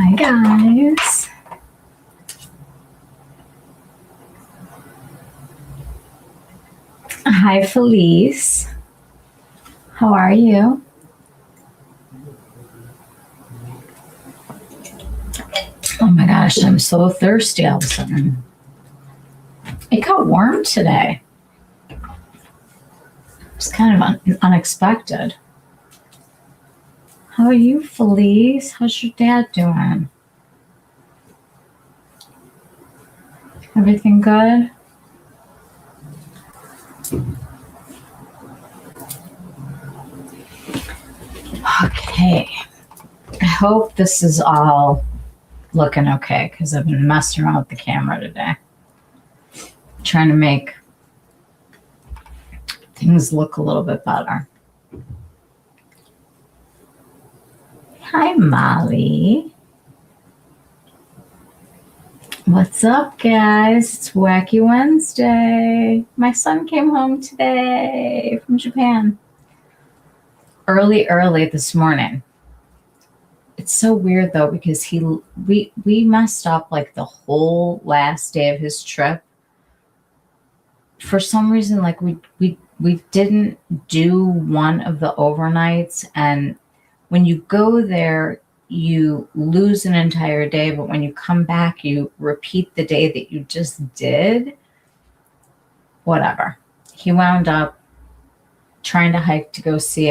Hi guys. Hi Felice. How are you? Oh my gosh, I'm so thirsty all of a sudden. It got warm today. It's kind of unexpected. How are you, Felice? How's your dad doing? Everything good? Okay. I hope this is all looking okay because I've been messing around with the camera today. Trying to make things look a little bit better. Hi, Molly. What's up, guys? It's Wacky Wednesday. My son came home today from Japan. Early this morning. It's so weird though because we messed up like the whole last day of his trip. For some reason, like we didn't do one of the overnights, and when you go there, you lose an entire day, but when you come back, you repeat the day that you just did. Whatever. He wound up trying to hike to go see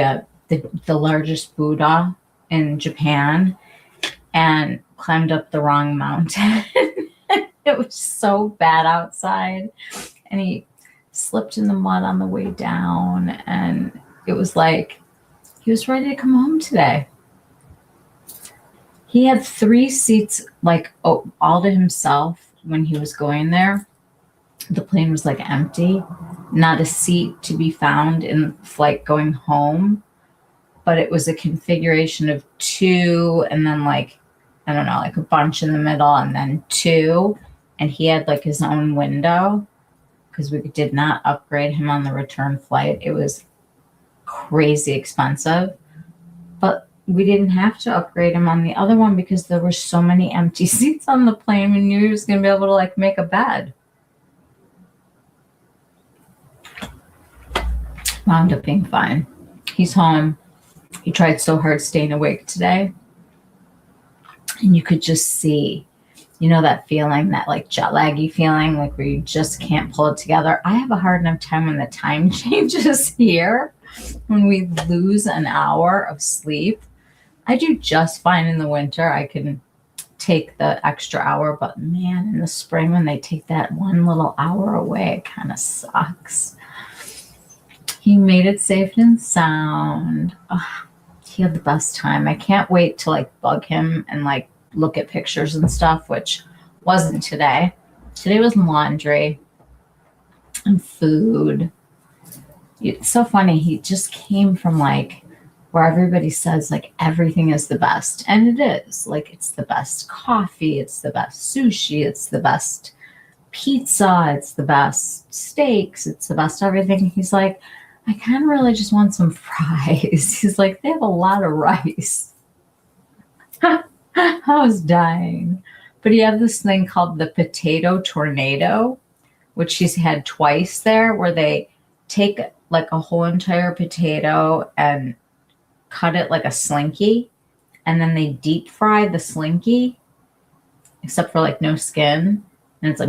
the largest Buddha in Japan and climbed up the wrong mountain. It was so bad outside, and he slipped in the mud on the way down, and it was like he was ready to come home today. He had 3 seats like all to himself when he was going there. The plane was like empty, not a seat to be found in the flight going home, but it was a configuration of 2 and then like, I don't know, like a bunch in the middle and then 2. And he had like his own window because we did not upgrade him on the return flight. It was crazy expensive, but we didn't have to upgrade him on the other one because there were so many empty seats on the plane. We knew he was going to be able to like make a bed. Wound up being fine. He's home. He tried so hard staying awake today. And you could just see, you know, that feeling, that like jet laggy feeling, like where you just can't pull it together. I have a hard enough time when the time changes here, when we lose an hour of sleep. I do just fine in the winter. I can take the extra hour, but man, in the spring when they take that one little hour away, it kind of sucks. He made it safe and sound. Oh, he had the best time. I can't wait to like bug him and like look at pictures and stuff, which wasn't today. Today was laundry and food. It's so funny. He just came from like where everybody says like everything is the best. And it is. Like it's the best coffee, it's the best sushi, it's the best pizza, it's the best steaks, it's the best everything. He's like, I kind of really just want some fries. He's like, they have a lot of rice. I was dying. But he had this thing called the potato tornado, which he's had twice there, where they take like a whole entire potato and cut it like a slinky, and then they deep fry the slinky, except for like no skin, and it's like,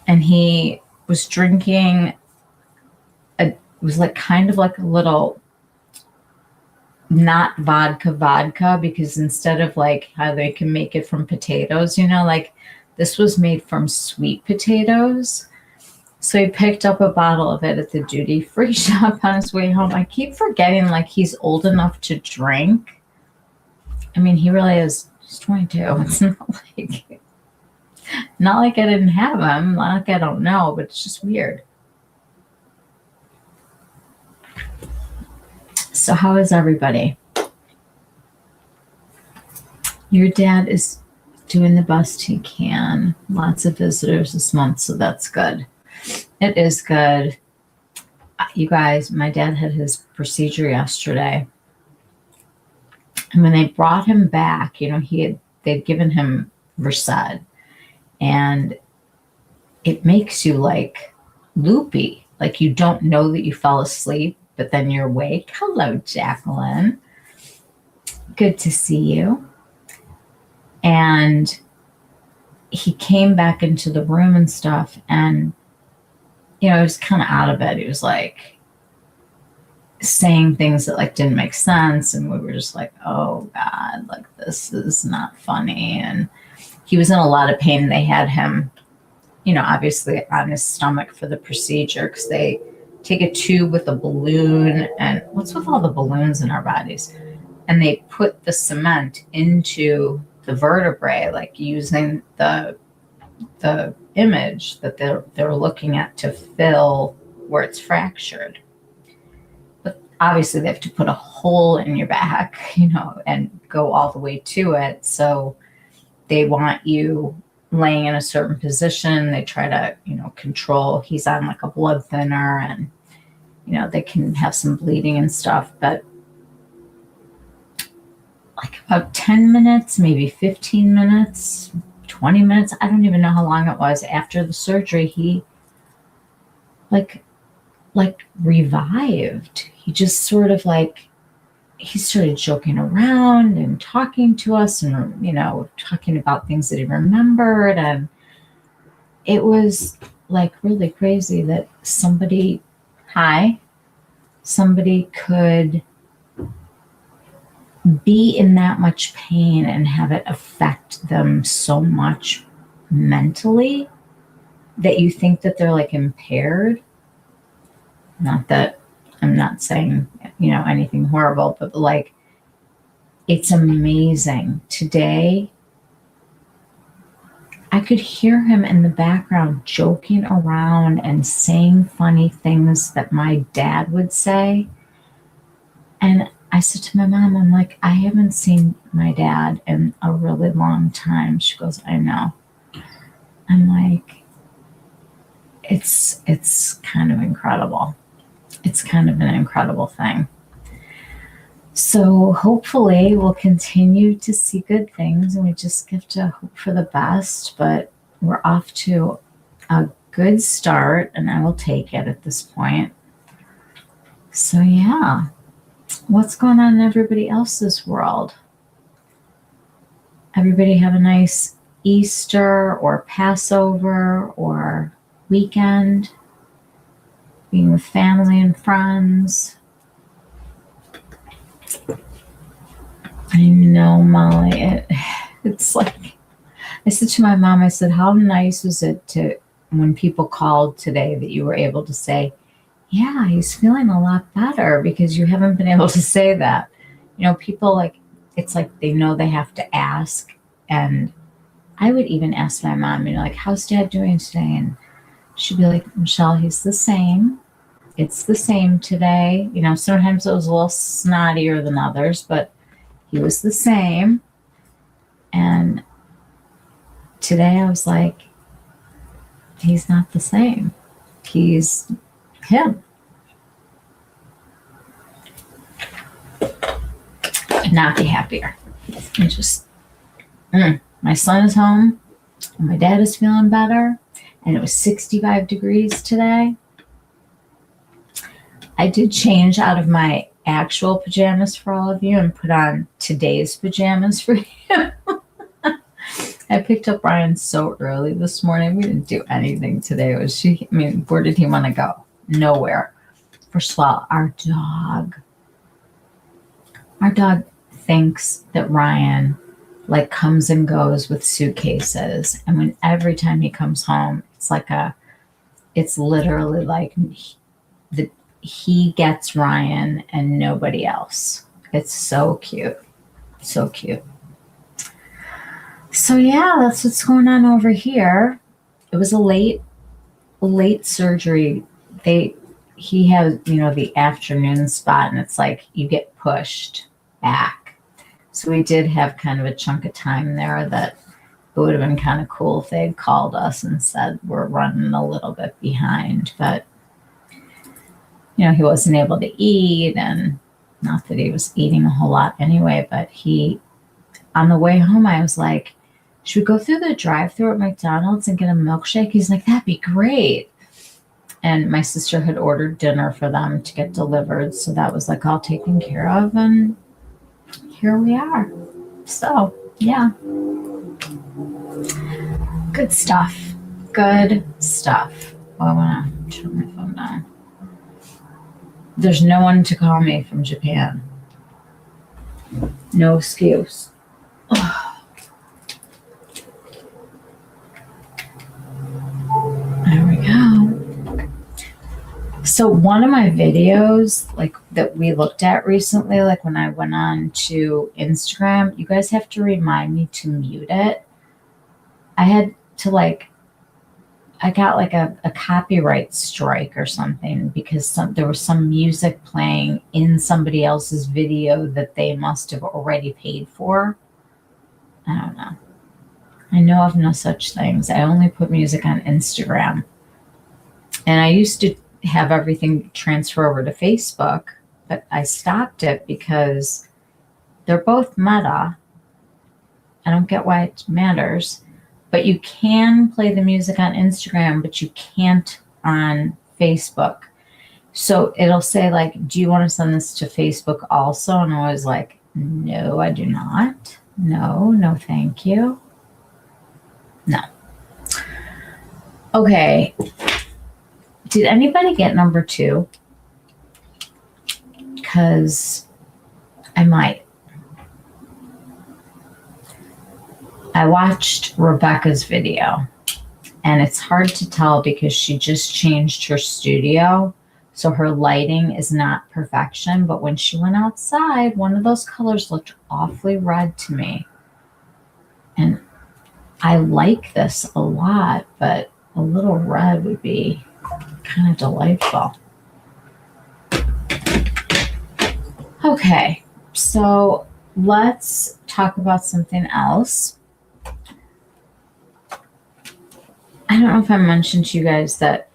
and he was drinking it was like kind of like a little not vodka, because instead of like how they can make it from potatoes, you know, like this was made from sweet potatoes. So he picked up a bottle of it at the duty-free shop on his way home. I keep forgetting like he's old enough to drink. I mean, he really is. He's 22. It's not like I didn't have him. Not like I don't know, but it's just weird. So how is everybody? Your dad is doing the best he can. Lots of visitors this month, so that's good. It is good. You guys, my dad had his procedure yesterday. And when they brought him back, they'd given him Versed, and it makes you like loopy. Like you don't know that you fell asleep, but then you're awake. Hello, Jacqueline. Good to see you. And he came back into the room and stuff, and he was kind of out of it. He was like saying things that like didn't make sense, and we were just like, oh God, like this is not funny. And he was in a lot of pain. They had him, obviously on his stomach for the procedure, because they take a tube with a balloon, and what's with all the balloons in our bodies? And they put the cement into the vertebrae, like using the image that they're looking at to fill where it's fractured. But obviously they have to put a hole in your back, and go all the way to it. So they want you laying in a certain position. They try to, control. He's on like a blood thinner, and, they can have some bleeding and stuff. But like about 10 minutes, maybe 15 minutes, 20 minutes, I don't even know how long it was after the surgery, he like revived. He just sort of like, he started joking around and talking to us, and, talking about things that he remembered. And it was like really crazy that somebody could be in that much pain and have it affect them so much mentally that you think that they're like impaired. Not that I'm not saying, anything horrible, but like, it's amazing. Today, I could hear him in the background joking around and saying funny things that my dad would say. And I said to my mom, I'm like, I haven't seen my dad in a really long time. She goes, I know. I'm like, it's kind of incredible. It's kind of an incredible thing. So hopefully we'll continue to see good things, and we just have to hope for the best. But we're off to a good start, and I will take it at this point. So yeah. What's going on in everybody else's world? Everybody have a nice Easter or Passover or weekend, being with family and friends. I know, Molly, it's like, I said to my mom, I said, how nice was it to, when people called today, that you were able to say, yeah, he's feeling a lot better, because you haven't been able to say that. People like, it's like they know they have to ask. And I would even ask my mom, like, how's Dad doing today? And she'd be like, Michelle, he's the same. It's the same today. Sometimes it was a little snottier than others, but he was the same. And today I was like, he's not the same. He's him. Could not be happier. And just, my son is home, and my dad is feeling better, and it was 65 degrees today. I did change out of my actual pajamas for all of you and put on today's pajamas for you. I picked up Ryan so early this morning. We didn't do anything today. Where did he want to go? Nowhere. First of all, our dog thinks that Ryan like comes and goes with suitcases. And every time he comes home, it's literally like he gets Ryan and nobody else. It's so cute. So cute. So yeah, that's what's going on over here. It was a late surgery. He has, the afternoon spot, and it's like you get pushed back. So we did have kind of a chunk of time there that it would have been kind of cool if they had called us and said we're running a little bit behind. But, he wasn't able to eat, and Not that he was eating a whole lot anyway, but on the way home, I was like, should we go through the drive-thru at McDonald's and get a milkshake? He's like, that'd be great. And my sister had ordered dinner for them to get delivered. So that was like all taken care of. And here we are. So, yeah. Good stuff. Good stuff. Oh, I want to turn my phone down. There's no one to call me from Japan. No excuse. There we go. So one of my videos, like that we looked at recently, like when I went on to Instagram, you guys have to remind me to mute it. I had to I got like a copyright strike or something because there was some music playing in somebody else's video that they must have already paid for. I don't know. I know of no such things. I only put music on Instagram. And I used to have everything transfer over to Facebook, but I stopped it because they're both Meta. I don't get why it matters. But you can play the music on Instagram, but you can't on Facebook. So it'll say like, do you want to send this to Facebook also? And I was like, no, I do not. No, thank you. No. Okay. Did anybody get number 2? Because I might. I watched Rebecca's video, and it's hard to tell because she just changed her studio, so her lighting is not perfection, but when she went outside, one of those colors looked awfully red to me. And I like this a lot, but a little red would be kind of delightful. Okay, so let's talk about something else. I don't know if I mentioned to you guys that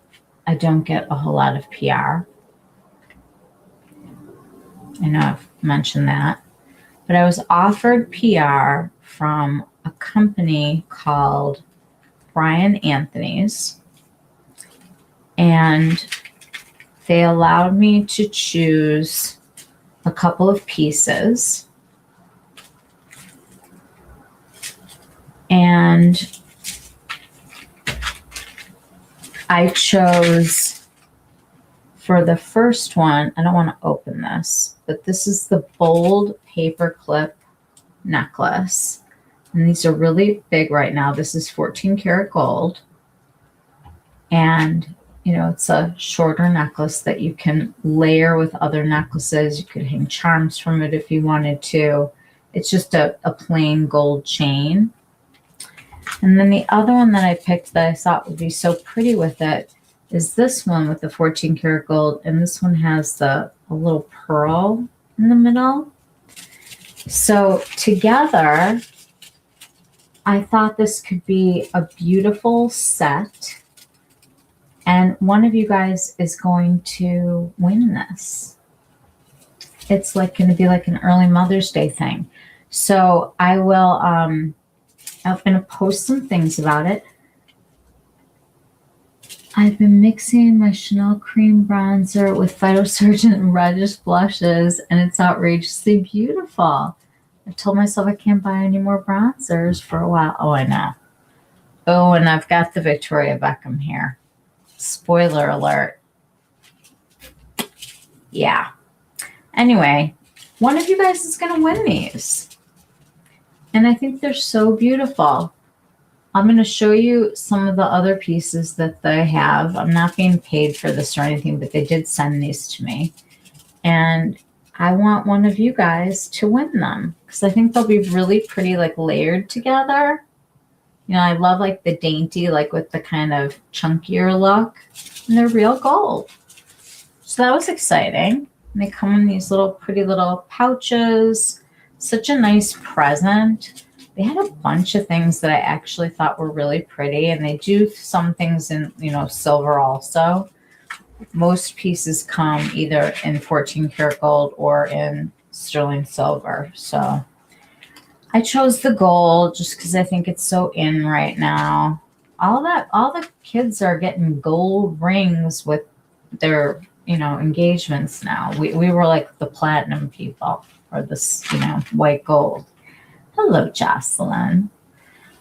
I don't get a whole lot of PR. I know I've mentioned that. But I was offered PR from a company called Brian Anthony's. And they allowed me to choose a couple of pieces. And I chose for the first one, I don't want to open this, but this is the bold paperclip necklace. And these are really big right now. This is 14 karat gold. And, it's a shorter necklace that you can layer with other necklaces. You could hang charms from it if you wanted to. It's just a plain gold chain. And then the other one that I picked that I thought would be so pretty with it is this one with the 14 karat gold. And this one has a little pearl in the middle. So together, I thought this could be a beautiful set. And one of you guys is going to win this. It's like going to be like an early Mother's Day thing. So I will, I'm going to post some things about it. I've been mixing my Chanel cream bronzer with Phytosurgent and reddish blushes, and it's outrageously beautiful. I told myself I can't buy any more bronzers for a while. Oh, I know. Oh, and I've got the Victoria Beckham here. Spoiler alert. Yeah. Anyway, one of you guys is going to win these. And I think they're so beautiful. I'm going to show you some of the other pieces that they have. I'm not being paid for this or anything, but they did send these to me. And I want one of you guys to win them because I think they'll be really pretty, like layered together. I love like the dainty, like with the kind of chunkier look. And they're real gold. So that was exciting. And they come in these little pretty little pouches. Such a nice present. They had a bunch of things that I actually thought were really pretty, and they do some things in, silver also. Most pieces come either in 14 karat gold or in sterling silver. So I chose the gold just because I think it's so in right now. All the kids are getting gold rings with their, engagements now. We were like the platinum people, or this, white gold. Hello, Jocelyn.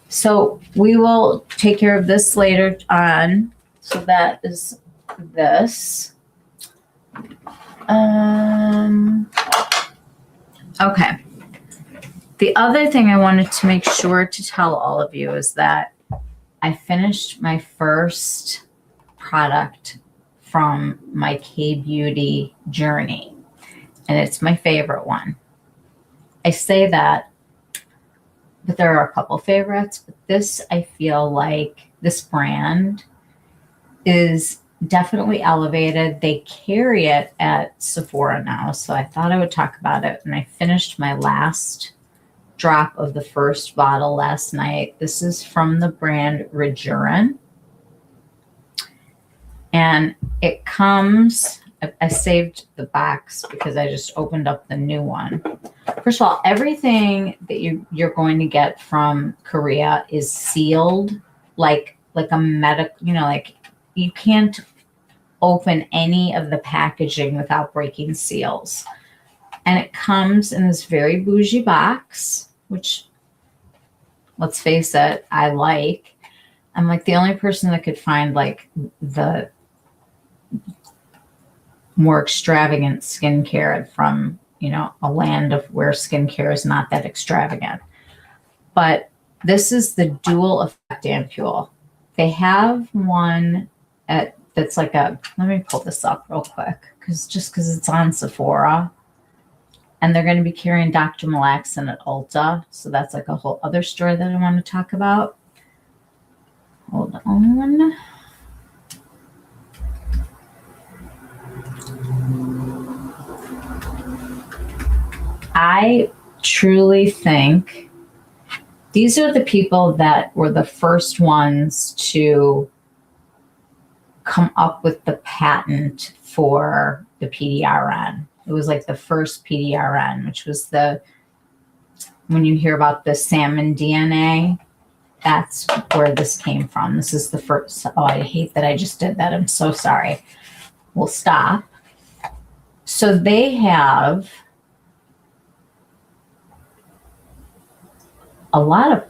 So we will take care of this later on. So that is this. Okay. The other thing I wanted to make sure to tell all of you is that I finished my first product from my K-Beauty journey, and it's my favorite one. I say that, but there are a couple favorites, but this, I feel like this brand is definitely elevated. They carry it at Sephora now, so I thought I would talk about it. And I finished my last drop of the first bottle last night. This is from the brand Rejuren. And it comes, I saved the box because I just opened up the new one. First of all, everything that you're going to get from Korea is sealed like a medical, like you can't open any of the packaging without breaking seals. And it comes in this very bougie box, which, let's face it, I like. I'm like the only person that could find like the more extravagant skincare from, a land of where skincare is not that extravagant. But this is the dual effect ampule. They have one that's like let me pull this up real quick because it's on Sephora. And they're going to be carrying Dr. Malaxin at Ulta. So that's like a whole other store that I want to talk about. Hold on. I truly think these are the people that were the first ones to come up with the patent for the PDRN. It was like the first PDRN, which was when you hear about the salmon DNA, that's where this came from. This is the first. Oh, I hate that I just did that. I'm so sorry. We'll stop. So they have a lot of,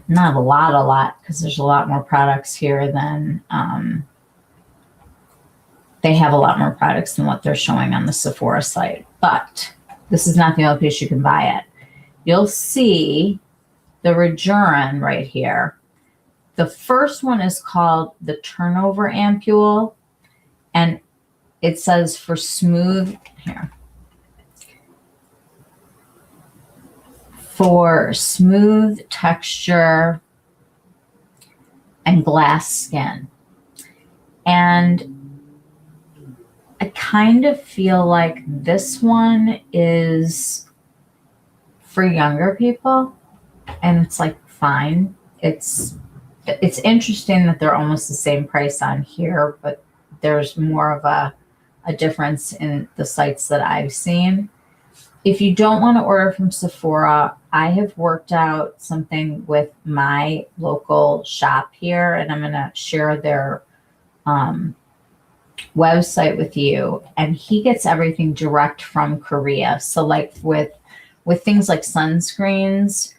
not a lot, because there's a lot more products here than, they have a lot more products than what they're showing on the Sephora site. But this is not the only place you can buy it. You'll see the Rejuren right here. The first one is called the Turnover Ampule, and it says for smooth texture and glass skin. And I kind of feel like this one is for younger people, and it's like fine. It's interesting that they're almost the same price on here, but there's more of a difference in the sites that I've seen. If you don't want to order from Sephora, I have worked out something with my local shop here, and I'm going to share their website with you. And he gets everything direct from Korea. So like with things like sunscreens,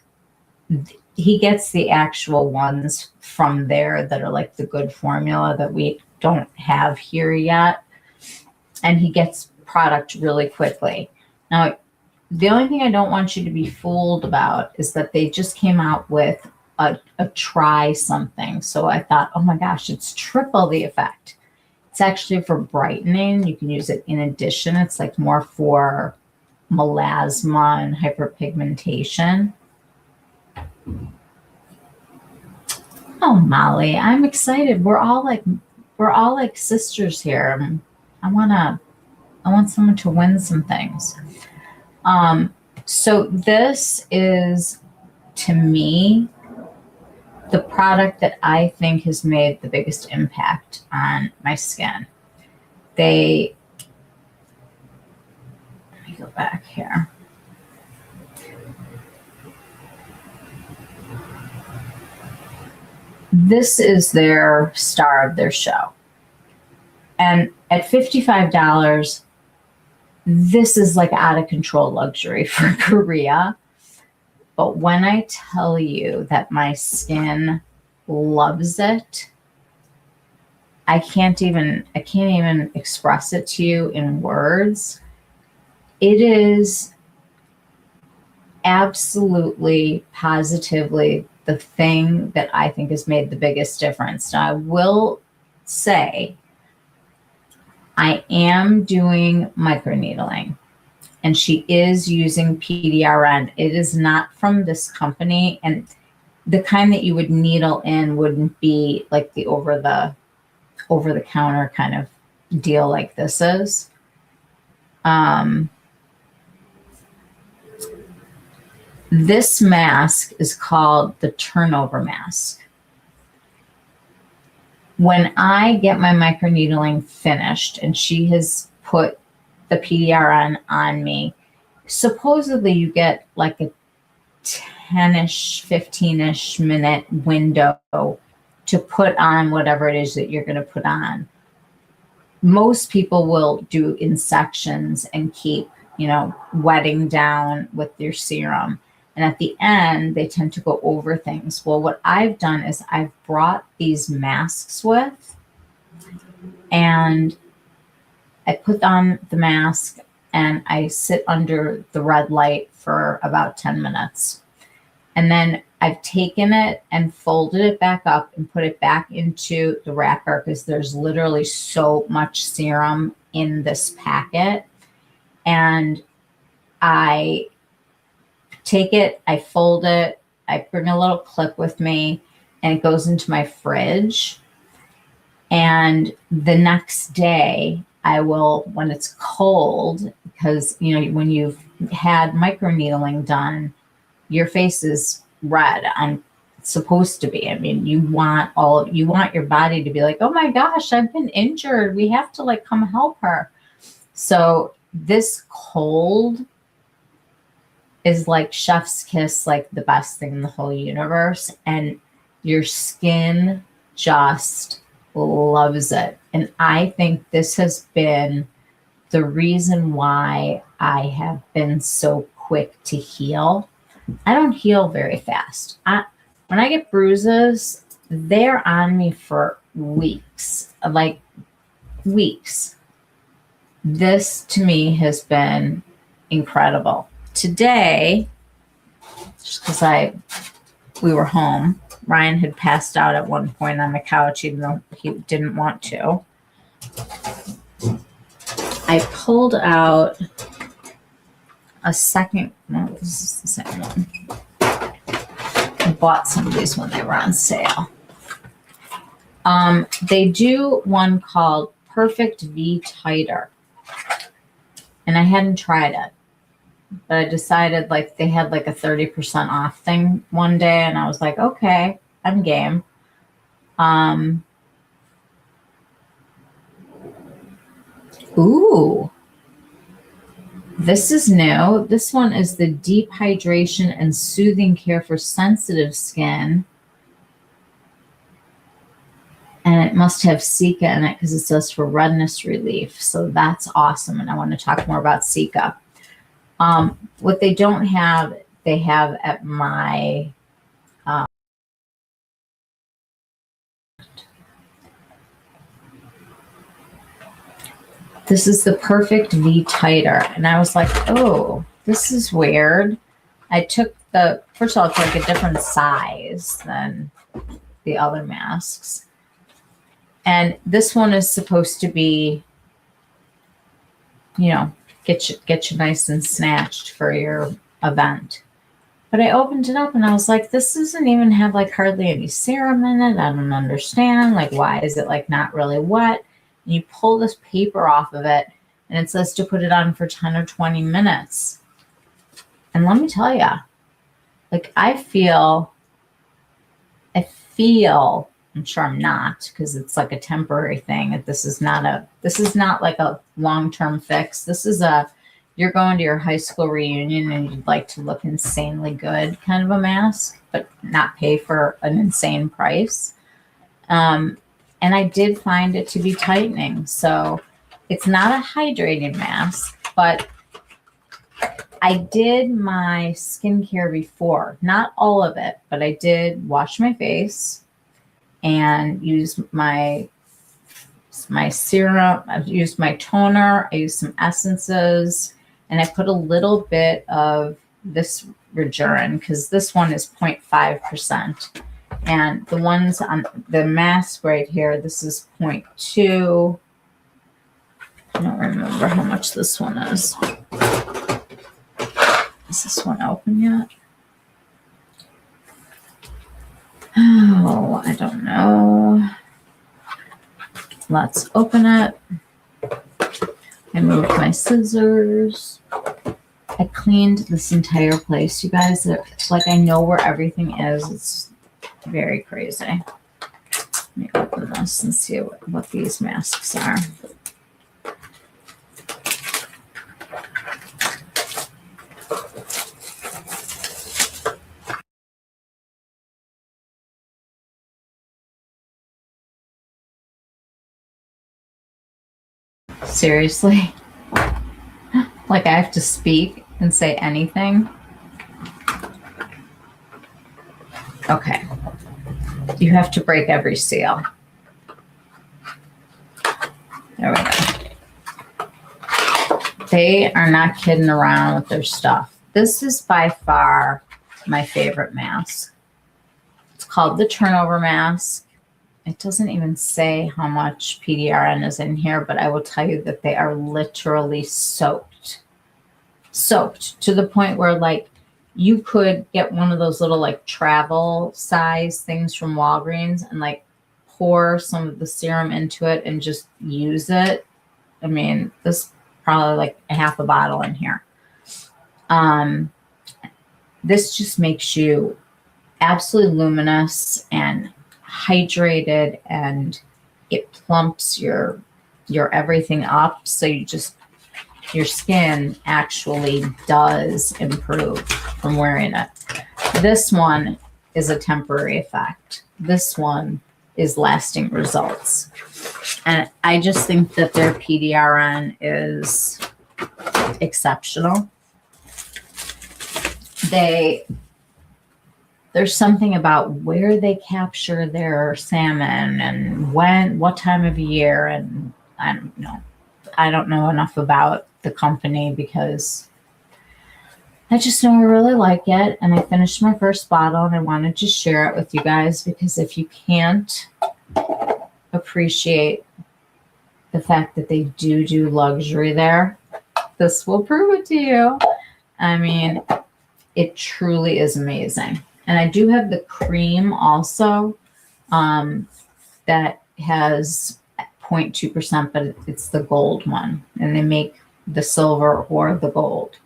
he gets the actual ones from there that are like the good formula that we don't have here yet. And he gets product really quickly. Now, the only thing I don't want you to be fooled about is that they just came out with a try something. So I thought, oh my gosh, it's triple the effect. It's actually for brightening. You can use it in addition. It's like more for melasma and hyperpigmentation. Oh, Molly, I'm excited. We're all like sisters here. I want someone to win some things. So this is, to me, the product that I think has made the biggest impact on my skin. let me go back here. This is their star of their show. And at $55, this is like out of control luxury for Korea. But when I tell you that my skin loves it, I can't even express it to you in words. It is absolutely, positively the thing that I think has made the biggest difference. Now, I will say I am doing microneedling, and she is using PDRN. It is not from this company, and the kind that you would needle in wouldn't be like the over the counter kind of deal like this is. This mask is called the turnover mask. When I get my microneedling finished and she has put the PDRN on me, supposedly you get like a 10-ish, 15-ish minute window to put on whatever it is that you're going to put on. Most people will do in sections and keep, wetting down with their serum. And at the end, they tend to go over things. Well, what I've done is I've brought these masks with, and I put on the mask and I sit under the red light for about 10 minutes. And then I've taken it and folded it back up and put it back into the wrapper because there's literally so much serum in this packet. And I take it, I fold it, I bring a little clip with me, and it goes into my fridge. And the next day, I will, when it's cold, because, when you've had microneedling done, your face is red. It's supposed to be. I mean, you want your body to be like, oh my gosh, I've been injured. We have to come help her. So this cold is like chef's kiss, like the best thing in the whole universe. And your skin just loves it. And I think this has been the reason why I have been so quick to heal. I don't heal very fast. When I get bruises, they're on me for weeks, like weeks. This to me has been incredible. Today, just because we were home, Ryan had passed out at one point on the couch, even though he didn't want to. I pulled out a second, no, this is the second one. I bought some of these when they were on sale. They do one called Perfect V Tighter. And I hadn't tried it. But I decided they had a 30% off thing one day, and I was like, okay, I'm game. Ooh, this is new. This one is the Deep Hydration and Soothing Care for Sensitive Skin. And it must have Cica in it because it says for redness relief. So that's awesome. And I want to talk more about Cica. What they don't have, they have at my this is the Perfect V Tighter. And I was like, oh, this is weird. I took first of all, it's a different size than the other masks. And this one is supposed to be, get you nice and snatched for your event. But I opened it up and I was like, this doesn't even have hardly any serum in it. I don't understand. Why is it not really wet? And you pull this paper off of it and it says to put it on for 10 or 20 minutes. And let me tell you, I feel I'm sure I'm not, because it's like a temporary thing. This is not like a long-term fix. This is you're going to your high school reunion and you'd like to look insanely good kind of a mask, but not pay for an insane price. And I did find it to be tightening. So it's not a hydrating mask, but I did my skincare before, not all of it, but I did wash my face and use my serum. I used my toner. I used some essences, and I put a little bit of this Rejurin, because this one is 0.5%. And the ones on the mask right here, this is 0.2. I don't remember how much this one is. Is this one open yet? Oh, I don't know. Let's open it. I moved my scissors. I cleaned this entire place, you guys. It's like I know where everything is. It's very crazy. Let me open this and see what these masks are. Seriously? Like I have to speak and say anything? Okay. You have to break every seal. There we go. They are not kidding around with their stuff. This is by far my favorite mask. It's called the Turnover Mask. It doesn't even say how much PDRN is in here, but I will tell you that they are literally soaked. Soaked to the point where, like, you could get one of those little, like, travel size things from Walgreens and, like, pour some of the serum into it and just use it. I mean, this is probably like a half a bottle in here. This just makes you absolutely luminous and hydrated, and it plumps your everything up, so your skin actually does improve from wearing it. This one is a temporary effect. This one is lasting results, and I just think that their PDRN is exceptional. There's something about where they capture their salmon and what time of year, and I don't know. I don't know enough about the company because I just know I really like it, and I finished my first bottle and I wanted to share it with you guys, because if you can't appreciate the fact that they do luxury there, this will prove it to you. I mean, it truly is amazing. And I do have the cream also that has 0.2%, but it's the gold one. And they make the silver or the gold.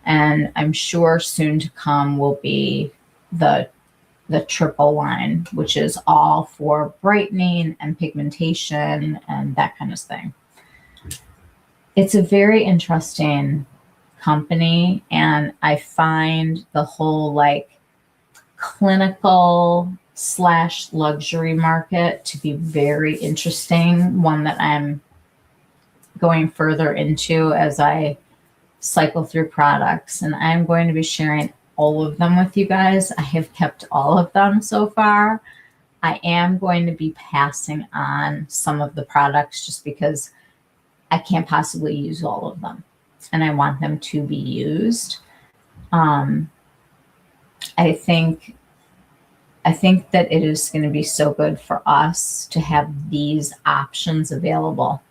And I'm sure soon to come will be the triple line, which is all for brightening and pigmentation and that kind of thing. It's a very interesting company, and I find the whole like clinical / luxury market to be very interesting, one that I'm going further into as I cycle through products, and I'm going to be sharing all of them with you guys. I have kept all of them so far. I am going to be passing on some of the products just because I can't possibly use all of them, and I want them to be used. I think that it is going to be so good for us to have these options available.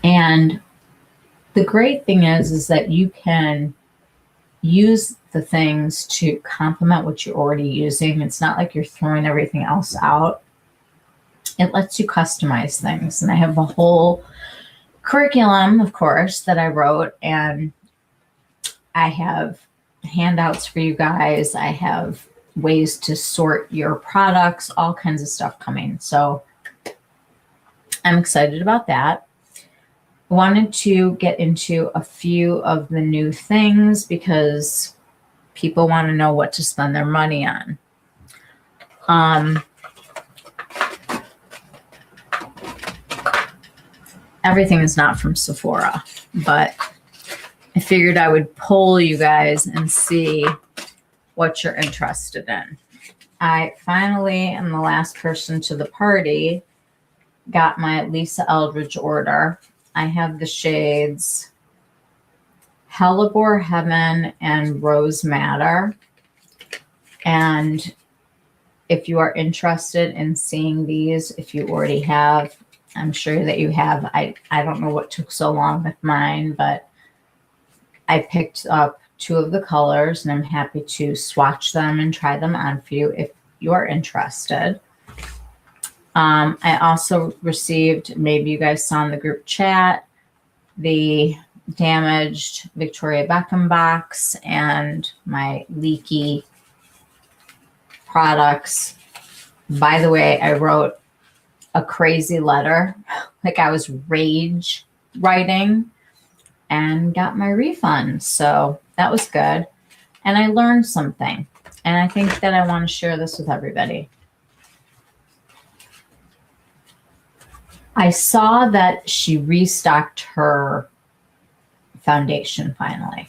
And the great thing is that you can use the things to complement what you're already using. It's not like you're throwing everything else out. It lets you customize things. And I have a whole curriculum, of course, that I wrote, and I have handouts for you guys. I have ways to sort your products, all kinds of stuff coming. So I'm excited about that. I wanted to get into a few of the new things because people want to know what to spend their money on. Everything is not from Sephora, but I figured I would poll you guys and see what you're interested in. I finally am the last person to the party, got my Lisa Eldridge order. I have the shades Hellebore Heaven and Rose Madder. And if you are interested in seeing these, if you already have, I'm sure that you have. I don't know what took so long with mine, but I picked up 2 of the colors and I'm happy to swatch them and try them on for you if you are interested. I also received, maybe you guys saw in the group chat, the damaged Victoria Beckham box and my leaky products. By the way, I wrote a crazy letter, like I was rage writing, and got my refund. So that was good. And I learned something. And I think that I want to share this with everybody. I saw that she restocked her foundation finally.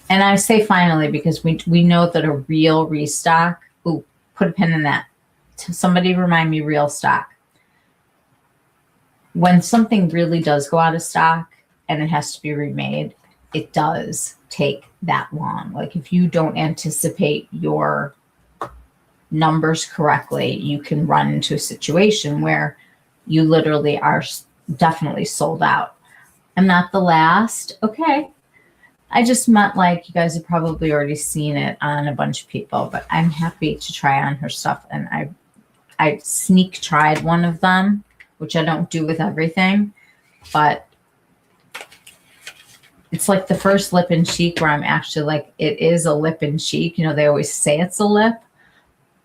And I say finally because we know that a real restock, ooh, put a pin in that. Somebody remind me, real stock. When something really does go out of stock and it has to be remade, it does take that long. Like if you don't anticipate your numbers correctly, you can run into a situation where you literally are definitely sold out. I'm not the last. Okay. I just meant like you guys have probably already seen it on a bunch of people, but I'm happy to try on her stuff. And I sneak tried one of them, which I don't do with everything, but it's like the first lip and cheek where I'm actually like, it is a lip and cheek. You know, they always say it's a lip,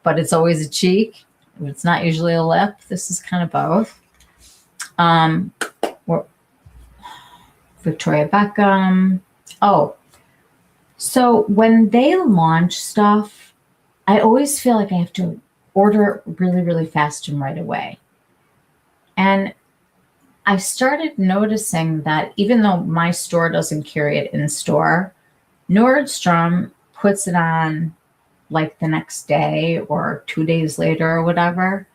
but it's always a cheek. It's not usually a lip. This is kind of both. Victoria Beckham. Oh, so when they launch stuff, I always feel like I have to order really, really fast and right away. And I started noticing that even though my store doesn't carry it in store, Nordstrom puts it on like the next day or 2 days later or whatever.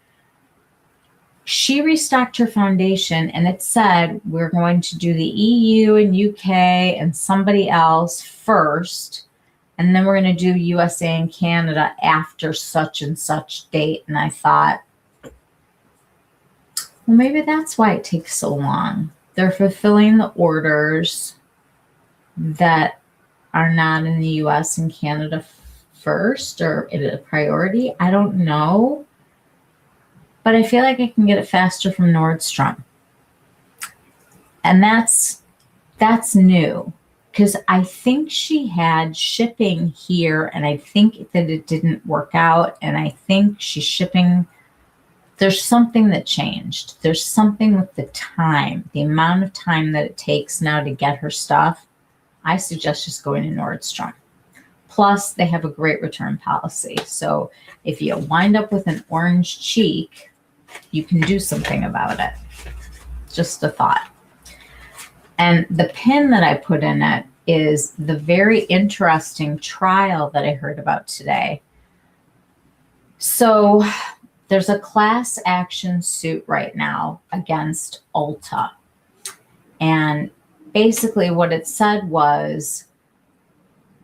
She restocked her foundation and it said we're going to do the EU and UK and somebody else first, and then we're going to do USA and Canada after such and such date. And I thought, well, maybe that's why it takes so long. They're fulfilling the orders that are not in the US and Canada first or at a priority. I don't know. But I feel like I can get it faster from Nordstrom. And that's new because I think she had shipping here and I think that it didn't work out. And I think she's shipping. There's something that changed. There's something with the time, the amount of time that it takes now to get her stuff. I suggest just going to Nordstrom. Plus, they have a great return policy. So if you wind up with an orange cheek, you can do something about it. Just a thought. And the pin that I put in it is the very interesting trial that I heard about today. So there's a class action suit right now against Ulta. And basically what it said was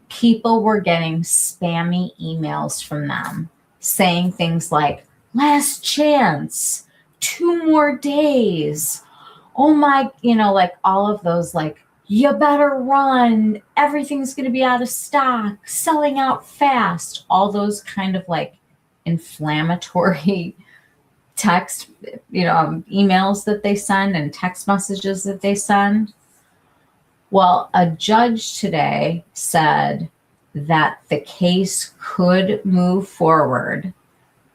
people were getting spammy emails from them saying things like, last chance, 2 more days. Oh my, like all of those, like, you better run. Everything's going to be out of stock, selling out fast. All those kind of like inflammatory text, emails that they send and text messages that they send. Well, a judge today said that the case could move forward,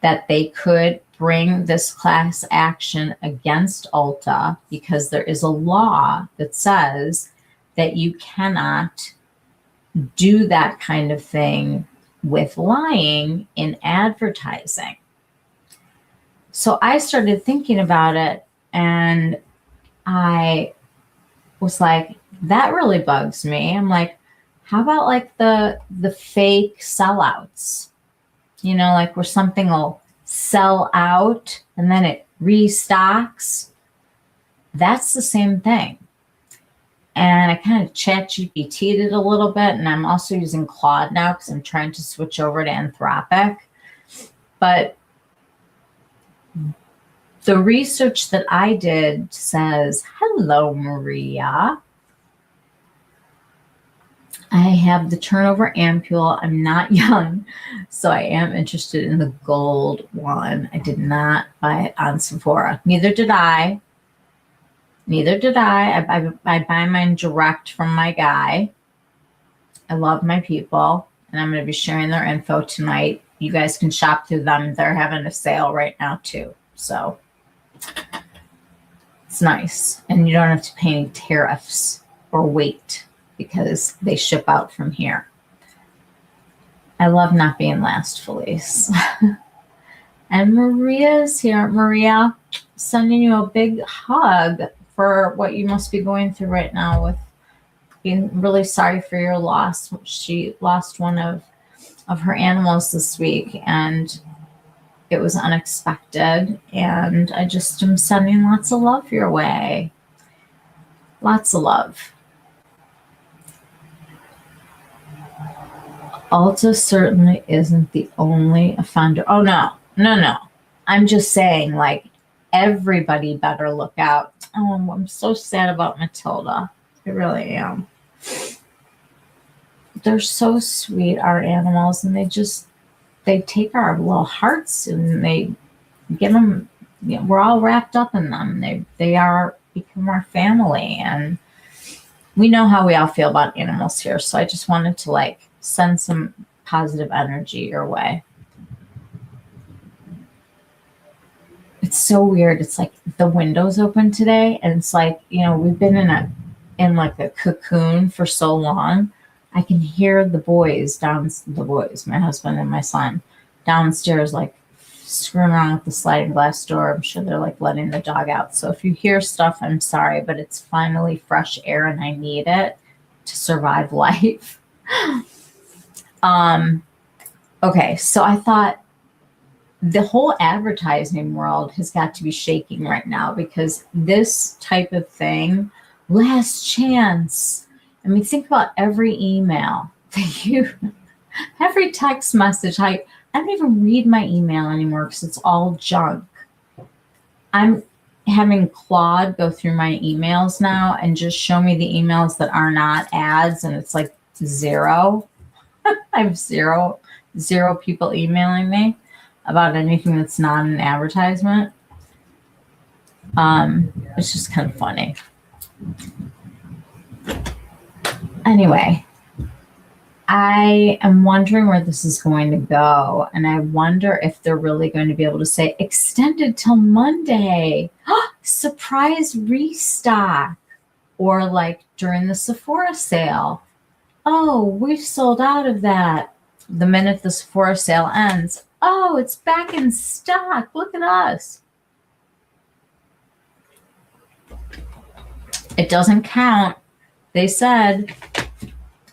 that they could bring this class action against Ulta, because there is a law that says that you cannot do that kind of thing with lying in advertising. So I started thinking about it, and I was like, that really bugs me. I'm like, how about like the fake sellouts? You know, like where something will sell out and then it restocks. That's the same thing. And I kind of chat GPT'd it a little bit, and I'm also using Claude now because I'm trying to switch over to Anthropic. But the research that I did says, hello, Maria. I have the turnover ampule. I'm not young, so I am interested in the gold one. I did not buy it on Sephora. Neither did I. I buy mine direct from my guy. I love my people, and I'm going to be sharing their info tonight. You guys can shop through them. They're having a sale right now too. So it's nice. And you don't have to pay any tariffs or weight because they ship out from here. I love not being last, Felice. And Maria's here. Maria, sending you a big hug for what you must be going through right now, with being really sorry for your loss. She lost one of her animals this week, and it was unexpected. And I just am sending lots of love your way. Lots of love. Ulta certainly isn't the only offender. Oh, no. I'm just saying, like, everybody better look out. Oh, I'm so sad about Matilda. I really am. They're so sweet, our animals, and they take our little hearts and they get them, you know, we're all wrapped up in them. They become our family, and we know how we all feel about animals here. So I just wanted to like send some positive energy your way. It's so weird. It's like the window's open today, and it's like, you know, we've been in like a cocoon for so long. I can hear the boys, my husband and my son, downstairs, like screwing around with the sliding glass door. I'm sure they're like letting the dog out. So if you hear stuff, I'm sorry, but it's finally fresh air and I need it to survive life. Okay, so I thought the whole advertising world has got to be shaking right now, because this type of thing, last chance. I mean, think about every email that every text message. I don't even read my email anymore because it's all junk. I'm having Claude go through my emails now and just show me the emails that are not ads, and it's like zero. I have zero people emailing me about anything that's not an advertisement. It's just kind of funny. Anyway, I am wondering where this is going to go, and I wonder if they're really going to be able to say extended till Monday, surprise restock, or like during the Sephora sale. Oh, we've sold out of that. The minute the Sephora sale ends, oh, it's back in stock. Look at us. It doesn't count. They said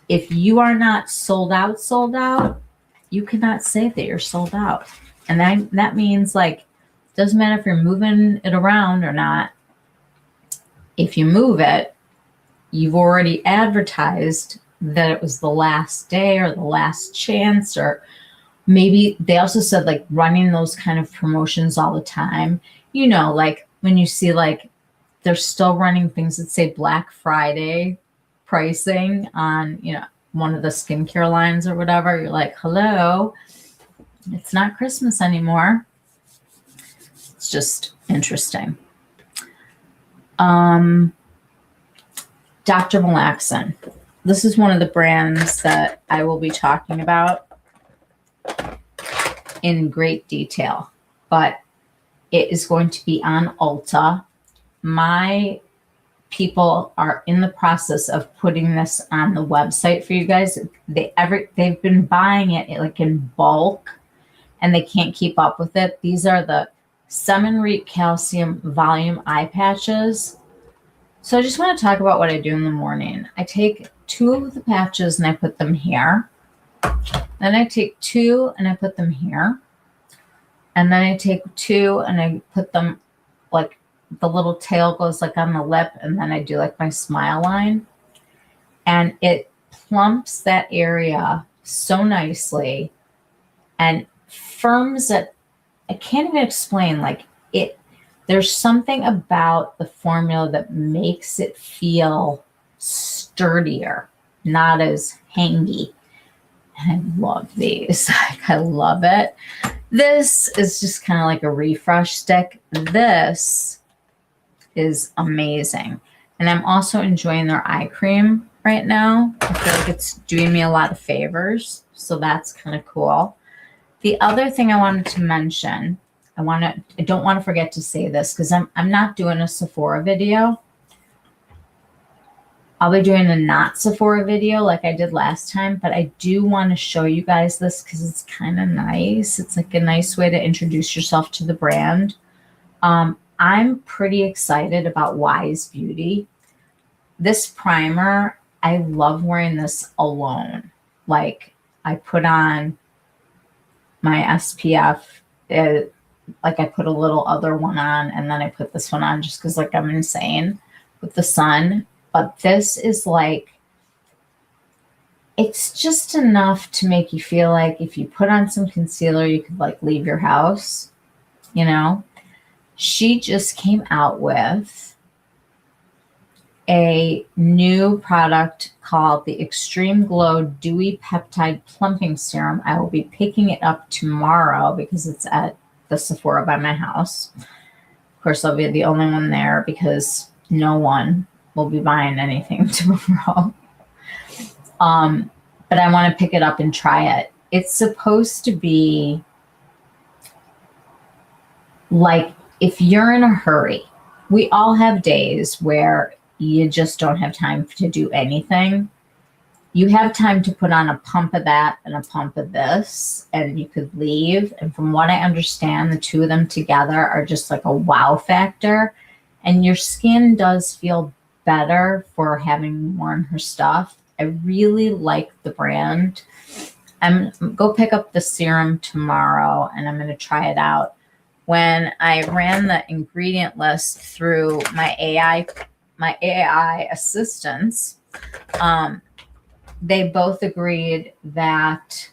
if you are not sold out, you cannot say that you're sold out. And that means, like, doesn't matter if you're moving it around or not. If you move it, you've already advertised that it was the last day or the last chance, or maybe they also said like running those kind of promotions all the time. You know, like when you see like they're still running things that say Black Friday pricing on, you know, one of the skincare lines or whatever. You're like, hello, it's not Christmas anymore. It's just interesting. Dr. Malaxin. this is one of the brands that I will be talking about in great detail, but it is going to be on Ulta. My people are in the process of putting this on the website for you guys. They've been buying it like in bulk and they can't keep up with it. These are the Semen-Reap Calcium Volume Eye Patches. So I just want to talk about what I do in the morning. I take 2 of the patches and I put them here. Then I take 2 and I put them here. And then I take 2 and I put them like the little tail goes like on the lip, and then I do like my smile line. And it plumps that area so nicely and firms it. I can't even explain, like it. There's something about the formula that makes it feel sturdier, not as hangy. And I love these. I love it. This is just kind of like a refresh stick. This is amazing. And I'm also enjoying their eye cream right now. I feel like it's doing me a lot of favors. So that's kind of cool. The other thing I wanted to mention, I don't want to forget to say this because I'm not doing a Sephora video. I'll be doing a not Sephora video like I did last time, but I do want to show you guys this because it's kind of nice. It's like a nice way to introduce yourself to the brand. I'm pretty excited about Wise Beauty. This primer, I love wearing this alone. Like I put on my SPF, like I put a little other one on and then I put this one on just because like I'm insane with the sun. But this is like, it's just enough to make you feel like if you put on some concealer, you could like leave your house, you know? She just came out with a new product called the Extreme Glow Dewy Peptide Plumping Serum. I will be picking it up tomorrow because it's at the Sephora by my house. Of course, I'll be the only one there because no one will be buying anything tomorrow. But I want to pick it up and try it. It's supposed to be like if you're in a hurry. We all have days where you just don't have time to do anything. You have time to put on a pump of that and a pump of this, and you could leave. And from what I understand, the two of them together are just like a wow factor. And your skin does feel better for having worn her stuff. I really like the brand. I'm go pick up the serum tomorrow and I'm going to try it out. When I ran the ingredient list through my AI assistants, they both agreed that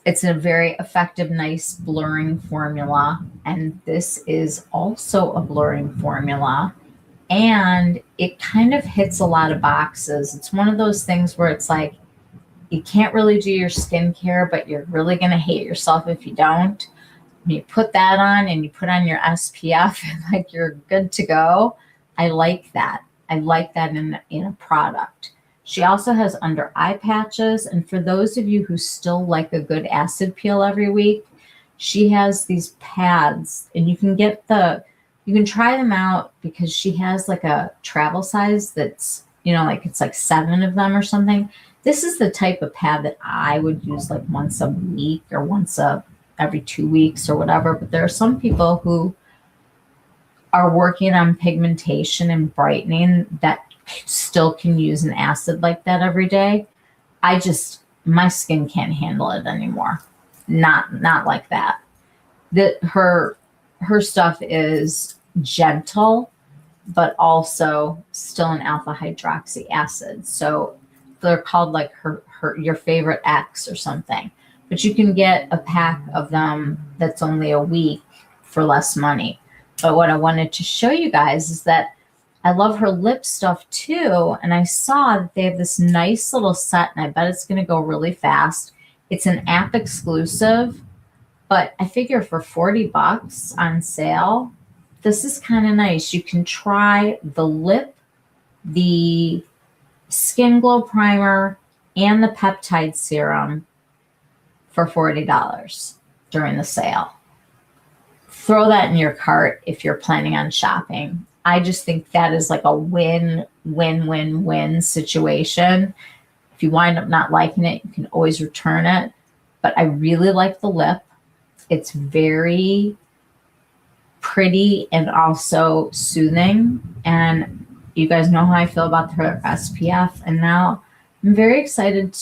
it's a very effective, nice blurring formula. And this is also a blurring formula. And it kind of hits a lot of boxes. It's one of those things where it's like, you can't really do your skincare, but you're really going to hate yourself if you don't. When you put that on and you put on your SPF, and like you're good to go. I like that. I like that in a product. She also has under eye patches. And for those of you who still like a good acid peel every week, she has these pads and you can try them out because she has like a travel size that's, like it's like 7 of them or something. This is the type of pad that I would use like once a week or every 2 weeks or whatever. But there are some people who are working on pigmentation and brightening that still can use an acid like that every day. My skin can't handle it anymore. Not like that. Her stuff is gentle, but also still an alpha hydroxy acid. So they're called like your favorite X or something. But you can get a pack of them that's only a week for less money. But what I wanted to show you guys is that I love her lip stuff too. And I saw that they have this nice little set, and I bet it's going to go really fast. It's an app exclusive, but I figure for $40 on sale, this is kind of nice. You can try the lip, the Skin Glow Primer and the Peptide Serum for $40 during the sale. Throw that in your cart if you're planning on shopping. I just think that is like a win situation. If you wind up not liking it, you can always return it. But I really like the lip. It's very pretty and also soothing. And you guys know how I feel about her SPF. And now I'm very excited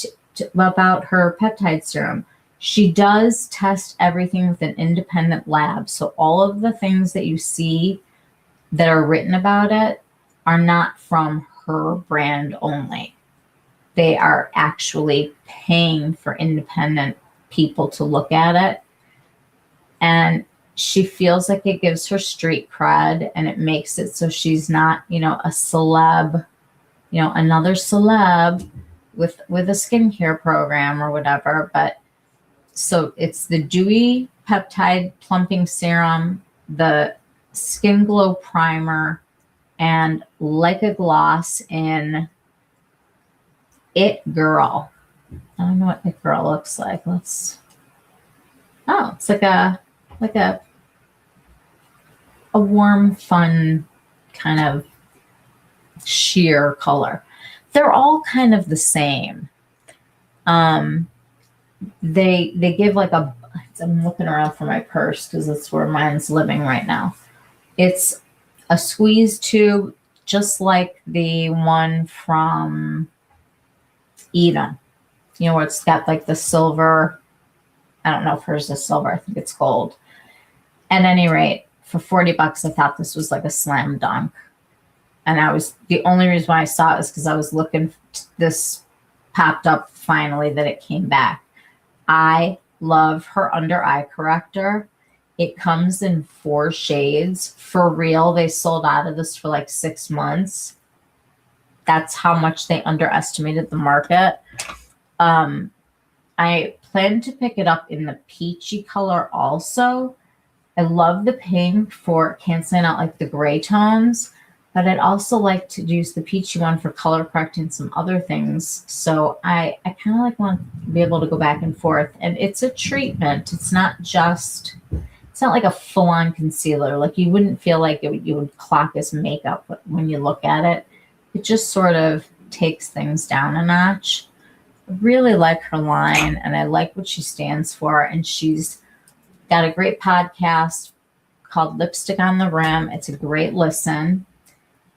about her peptide serum. She does test everything with an independent lab. So all of the things that you see that are written about it are not from her brand only. They are actually paying for independent people to look at it. And she feels like it gives her street cred, and it makes it so she's not, a celeb, another celeb with a skincare program or whatever. But so it's the Dewy Peptide Plumping Serum, the Skin Glow Primer, and Like a Gloss in It Girl. I don't know what It Girl looks like. It's like a warm, fun kind of sheer color. They're all kind of the same. They give like I'm looking around for my purse because that's where mine's living right now. It's a squeeze tube, just like the one from Eden. Where it's got like the silver. I don't know if hers is silver. I think it's gold. At any rate, for $40, I thought this was like a slam dunk. And the only reason why I saw it was because I was looking, this popped up finally that it came back. I love her under eye corrector. It comes in 4 shades. For real, they sold out of this for like 6 months. That's how much they underestimated the market. I plan to pick it up in the peachy color also. I love the pink canceling out like the gray tones, but I'd also like to use the peachy one for color correcting some other things. So I kind of want to be able to go back and forth. And it's a treatment. It's not like a full-on concealer. Like you wouldn't feel like you would clock as makeup when you look at it. It just sort of takes things down a notch. I really like her line, and I like what she stands for. And she's got a great podcast called Lipstick on the Rim. It's a great listen.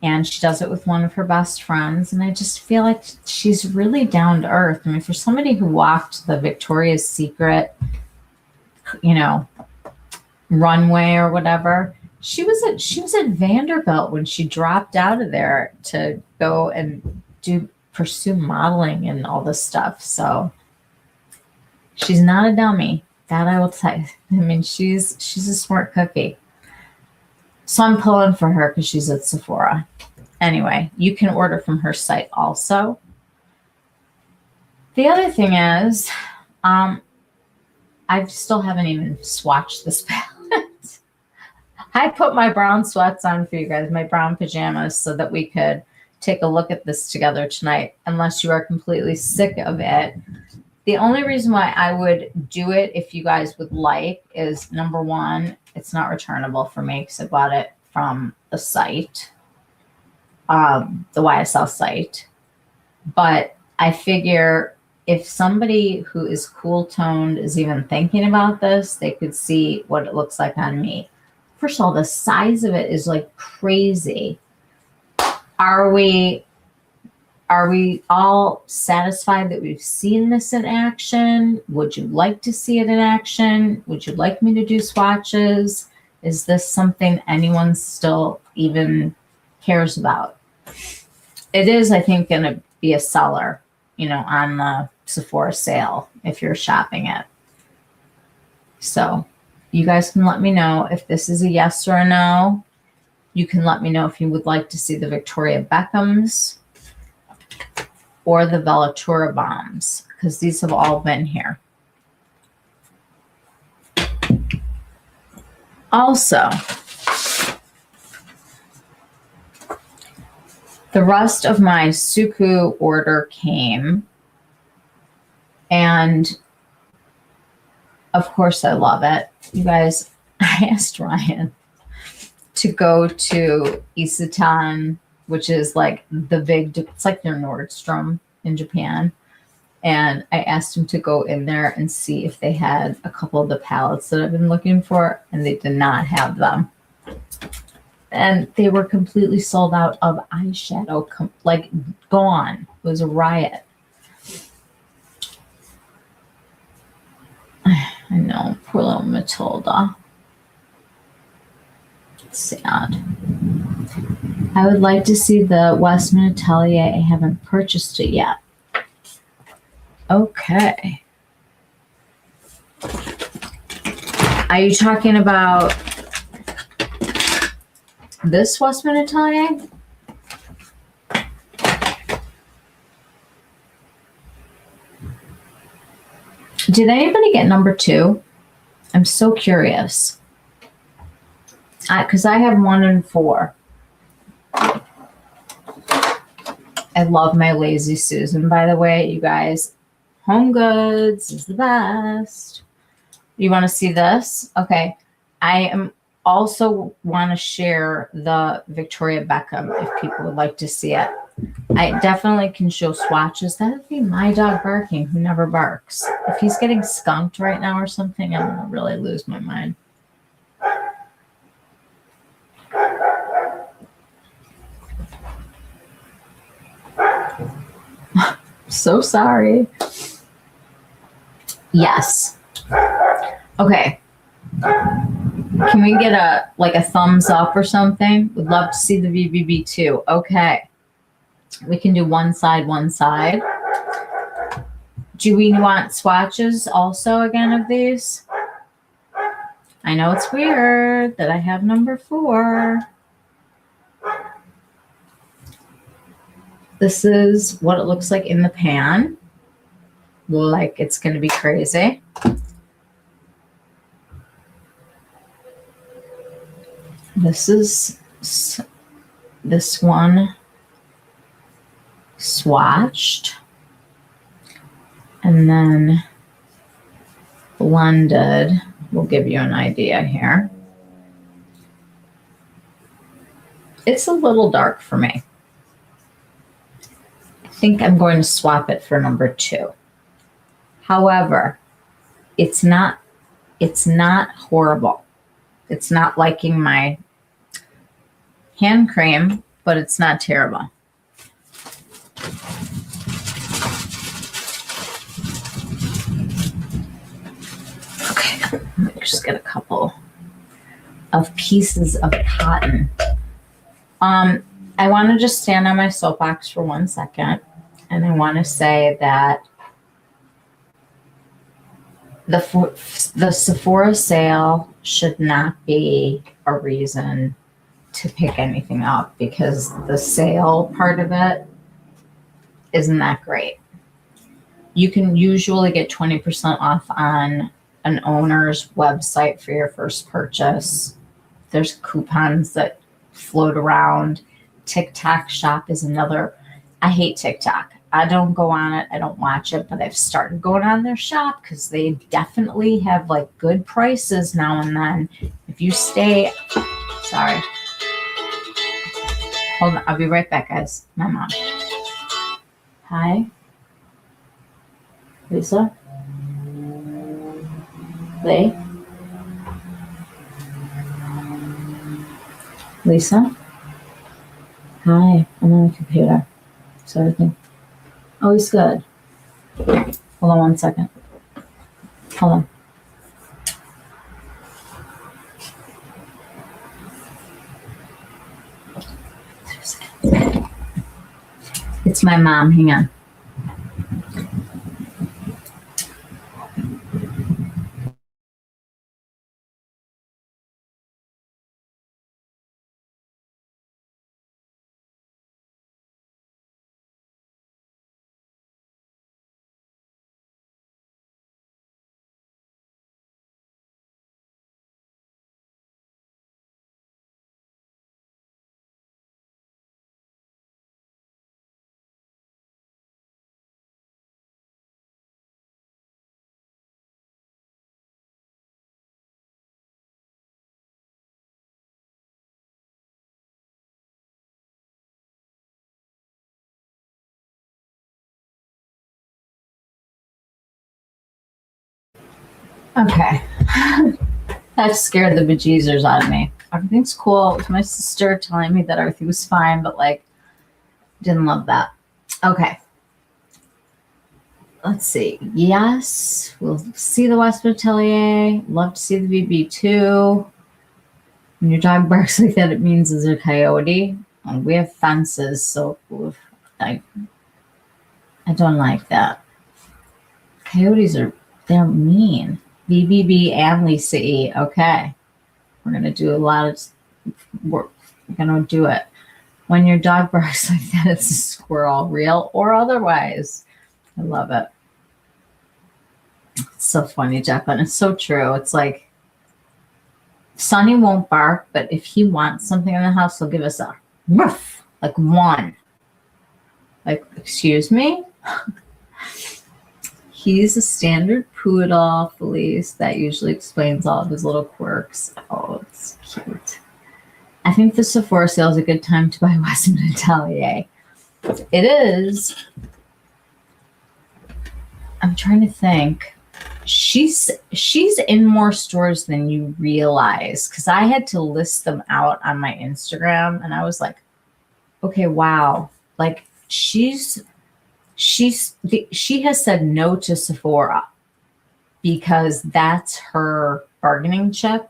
And she does it with one of her best friends. And I just feel like she's really down to earth. I mean, for somebody who walked the Victoria's Secret, runway or whatever, she was at Vanderbilt when she dropped out of there to go and pursue modeling and all this stuff. So she's not a dummy. That I will tell you. I mean, she's a smart cookie. So I'm pulling for her because she's at Sephora. Anyway, you can order from her site also. The other thing is, I still haven't even swatched this palette. I put my brown sweats on for you guys, my brown pajamas, so that we could take a look at this together tonight, unless you are completely sick of it. The only reason why I would do it, if you guys would like, is number one, it's not returnable for me because I bought it from the site, the YSL site. But I figure if somebody who is cool toned is even thinking about this, they could see what it looks like on me. First of all, the size of it is like crazy. Are we all satisfied that we've seen this in action? Would you like to see it in action? Would you like me to do swatches? Is this something anyone still even cares about? It is, I think, going to be a seller, on the Sephora sale if you're shopping it. So you guys can let me know if this is a yes or a no. You can let me know if you would like to see the Victoria Beckham's or the Vellatura bombs, because these have all been here. Also, The rest of my Suku order came, and of course I love it. You guys, I asked Ryan to go to Isetan, which is like it's like their Nordstrom in Japan. And I asked him to go in there and see if they had a couple of the palettes that I've been looking for, and they did not have them. And they were completely sold out of eyeshadow, like gone. It was a riot. I know, poor little Matilda. It's sad. I would like to see the Westman Atelier. I haven't purchased it yet. Okay. Are you talking about this Westman Atelier? Did anybody get number 2? I'm so curious. Because I have 1 and 4. I love my Lazy Susan, by the way, you guys. Home Goods is the best. You want to see this? Okay. I am also want to share the Victoria Beckham if people would like to see it. I definitely can show swatches. That would be my dog barking, who never barks. If he's getting skunked right now or something, I'm going to really lose my mind. So sorry. Yes. Okay. Can we get a thumbs up or something? Would love to see the VBB too. Okay. We can do one side, one side. Do we want swatches also again of these? I know it's weird that I have number 4. This is what it looks like in the pan. Like it's going to be crazy. This is this one swatched and then blended. We'll give you an idea here. It's a little dark for me. I think I'm going to swap it for number 2. However, it's not horrible. It's not liking my hand cream, but it's not terrible. Okay, let me just get a couple of pieces of cotton. I want to just stand on my soapbox for 1 second, and I want to say that the Sephora sale should not be a reason to pick anything up, because the sale part of it isn't that great. You can usually get 20% off on an owner's website for your first purchase. There's coupons that float around. TikTok shop is another. I hate TikTok. I don't go on it. I don't watch it, but I've started going on their shop because they definitely have like good prices now and then. If you stay, sorry. Hold on. I'll be right back, guys. My mom. Hi. Lisa? Lee? Lisa? Hi. I'm on the computer. So everything. Oh, he's good. Hold on 1 second. Hold on. It's my mom. Hang on. Okay. That scared the bejeezers out of me. Everything's cool. It was my sister telling me that everything was fine, but like, didn't love that. Okay. Let's see. Yes, we'll see the Westwood Atelier. Love to see the BB2. When your dog barks like that, it means it's a coyote. We have fences, so I don't like that. Coyotes they're mean. BBB and Lisa E. Okay. We're going to do a lot of work. We're going to do it. When your dog barks like that, it's a squirrel, real or otherwise. I love it. It's so funny, Jacqueline. It's so true. It's like Sonny won't bark, but if he wants something in the house, he'll give us a woof, like one. Like, excuse me? He's a standard poodle, Felice. That usually explains all of his little quirks. Oh, it's cute. I think the Sephora sale is a good time to buy Westwood Atelier. It is. I'm trying to think. She's in more stores than you realize, because I had to list them out on my Instagram, and I was like, okay, wow. Like she has said no to Sephora because that's her bargaining chip,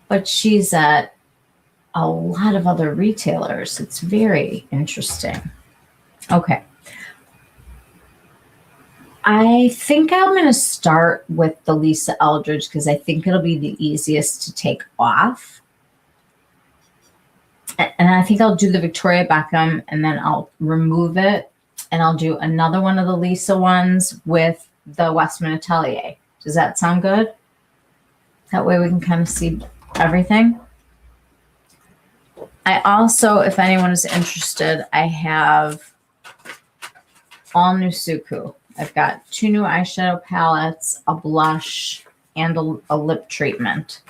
but she's at a lot of other retailers. It's very interesting. Okay. I think I'm going to start with the Lisa Eldridge because I think it'll be the easiest to take off. And I think I'll do the Victoria Beckham and then I'll remove it. And I'll do another one of the Lisa ones with the Westwood Atelier. Does that sound good? That way we can kind of see everything. I also, if anyone is interested, I have all new Suku. I've got 2 new eyeshadow palettes, a blush, and a lip treatment.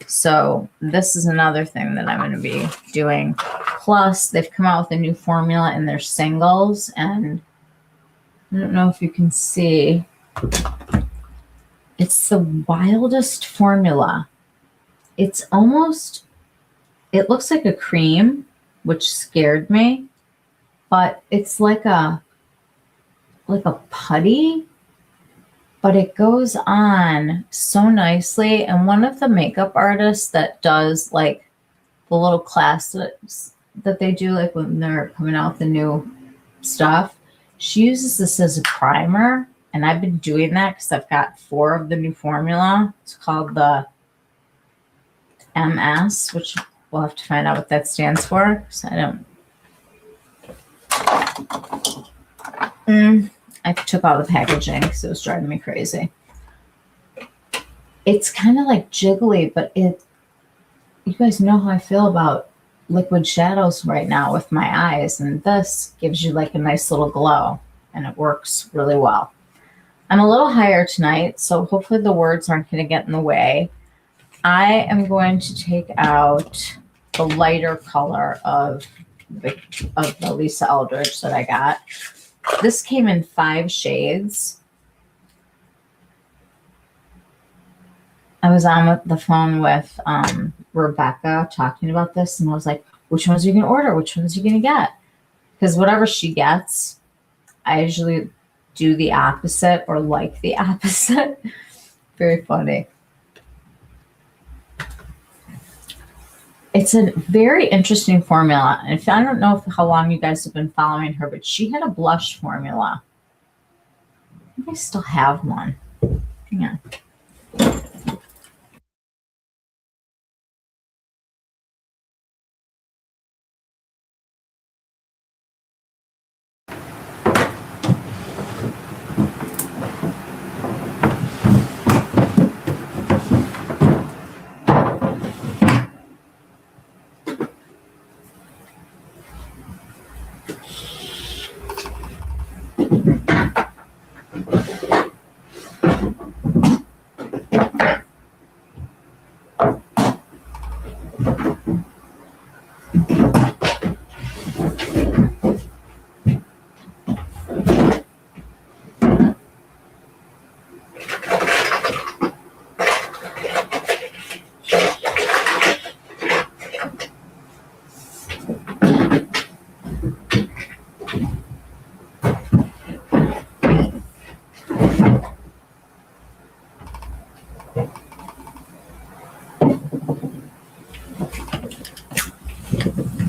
So this is another thing that I'm going to be doing. Plus, they've come out with a new formula in their singles, and I don't know if you can see. It's the wildest formula. It's almost, it looks like a cream, which scared me, but it's like a putty, but it goes on so nicely. And one of the makeup artists that does like the little classes that they do, like when they're coming out with the new stuff, she uses this as a primer. And I've been doing that because I've got 4 of the new formula. It's called the MS, which we'll have to find out what that stands for. So I took all the packaging because it was driving me crazy. It's kind of like jiggly, but you guys know how I feel about liquid shadows right now with my eyes, and this gives you like a nice little glow, and it works really well. I'm a little higher tonight, so hopefully the words aren't going to get in the way. I am going to take out the lighter color of the Lisa Eldridge that I got. This came in 5 shades. I was on the phone with Rebecca talking about this, and I was like, which ones are you going to order? Which ones are you going to get? Because whatever she gets, I usually do the opposite or like the opposite. Very funny. It's a very interesting formula. And I don't know how long you guys have been following her, but she had a blush formula. I think I still have one. Hang on.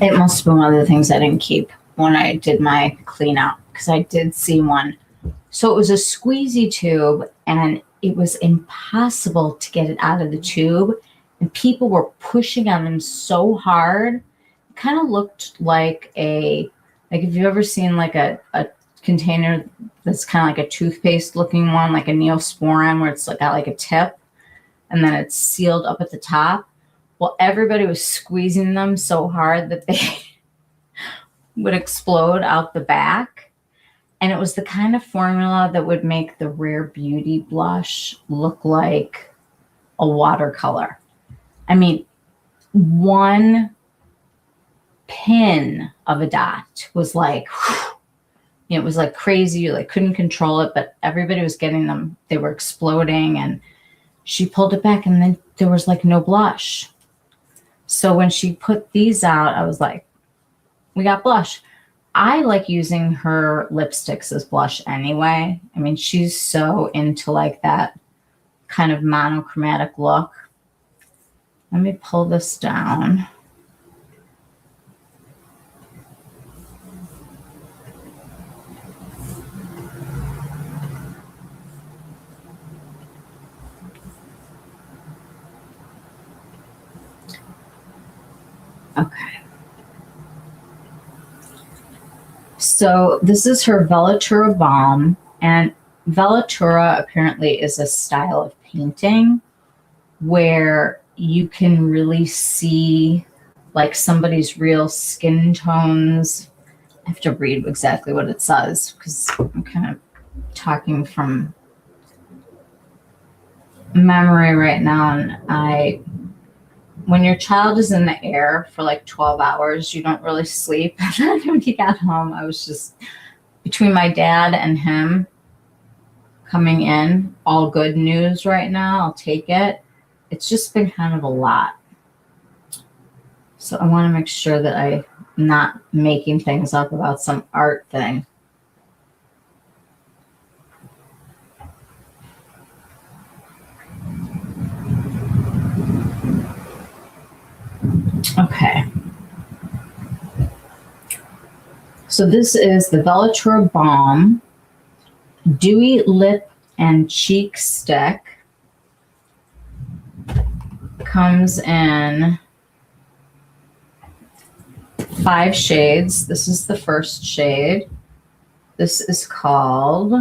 It must have been one of the things I didn't keep when I did my clean out, because I did see one. So it was a squeezy tube, and it was impossible to get it out of the tube. And people were pushing on them so hard. It kind of looked like like if you've ever seen like a container that's kind of like a toothpaste looking one, like a Neosporin, where it's like got like a tip and then it's sealed up at the top. Well, everybody was squeezing them so hard that they would explode out the back. And it was the kind of formula that would make the Rare Beauty blush look like a watercolor. I mean, one pin of a dot was like, it was like crazy. You like couldn't control it, but everybody was getting them. They were exploding, and she pulled it back, and then there was like no blush. So when she put these out, I was like, we got blush. I like using her lipsticks as blush anyway. I mean, she's so into like that kind of monochromatic look. Let me pull this down. Okay. So this is her Velatura Balm, and Velatura apparently is a style of painting where you can really see like somebody's real skin tones. I have to read exactly what it says because I'm kind of talking from memory right now, and when your child is in the air for like 12 hours, you don't really sleep. And then when he got home, I was just between my dad and him coming in, all good news right now. I'll take it. It's just been kind of a lot. So I want to make sure that I'm not making things up about some art thing. Okay. So this is the Velatura Balm Dewy Lip and Cheek Stick. Comes in 5 shades. This is the first shade. This is called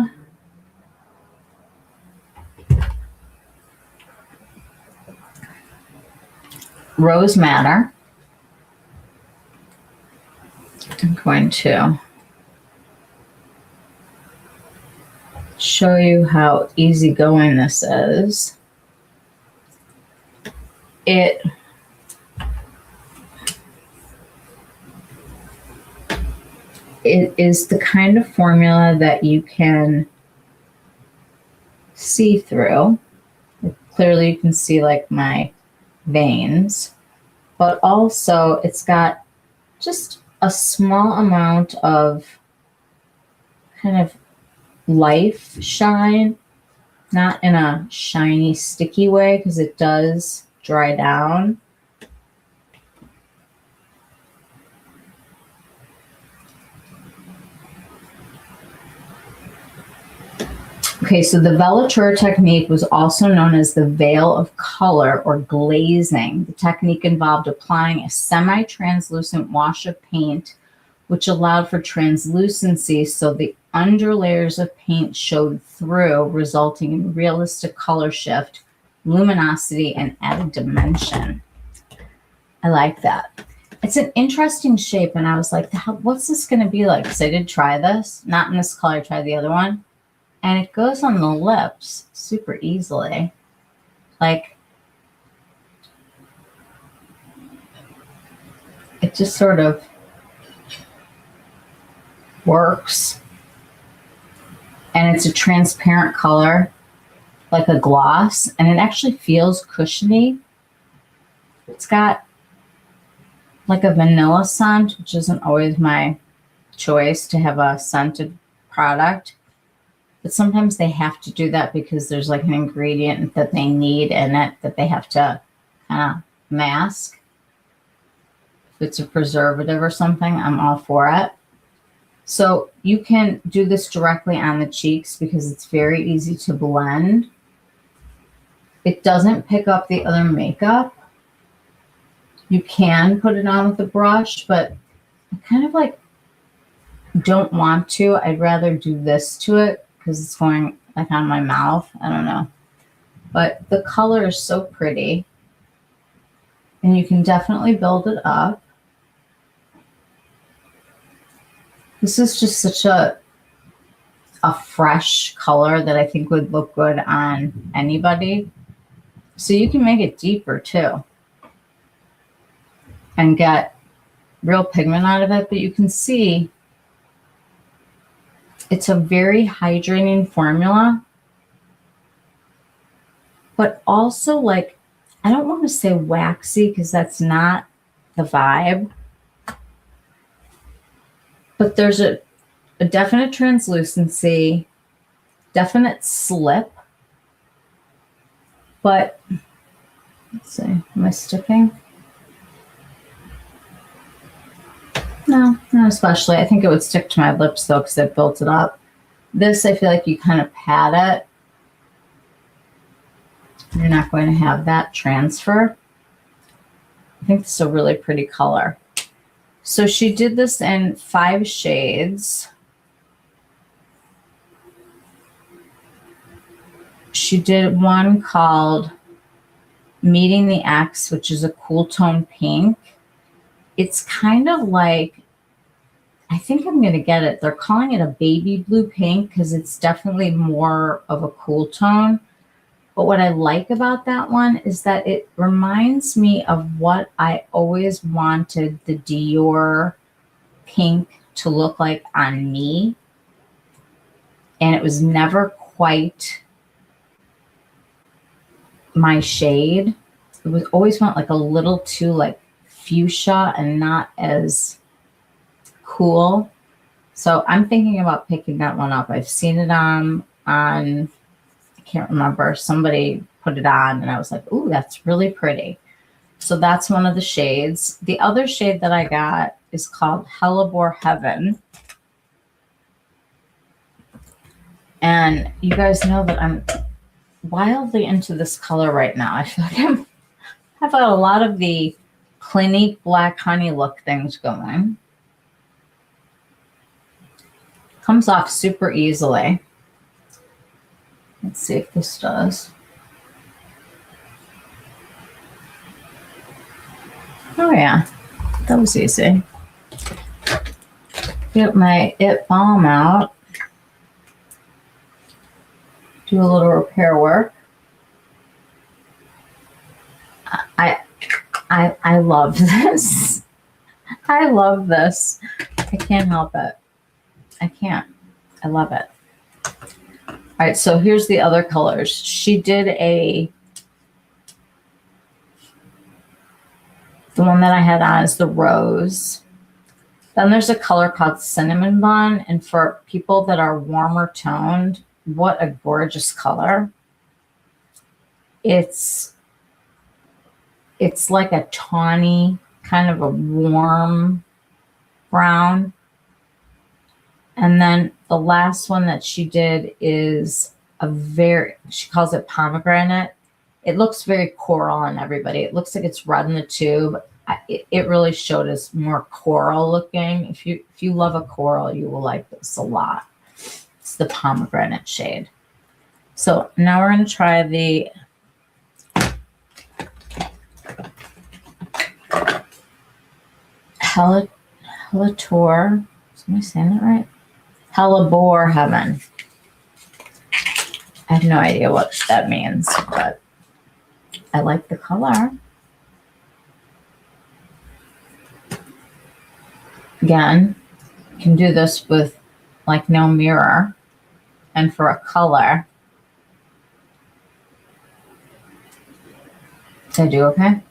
Rose Madder. I'm going to show you how easygoing this is. It is the kind of formula that you can see through. Clearly you can see like my veins, but also it's got just a small amount of kind of life shine, not in a shiny, sticky way because it does dry down. Okay, so the Velatura technique was also known as the veil of color or glazing. The technique involved applying a semi-translucent wash of paint, which allowed for translucency so the underlayers of paint showed through, resulting in realistic color shift, luminosity, and added dimension. I like that. It's an interesting shape, and I was like, what's this going to be like? Because I did try this. Not in this color, I tried the other one. And it goes on the lips super easily. Like, it just sort of works. And it's a transparent color, like a gloss. And it actually feels cushiony. It's got like a vanilla scent, which isn't always my choice to have a scented product. But sometimes they have to do that because there's like an ingredient that they need in it that they have to kind of mask. it's a preservative or something, I'm all for it. So you can do this directly on the cheeks because it's very easy to blend. It doesn't pick up the other makeup. You can put it on with a brush, but I kind of like don't want to. I'd rather do this to it because it's going like on my mouth. I don't know. But the color is so pretty. And you can definitely build it up. This is just such a fresh color that I think would look good on anybody. So you can make it deeper too and get real pigment out of it. But you can see it's a very hydrating formula, but also like, I don't want to say waxy because that's not the vibe, but there's a definite translucency, definite slip, but let's see, am I sticking? No, not especially. I think it would stick to my lips though because I built it up. This, I feel like you kind of pat it. You're not going to have that transfer. I think this is a really pretty color. So she did this in 5 shades. She did one called Meeting the X, which is a cool tone pink. It's kind of like, I think I'm going to get it. They're calling it a baby blue pink because it's definitely more of a cool tone. But what I like about that one is that it reminds me of what I always wanted the Dior pink to look like on me. And it was never quite my shade. It was always felt like a little too like fuchsia and not as cool. So I'm thinking about picking that one up. I've seen it on I can't remember, somebody put it on and I was like, ooh, that's really pretty. So that's one of the shades. The other shade that I got is called Hellebore Heaven. And you guys know that I'm wildly into this color right now. I feel like I've got a lot of the Clinique Black Honey look things going. Comes off super easily. Let's see if this does. Oh yeah, that was easy. Get my It Balm out. Do a little repair work. I love this. I love this. I can't help it. I can't. I love it. All right, so here's the other colors. She did the one that I had on is the rose. Then there's a color called Cinnamon Bun. And for people that are warmer toned, what a gorgeous color. It's like a tawny, kind of a warm brown. And then the last one that she did is she calls it pomegranate. It looks very coral on everybody. It looks like it's red in the tube. It really showed us more coral looking. If you love a coral, you will like this a lot. It's the pomegranate shade. So now we're going to try the Hellebore. Am I saying that right? Hellebore Heaven. I have no idea what that means, but I like the color. Again, you can do this with like no mirror. And for a color, did I do okay?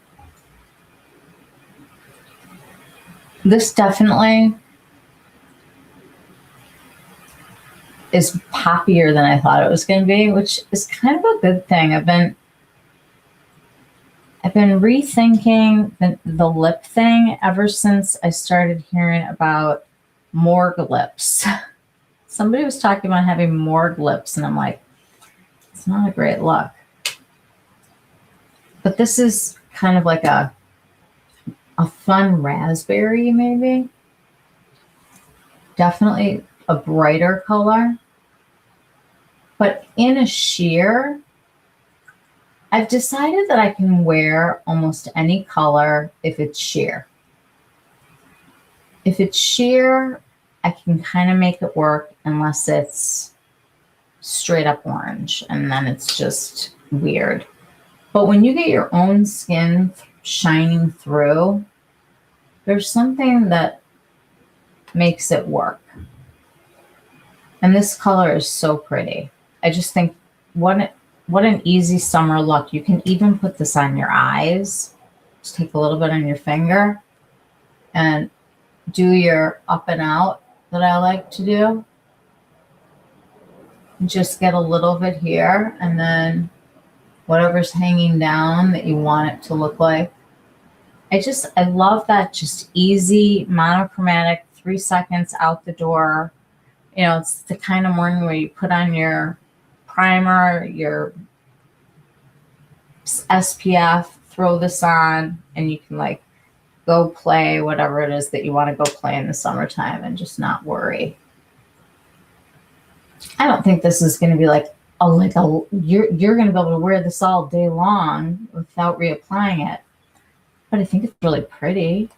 This definitely is poppier than I thought it was going to be, which is kind of a good thing. I've been rethinking the lip thing ever since I started hearing about morgue lips. Somebody was talking about having morgue lips, and I'm like, it's not a great look. But this is kind of like a fun raspberry, maybe. Definitely a brighter color. But in a sheer, I've decided that I can wear almost any color if it's sheer. If it's sheer, I can kind of make it work unless it's straight up orange, and then it's just weird. But when you get your own skin shining through, there's something that makes it work. And this color is so pretty. I just think what an easy summer look. You can even put this on your eyes. Just take a little bit on your finger and do your up and out that I like to do. Just get a little bit here, and then whatever's hanging down that you want it to look like. I love that just easy monochromatic 3 seconds out the door. You know, it's the kind of morning where you put on your primer, your SPF, throw this on, and you can like go play whatever it is that you want to go play in the summertime and just not worry. I don't think this is going to be you're going to be able to wear this all day long without reapplying it. But I think it's really pretty.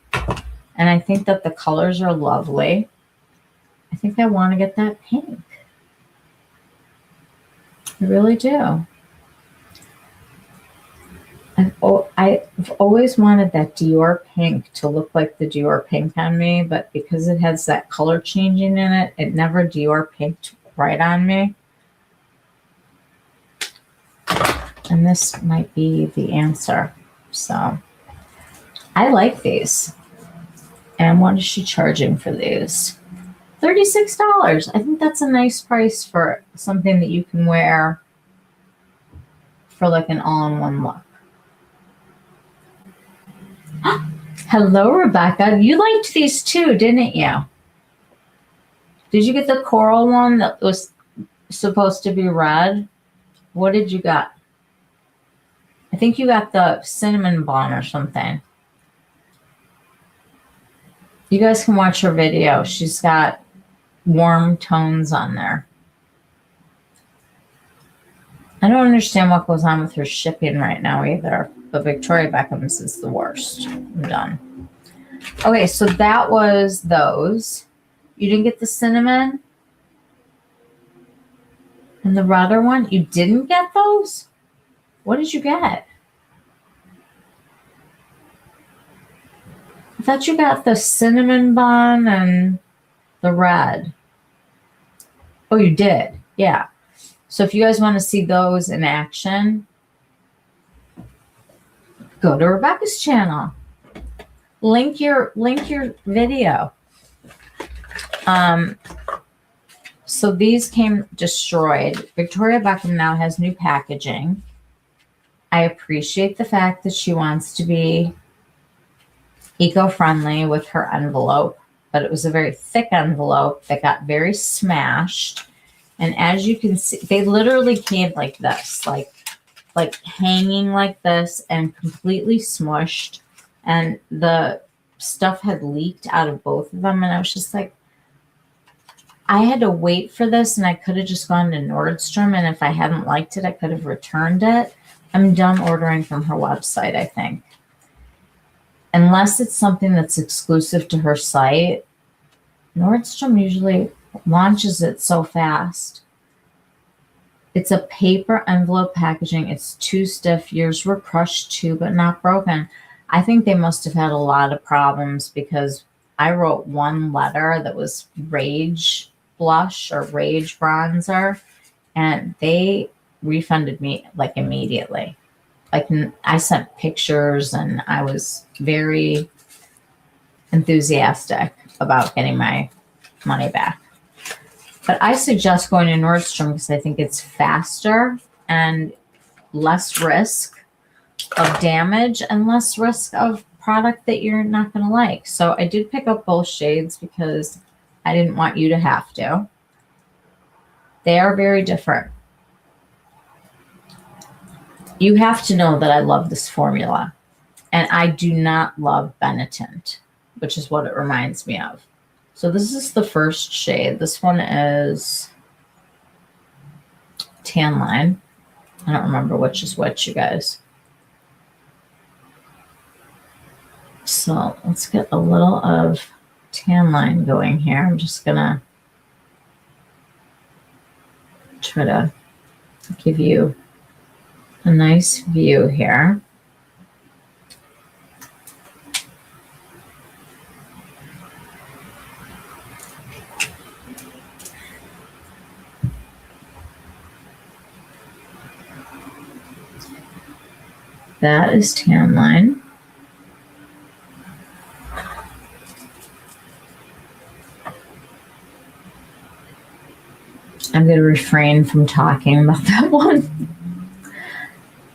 And I think that the colors are lovely. I think I want to get that pink. I really do. I've always wanted that Dior pink to look like the Dior pink on me, but because it has that color changing in it, it never Dior pinked right on me. And this might be the answer. So I like these. And what is she charging for these? $36. I think that's a nice price for something that you can wear for like an all-in-one look. Hello, Rebecca. You liked these too, didn't you? Did you get the coral one that was supposed to be red? What did you get? I think you got the cinnamon bun or something. You guys can watch her video. She's got warm tones on there. I don't understand what goes on with her shipping right now either, but Victoria Beckham's is the worst. I'm done. Okay, so that was those. You didn't get the cinnamon and the redder one? You didn't get those? What did you get? I thought you got the cinnamon bun and the red. Oh, you did. Yeah. So if you guys want to see those in action, go to Rebecca's channel. Link your video. So these came destroyed. Victoria Beckham now has new packaging. I appreciate the fact that she wants to be eco-friendly with her envelope, but it was a very thick envelope that got very smashed. And as you can see, they literally came like this, like hanging like this and completely smushed. And the stuff had leaked out of both of them. And I was just like, I had to wait for this, and I could have just gone to Nordstrom. And if I hadn't liked it, I could have returned it. I'm done ordering from her website, I think. Unless it's something that's exclusive to her site, Nordstrom usually launches it so fast. It's a paper envelope packaging. It's too stiff. Yours were crushed too, but not broken. I think they must have had a lot of problems because I wrote one letter that was rage blush or rage bronzer, and they refunded me like immediately. Like I sent pictures, and I was very enthusiastic about getting my money back. But I suggest going to Nordstrom because I think it's faster and less risk of damage and less risk of product that you're not going to like. So I did pick up both shades because I didn't want you to have to. They are very different. You have to know that I love this formula, and I do not love Benetint, which is what it reminds me of. So this is the first shade. This one is Tan Line. I don't remember which is which, you guys. So let's get a little of Tan Line going here. I'm just gonna try to give you a nice view here. That is Tan Line. I'm going to refrain from talking about that one.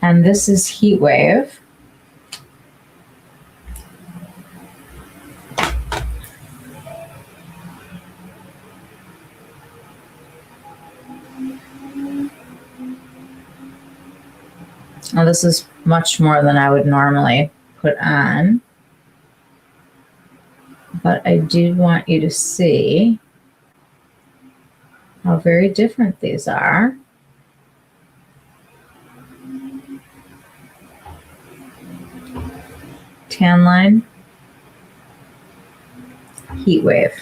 And this is Heat Wave. Now this is much more than I would normally put on, but I do want you to see how very different these are. Tan Line, Heat Wave.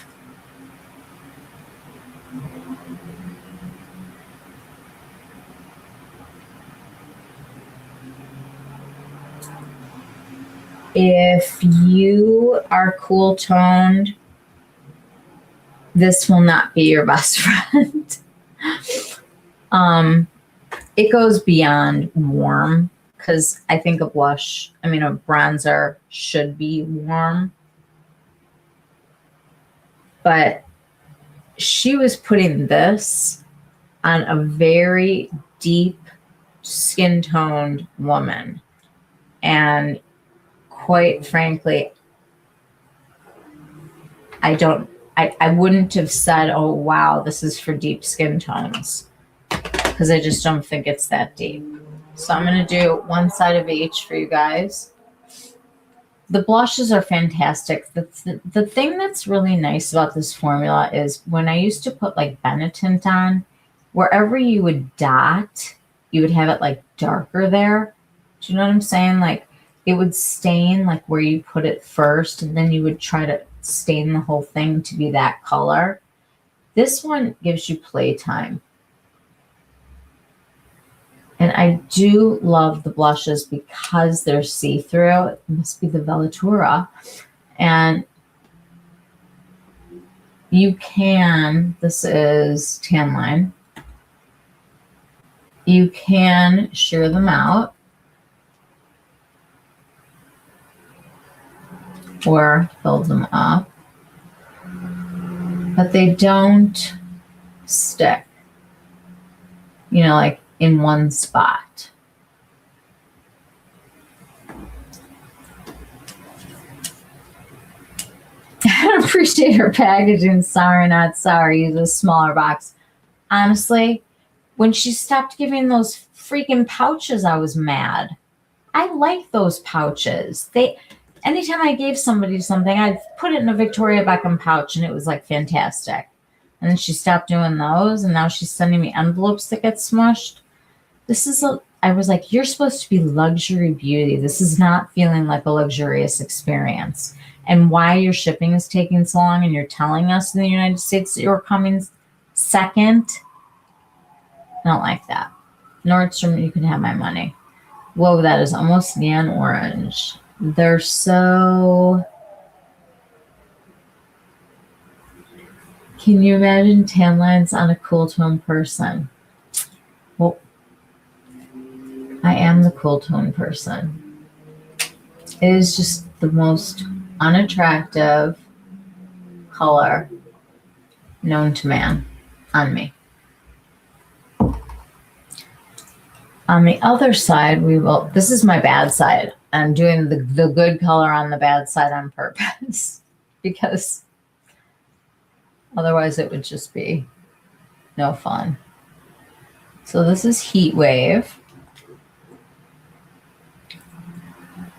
If you are cool toned, this will not be your best friend. It goes beyond warm, because I think a bronzer should be warm. But she was putting this on a very deep skin toned woman. And quite frankly, I wouldn't have said, oh, wow, this is for deep skin tones, because I just don't think it's that deep. So I'm going to do one side of each for you guys. The blushes are fantastic. The thing that's really nice about this formula is when I used to put like Benetint on, wherever you would dot, you would have it like darker there. Do you know what I'm saying? Like it would stain like where you put it first, and then you would try to stain the whole thing to be that color. This one gives you playtime. And I do love the blushes because they're see-through. It must be the Velatura. And you can, this is Tan Line. You can shear them out or fill them up, but they don't stick, you know, like in one spot. I appreciate her packaging. Sorry, not sorry. Use a smaller box. Honestly, when she stopped giving those freaking pouches, I was mad. I like those pouches. Anytime I gave somebody something, I'd put it in a Victoria Beckham pouch, and it was like fantastic. And then she stopped doing those, and now she's sending me envelopes that get smushed. I was like, you're supposed to be luxury beauty. This is not feeling like a luxurious experience. And why your shipping is taking so long, and you're telling us in the United States that you're coming second, I don't like that. Nordstrom, you can have my money. Whoa, that is almost neon orange. They're so... Can you imagine tan lines on a cool tone person? Well, I am the cool tone person. It is just the most unattractive color known to man on me. On the other side, this is my bad side. I'm doing the good color on the bad side on purpose because otherwise it would just be no fun. So this is Heat Wave,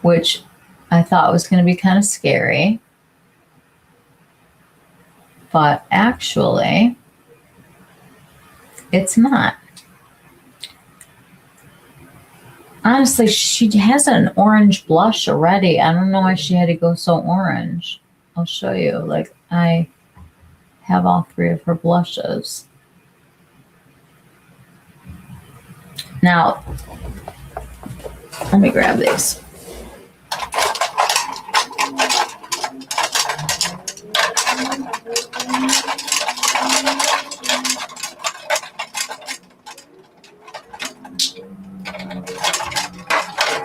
which I thought was going to be kind of scary. But actually, it's not. Honestly, she has an orange blush already. I don't know why she had to go so orange. I'll show you. Like, I have all three of her blushes. Now, let me grab these.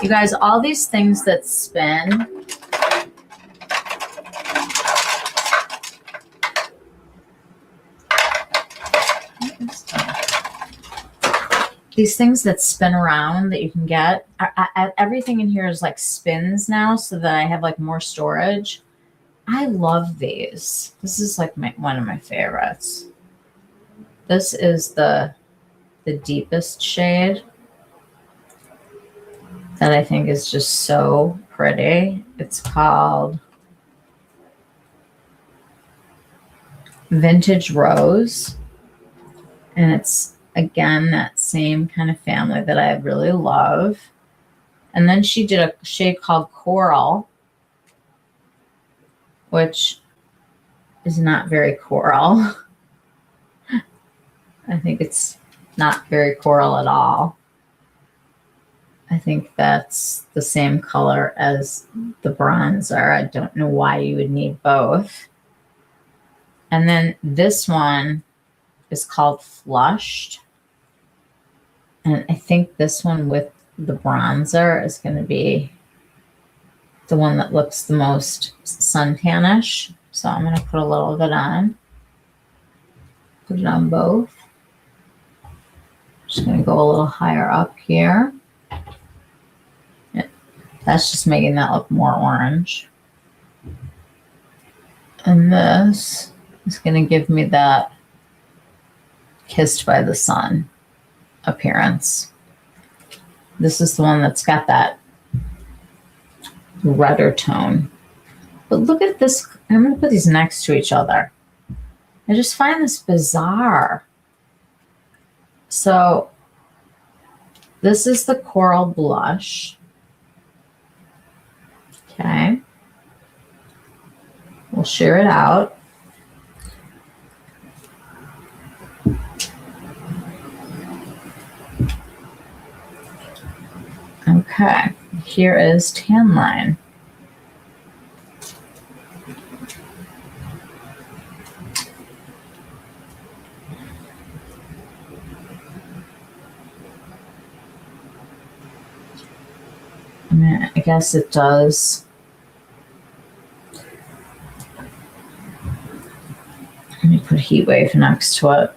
You guys, all these things that spin, these things that spin around that you can get, everything in here is like spins now so that I have like more storage. I love these. This is like one of my favorites. This is the deepest shade that I think is just so pretty. It's called Vintage Rose. And it's, again, that same kind of family that I really love. And then she did a shade called Coral, which is not very coral. I think it's not very coral at all. I think that's the same color as the bronzer. I don't know why you would need both. And then this one is called Flushed. And I think this one with the bronzer is going to be the one that looks the most suntanish. So I'm going to put a little bit on. Put it on both. Just going to go a little higher up here. That's just making that look more orange. And this is going to give me that kissed by the sun appearance. This is the one that's got that redder tone. But look at this. I'm going to put these next to each other. I just find this bizarre. So this is the Coral Blush. Okay. We'll share it out. Okay. Here is Tan Line. I guess it does. Let me put Heat Wave next to it,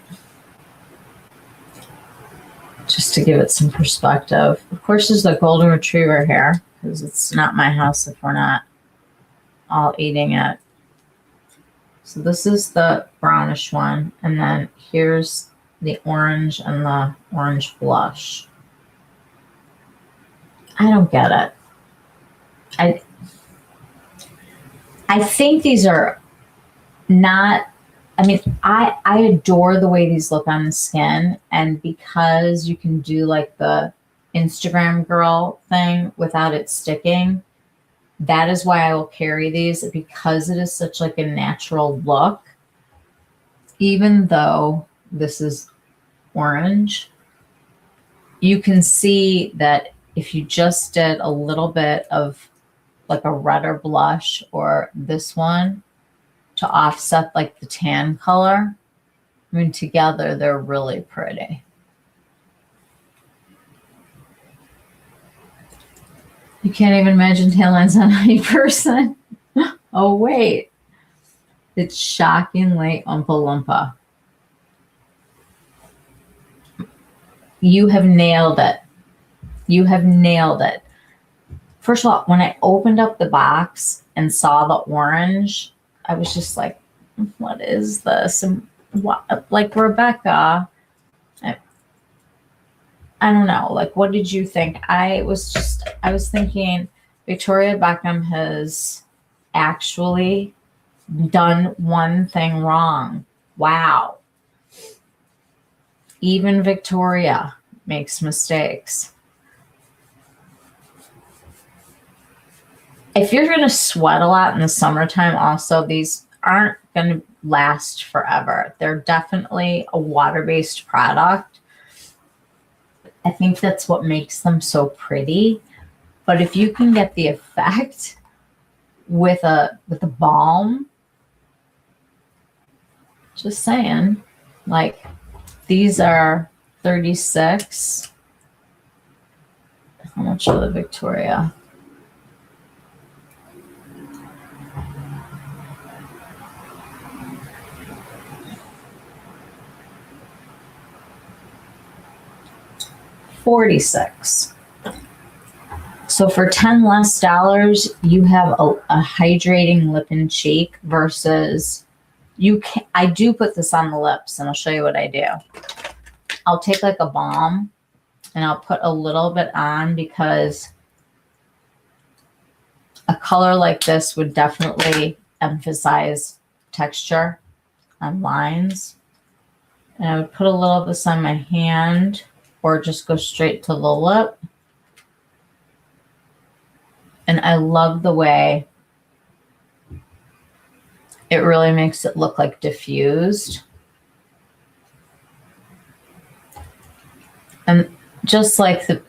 just to give it some perspective. Of course, there's the Golden Retriever here, because it's not my house if we're not all eating it. So this is the brownish one, and then here's the orange and the orange blush. I don't get it. I think these are not, I mean, I adore the way these look on the skin, and because you can do like the Instagram girl thing without it sticking, that is why I will carry these, because it is such like a natural look. Even though this is orange, you can see that if you just did a little bit of like a redder blush or this one to offset like the tan color, I mean, together they're really pretty. You can't even imagine tan lines on any person. Oh, wait. It's shockingly Oompa Loompa. You have nailed it. You have nailed it. First of all, when I opened up the box and saw the orange, I was just like, what is this? And what, like, Rebecca, I don't know. Like, what did you think? I was thinking Victoria Beckham has actually done one thing wrong. Wow. Even Victoria makes mistakes. If you're going to sweat a lot in the summertime, also, these aren't going to last forever. They're definitely a water-based product. I think that's what makes them so pretty. But if you can get the effect with a balm, just saying, like, these are 36. How much for the Victoria? $46. So for $10 less, you have a hydrating lip and cheek versus I do put this on the lips, and I'll show you what I do. I'll take like a balm and I'll put a little bit on, because a color like this would definitely emphasize texture on lines. And I would put a little of this on my hand, or just go straight to the lip. And I love the way it really makes it look like diffused. And just like the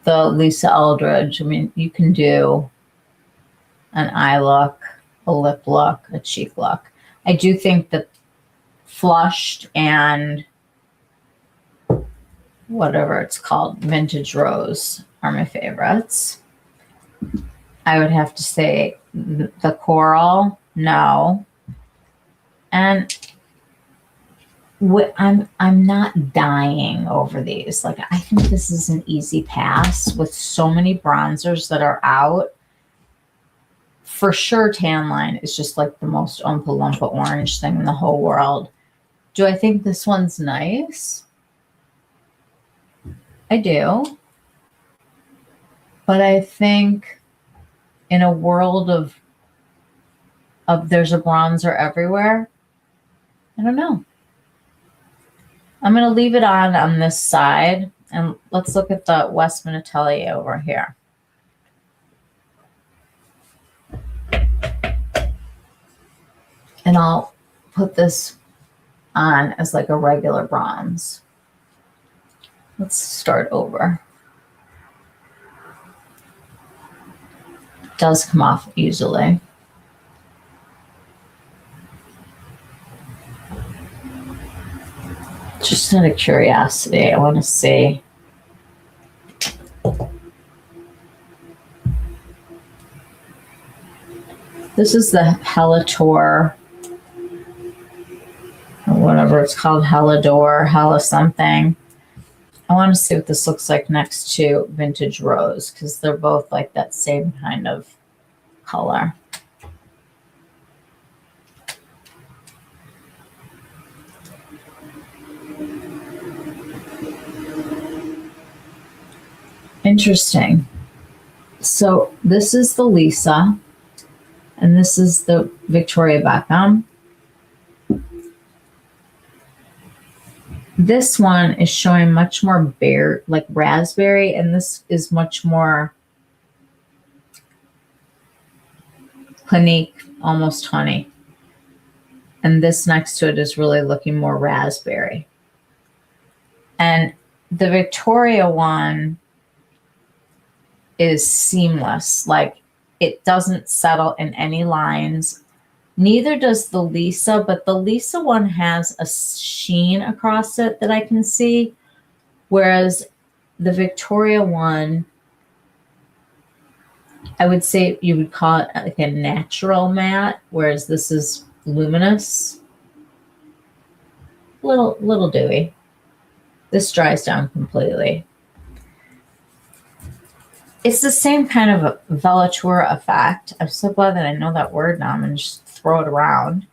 Lisa Eldridge, I mean, you can do an eye look, a lip look, a cheek look. I do think that Flushed and whatever it's called, Vintage Rose, are my favorites. I would have to say the Coral, no. And I'm not dying over these. Like, I think this is an easy pass with so many bronzers that are out. For sure, Tan Line is just like the most Oompa Loompa orange thing in the whole world. Do I think this one's nice? I do. But I think in a world of there's a bronzer everywhere, I don't know. I'm going to leave it on this side, and let's look at the Westman Atelier over here. And I'll put this on as like a regular bronze. Let's start over. It does come off easily. Just out of curiosity, I want to see. This is the Helator, or whatever it's called, Helador, Hella something. I want to see what this looks like next to Vintage Rose, because they're both like that same kind of color. Interesting. So this is the Lisa, and this is the Victoria Beckham. This one is showing much more bare, like raspberry, and this is much more Clinique, almost honey. And this next to it is really looking more raspberry. And the Victoria one is seamless. Like, it doesn't settle in any lines. Neither does the Lisa, but the Lisa one has a sheen across it that I can see, whereas the Victoria one, I would say you would call it like a natural matte, whereas this is luminous. Little dewy. This dries down completely. It's the same kind of a velouteur effect. I'm so glad that I know that word now. I'm going to just throw it around.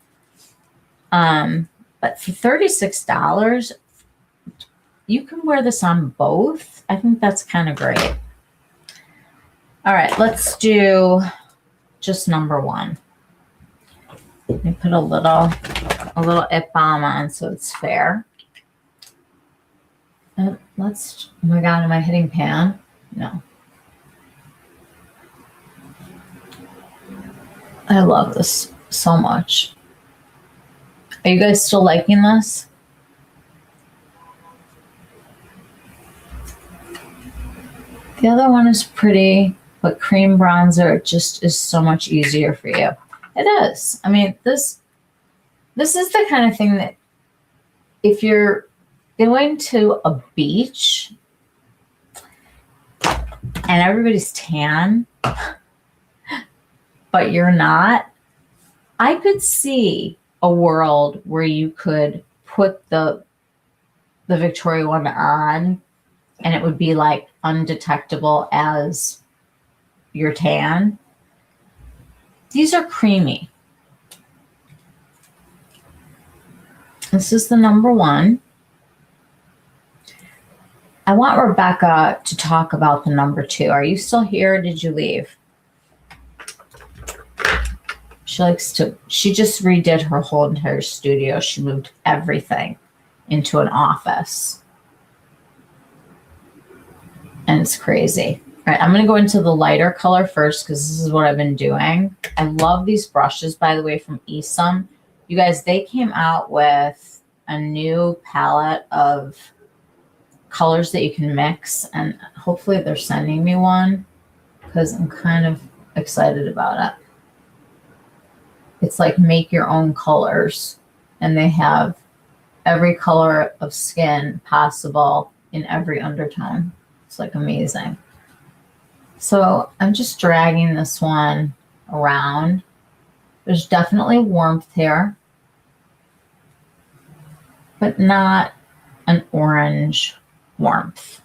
But for $36, you can wear this on both. I think that's kind of great. All right, let's do just number one. Let me put a little lip balm on so it's fair. And oh my God, am I hitting pan? No. I love this so much. Are you guys still liking this? The other one is pretty, but cream bronzer just is so much easier for you. It is. I mean, this is the kind of thing that if you're going to a beach and everybody's tan, but you're not, I could see a world where you could put the Victoria one on and it would be like undetectable as your tan. These are creamy. This is the number one. I want Rebecca to talk about the number two. Are you still here or did you leave? She just redid her whole entire studio. She moved everything into an office. And it's crazy. All right, I'm going to go into the lighter color first because this is what I've been doing. I love these brushes, by the way, from Esom. You guys, they came out with a new palette of colors that you can mix. And hopefully they're sending me one because I'm kind of excited about it. It's like make your own colors. And they have every color of skin possible in every undertone. It's like amazing. So I'm just dragging this one around. There's definitely warmth here, but not an orange warmth.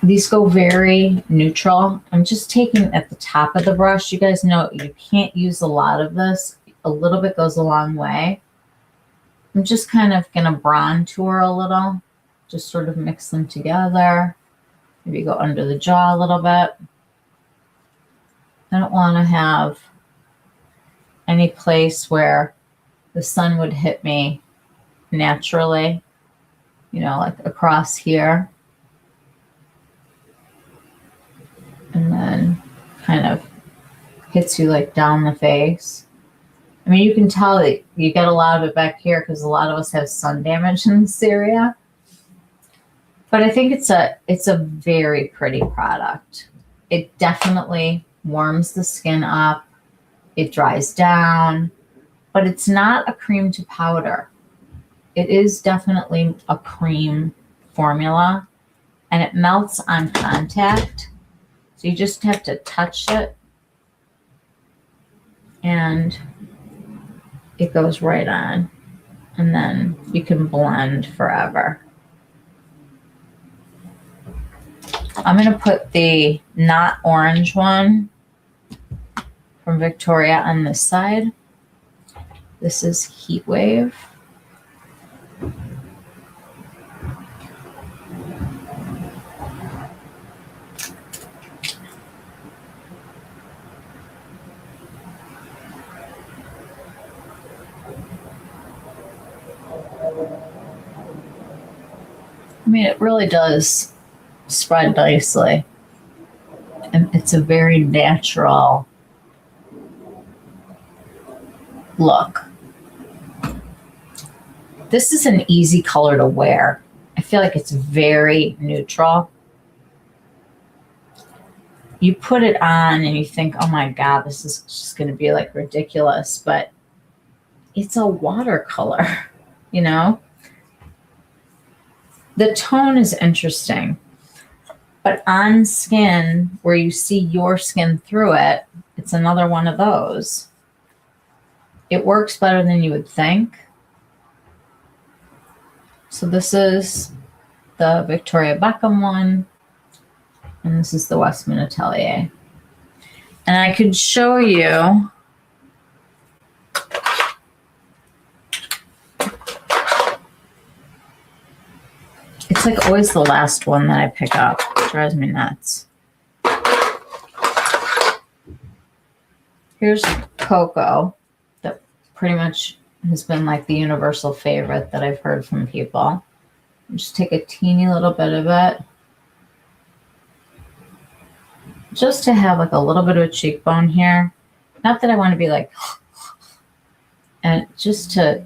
These go very neutral. I'm just taking at the top of the brush. You guys know you can't use a lot of this. A little bit goes a long way. I'm just kind of going to bronzer a little. Just sort of mix them together. Maybe go under the jaw a little bit. I don't want to have any place where the sun would hit me naturally, you know, like across here. And then kind of hits you like down the face. I mean, you can tell that you get a lot of it back here because a lot of us have sun damage in this area. But I think it's a very pretty product. It definitely warms the skin up. It dries down, but it's not a cream to powder. It is definitely a cream formula and it melts on contact. So you just have to touch it and it goes right on. And then you can blend forever. I'm going to put the not orange one from Victoria on this side. This is Heat Wave. I mean, it really does spread nicely. And it's a very natural look. This is an easy color to wear. I feel like it's very neutral. You put it on and you think, oh my God, this is just going to be like ridiculous. But it's a watercolor, you know? The tone is interesting. But on skin, where you see your skin through it, it's another one of those. It works better than you would think. So this is the Victoria Beckham one. And this is the Westman Atelier. And I could show you it's like always the last one that I pick up. It drives me nuts. Here's Cocoa, that pretty much has been like the universal favorite that I've heard from people. Just take a teeny little bit of it. Just to have like a little bit of a cheekbone here. Not that I want to be like, and just to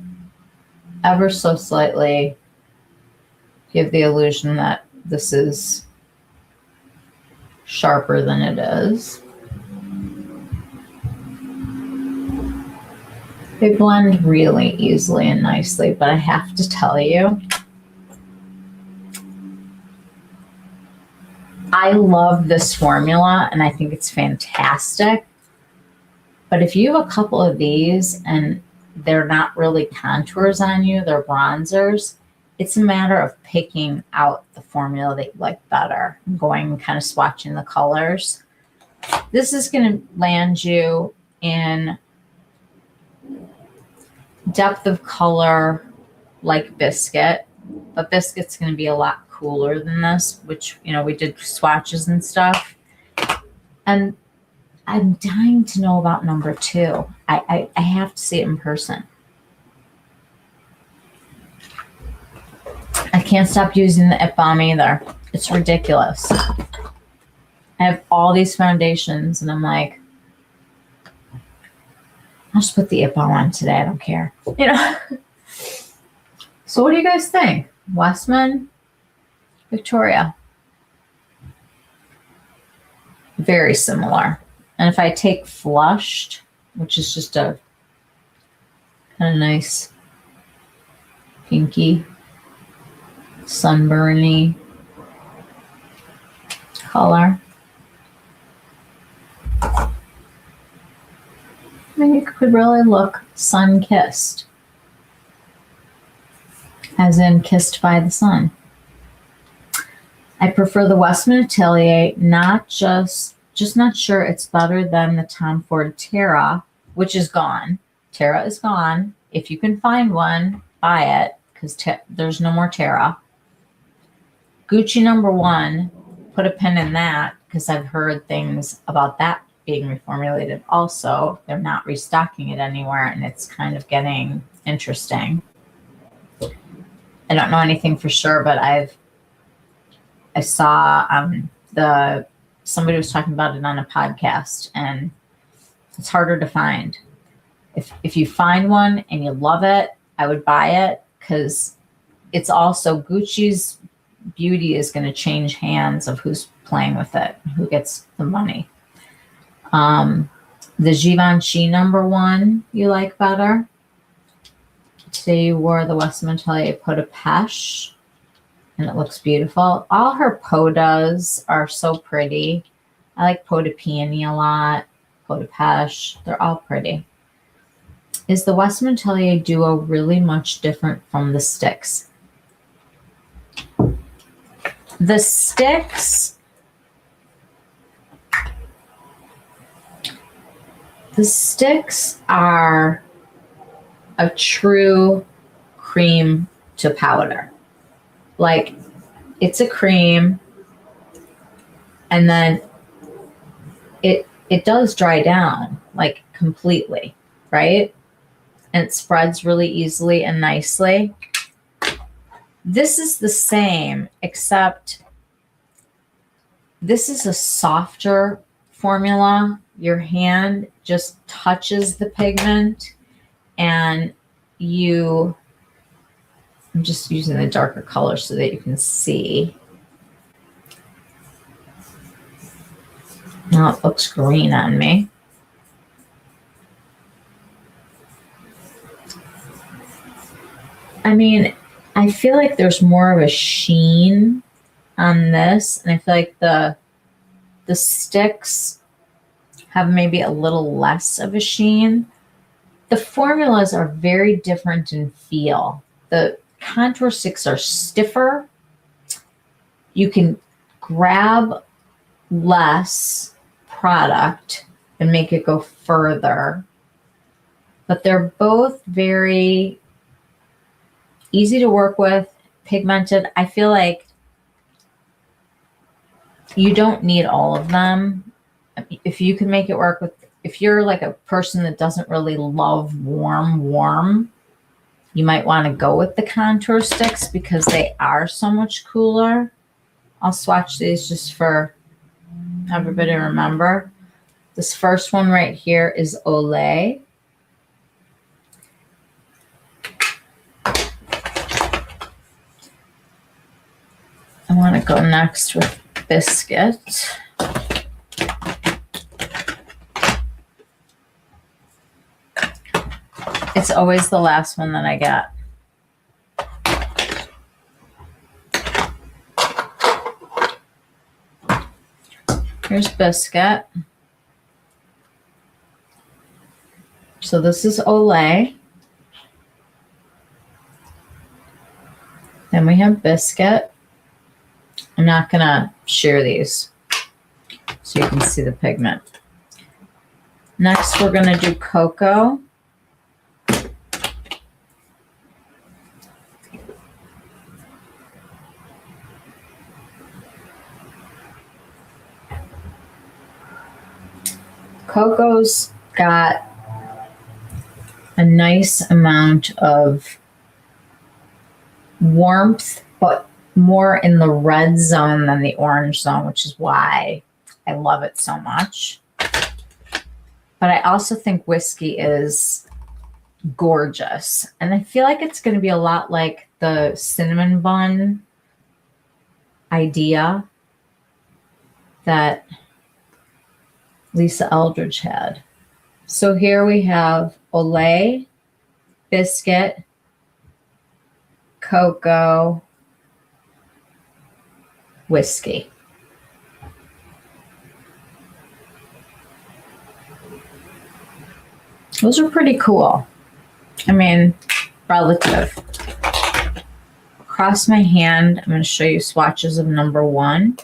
ever so slightly give the illusion that this is sharper than it is. They blend really easily and nicely, but I have to tell you, I love this formula and I think it's fantastic. But if you have a couple of these and they're not really contours on you, they're bronzers, it's a matter of picking out the formula that you like better and going and kind of swatching the colors. This is going to land you in depth of color like Biscuit, but Biscuit's going to be a lot cooler than this, which, you know, we did swatches and stuff. And I'm dying to know about number 2. I have to see it in person. I can't stop using the Lip Balm either. It's ridiculous. I have all these foundations and I'm like, I'll just put the Lip Balm on today. I don't care. You know? So what do you guys think? Westman, Victoria. Very similar. And if I take Flushed, which is just a kind of nice pinky, sunburny color. I mean, it could really look sun-kissed. As in kissed by the sun. I prefer the Westman Atelier, just not sure it's better than the Tom Ford Terra, which is gone. Terra is gone. If you can find one, buy it, because there's no more Terra. Gucci number 1, put a pin in that, because I've heard things about that being reformulated also. They're not restocking it anywhere, and it's kind of getting interesting. I don't know anything for sure, but I saw somebody was talking about it on a podcast, and it's harder to find. If you find one and you love it, I would buy it, because it's also Gucci's beauty is going to change hands of who's playing with it, who gets the money. The Givenchy number 1 you like better. Today you wore the Westman Atelier Peau de Pêche, and it looks beautiful. All her Podas are so pretty. I like Peau de Peony a lot, Peau de Pêche. They're all pretty. Is the Westman Atelier Duo really much different from the sticks? The sticks are a true cream to powder. Like, it's a cream, and then it does dry down, like, completely, right? And it spreads really easily and nicely. This is the same, except this is a softer formula. Your hand just touches the pigment, and I'm just using the darker color so that you can see. Now it looks green on me. I mean, I feel like there's more of a sheen on this, and I feel like the sticks have maybe a little less of a sheen. The formulas are very different in feel. The contour sticks are stiffer, you can grab less product and make it go further. But they're both very easy to work with, pigmented. I feel like you don't need all of them. If you can make it work with, if you're like a person that doesn't really love warm, you might want to go with the contour sticks because they are so much cooler. I'll swatch these just for everybody to remember. This first one right here is Olay. I want to go next with Biscuit. It's always the last one that I get. Here's Biscuit. So this is Olay. Then we have Biscuit. I'm not going to share these so you can see the pigment. Next, we're going to do Cocoa. Cocoa's got a nice amount of warmth, but more in the red zone than the orange zone, which is why I love it so much. But I also think Whiskey is gorgeous. And I feel like it's going to be a lot like the cinnamon bun idea that Lisa Eldridge had. So here we have Olay, Biscuit, Cocoa, Whiskey. Those are pretty cool. I mean, relative. Across my hand, I'm going to show you swatches of number 1.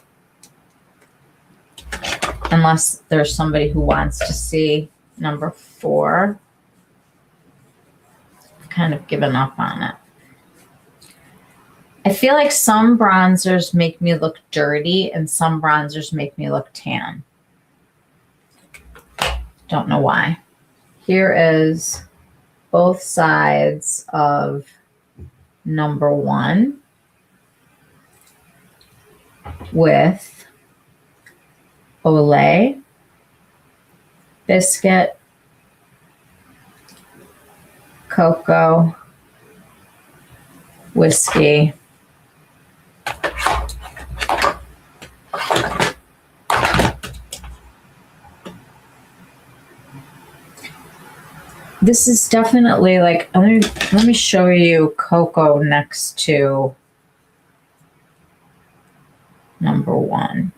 Unless there's somebody who wants to see number 4. I've kind of given up on it. I feel like some bronzers make me look dirty and some bronzers make me look tan. Don't know why. Here is both sides of number 1 with Olay, Biscuit, Cocoa, Whiskey, this is definitely like, let me show you Cocoa next to number 1.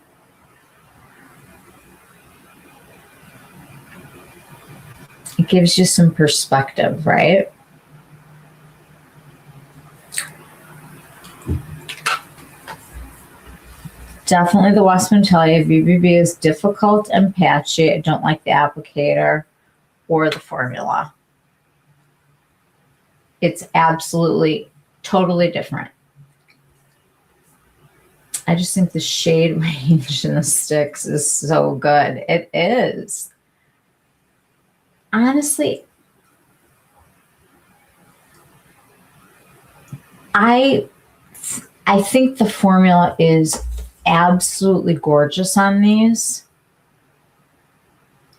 It gives you some perspective, right? Definitely the Westman Atelier BBB is difficult and patchy. I don't like the applicator or the formula. It's absolutely, totally different. I just think the shade range in the sticks is so good. It is. Honestly, I think the formula is absolutely gorgeous on these.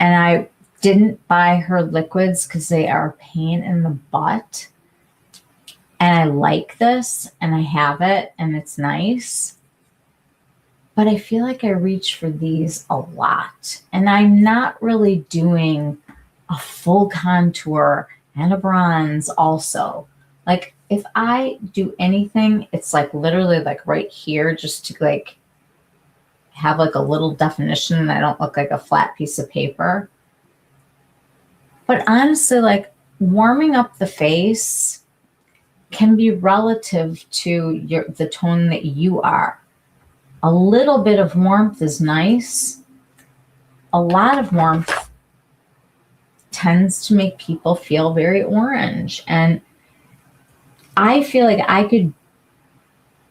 And I didn't buy her liquids because they are a pain in the butt. And I like this and I have it and it's nice. But I feel like I reach for these a lot. And I'm not really doing a full contour and a bronze also. Like if I do anything, it's like literally like right here just to like have like a little definition and I don't look like a flat piece of paper. But honestly, like warming up the face can be relative to the tone that you are. A little bit of warmth is nice. A lot of warmth tends to make people feel very orange. And I feel like I could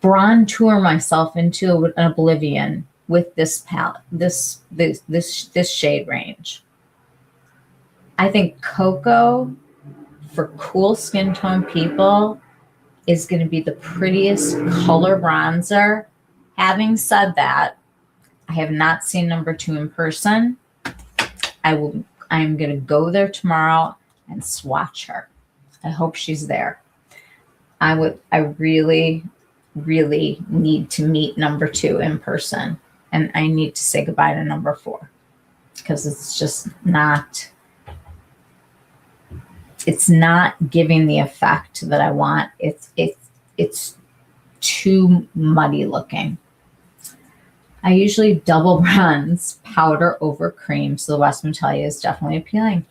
bronzer myself into an oblivion with this palette, this shade range. I think cocoa for cool skin tone people is going to be the prettiest color bronzer. Having said that, I have not seen number 2 in person. I'm going to go there tomorrow and swatch her. I hope she's there. I really, really need to meet number 2 in person. And I need to say goodbye to number 4 because it's just not, it's not giving the effect that I want. It's too muddy looking. I usually double bronze powder over cream, so the Westmantelia is definitely appealing.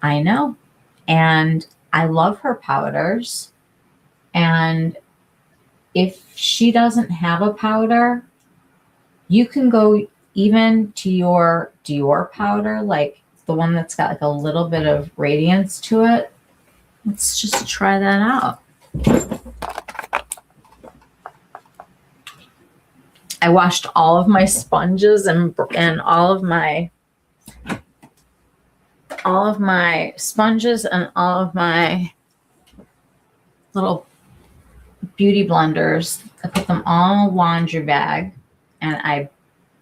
I know. And I love her powders. And if she doesn't have a powder, you can go even to your Dior powder, like the one that's got like a little bit of radiance to it. Let's just try that out. I washed all of my sponges and all of my sponges and all of my little beauty blenders. I put them all in a laundry bag and I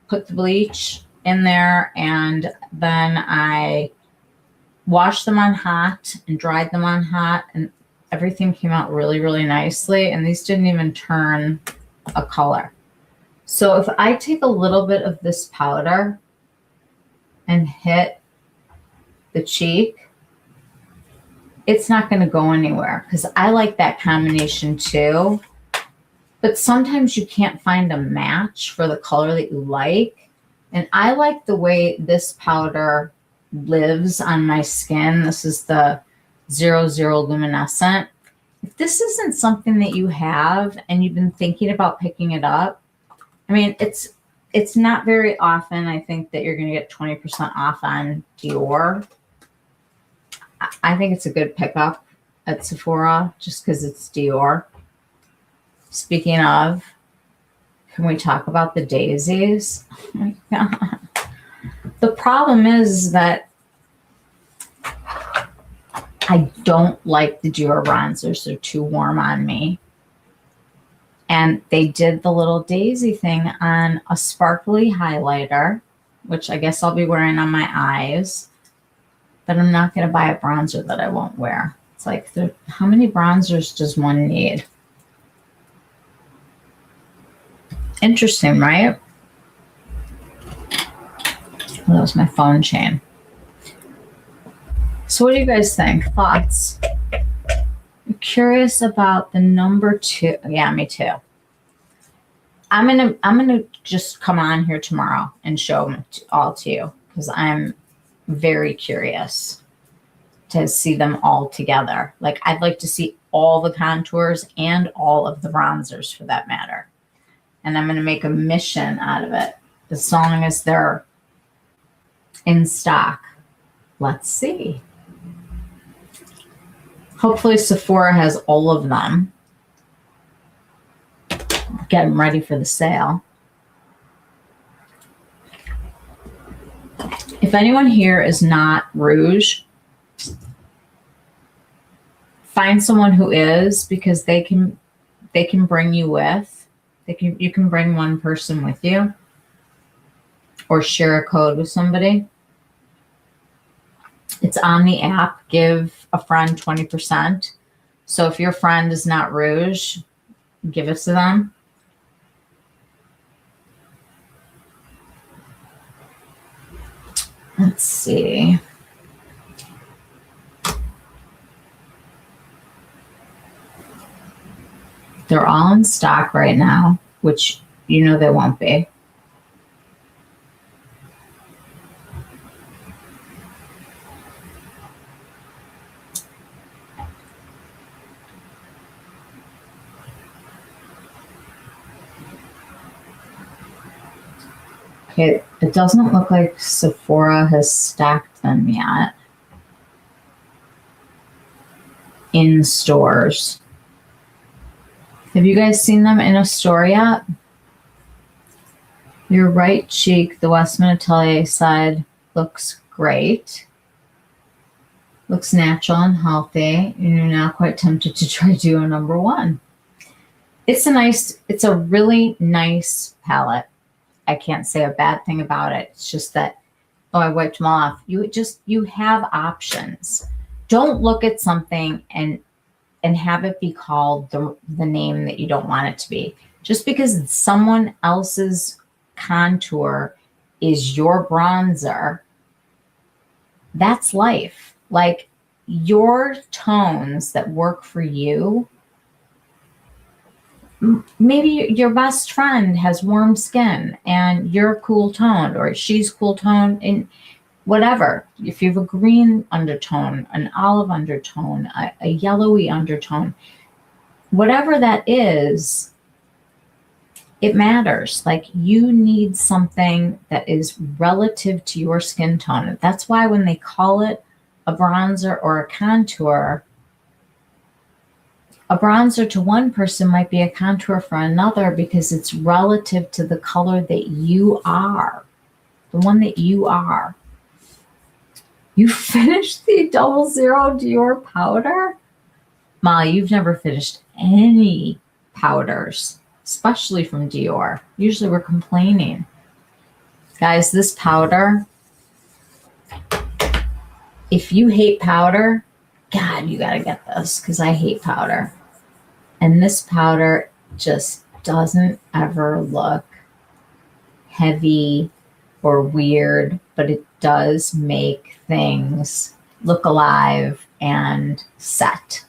put the bleach in there, and then I washed them on hot and dried them on hot, and everything came out really, really nicely. And these didn't even turn a color. So if I take a little bit of this powder and hit the cheek, it's not going to go anywhere because I like that combination too. But sometimes you can't find a match for the color that you like. And I like the way this powder lives on my skin. This is the 00 Luminescent. If this isn't something that you have and you've been thinking about picking it up, I mean, it's not very often, I think, that you're going to get 20% off on Dior. I think it's a good pickup at Sephora just because it's Dior. Speaking of, can we talk about the daisies? Oh my God. The problem is that I don't like the Dior bronzers. They're too warm on me. And they did the little daisy thing on a sparkly highlighter, which I guess I'll be wearing on my eyes. But I'm not going to buy a bronzer that I won't wear. It's like, how many bronzers does one need? Interesting, right? Well, that was my phone chain. So what do you guys think? Thoughts? I'm curious about the number 2. Yeah, me too. I'm gonna just come on here tomorrow and show them all to you because I'm very curious to see them all together. Like, I'd like to see all the contours and all of the bronzers for that matter. And I'm going to make a mission out of it as long as they're in stock. Let's see. Hopefully Sephora has all of them. Get them ready for the sale. If anyone here is not rouge, find someone who is, because they can bring you with. You can bring one person with you or share a code with somebody. It's on the app. Give a friend 20%. So if your friend is not rouge, give it to them. Let's see. They're all in stock right now, which you know they won't be. Okay, it doesn't look like Sephora has stacked them yet in stores. Have you guys seen them in a store yet? Your right cheek, the Westman Atelier side, looks great. Looks natural and healthy. And you're now quite tempted to try duo number one. It's a really nice palette. I can't say a bad thing about it. It's just that, oh, I wiped them off. You have options. Don't look at something and have it be called the name that you don't want it to be. Just because someone else's contour is your bronzer, that's life. Like, your tones that work for you, maybe your best friend has warm skin and you're cool toned, or she's cool toned, and whatever. If you have a green undertone, an olive undertone, a yellowy undertone, whatever that is, it matters. Like, you need something that is relative to your skin tone. That's why when they call it a bronzer or a contour, a bronzer to one person might be a contour for another, because it's relative to the color that you are, the one that you are. You finished the 00 Dior powder? Molly, you've never finished any powders, especially from Dior. Usually we're complaining. Guys, this powder, if you hate powder, God, you got to get this, because I hate powder. And this powder just doesn't ever look heavy or weird, but it does make things look alive and set.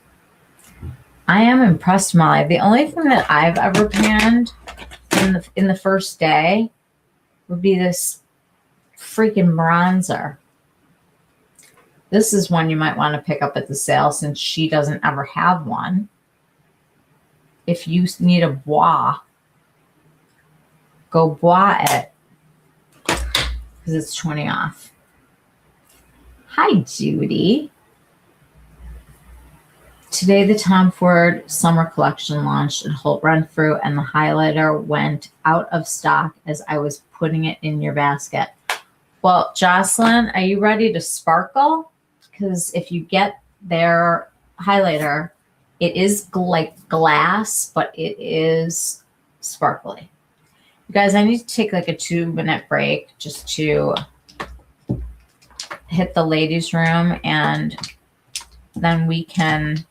I am impressed, Molly. The only thing that I've ever panned in the first day would be this freaking bronzer. This is one you might want to pick up at the sale, since she doesn't ever have one. If you need a bois, go bois it, because it's 20 off. Hi, Judy. Today, the Tom Ford summer collection launched at Holt Renfrew, and the highlighter went out of stock as I was putting it in your basket. Well, Jocelyn, are you ready to sparkle? Because if you get their highlighter, it is like glass, but it is sparkly. You guys, I need to take like a 2-minute break just to hit the ladies' room, and then we can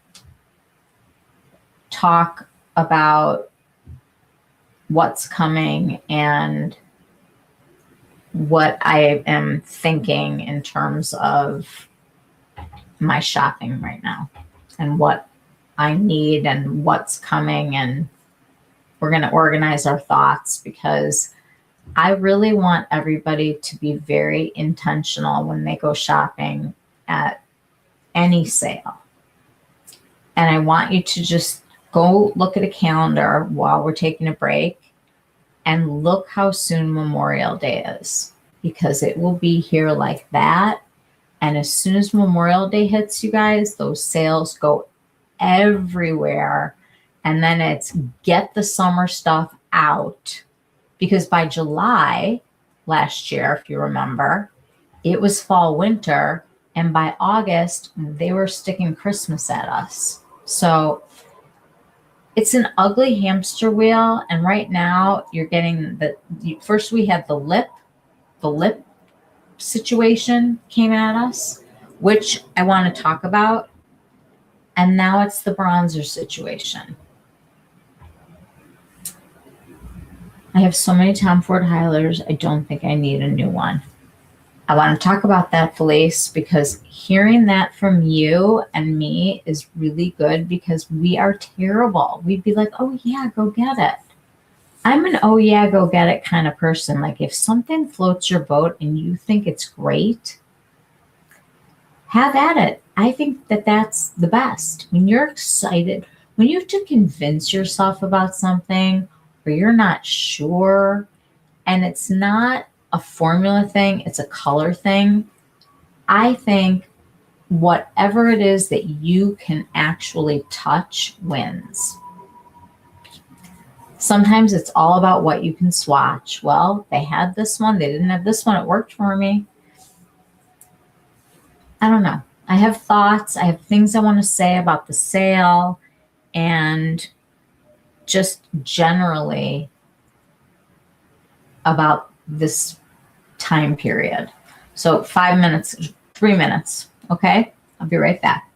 talk about what's coming and what I am thinking in terms of my shopping right now, and what I need and what's coming. And we're going to organize our thoughts, because I really want everybody to be very intentional when they go shopping at any sale. And I want you to just go look at a calendar while we're taking a break and look how soon Memorial Day is, because it will be here like that. And as soon as Memorial Day hits, you guys, those sales go everywhere. And then it's get the summer stuff out, because by July last year, if you remember, it was fall winter. And by August, they were sticking Christmas at us. So it's an ugly hamster wheel. And right now you're getting first we had the lip situation came at us, which I want to talk about. And now it's the bronzer situation. I have so many Tom Ford highlighters, I don't think I need a new one. I want to talk about that, Felice, because hearing that from you and me is really good, because we are terrible. We'd be like, oh yeah, go get it. I'm an oh yeah, go get it kind of person. Like, if something floats your boat and you think it's great, have at it. I think that that's the best. When you're excited, when you have to convince yourself about something, or you're not sure, and it's not a formula thing, it's a color thing. I think whatever it is that you can actually touch wins. Sometimes it's all about what you can swatch. Well, they had this one, they didn't have this one, it worked for me. I don't know. I have thoughts, I have things I want to say about the sale and just generally about this time period. So 5 minutes, 3 minutes. Okay. I'll be right back.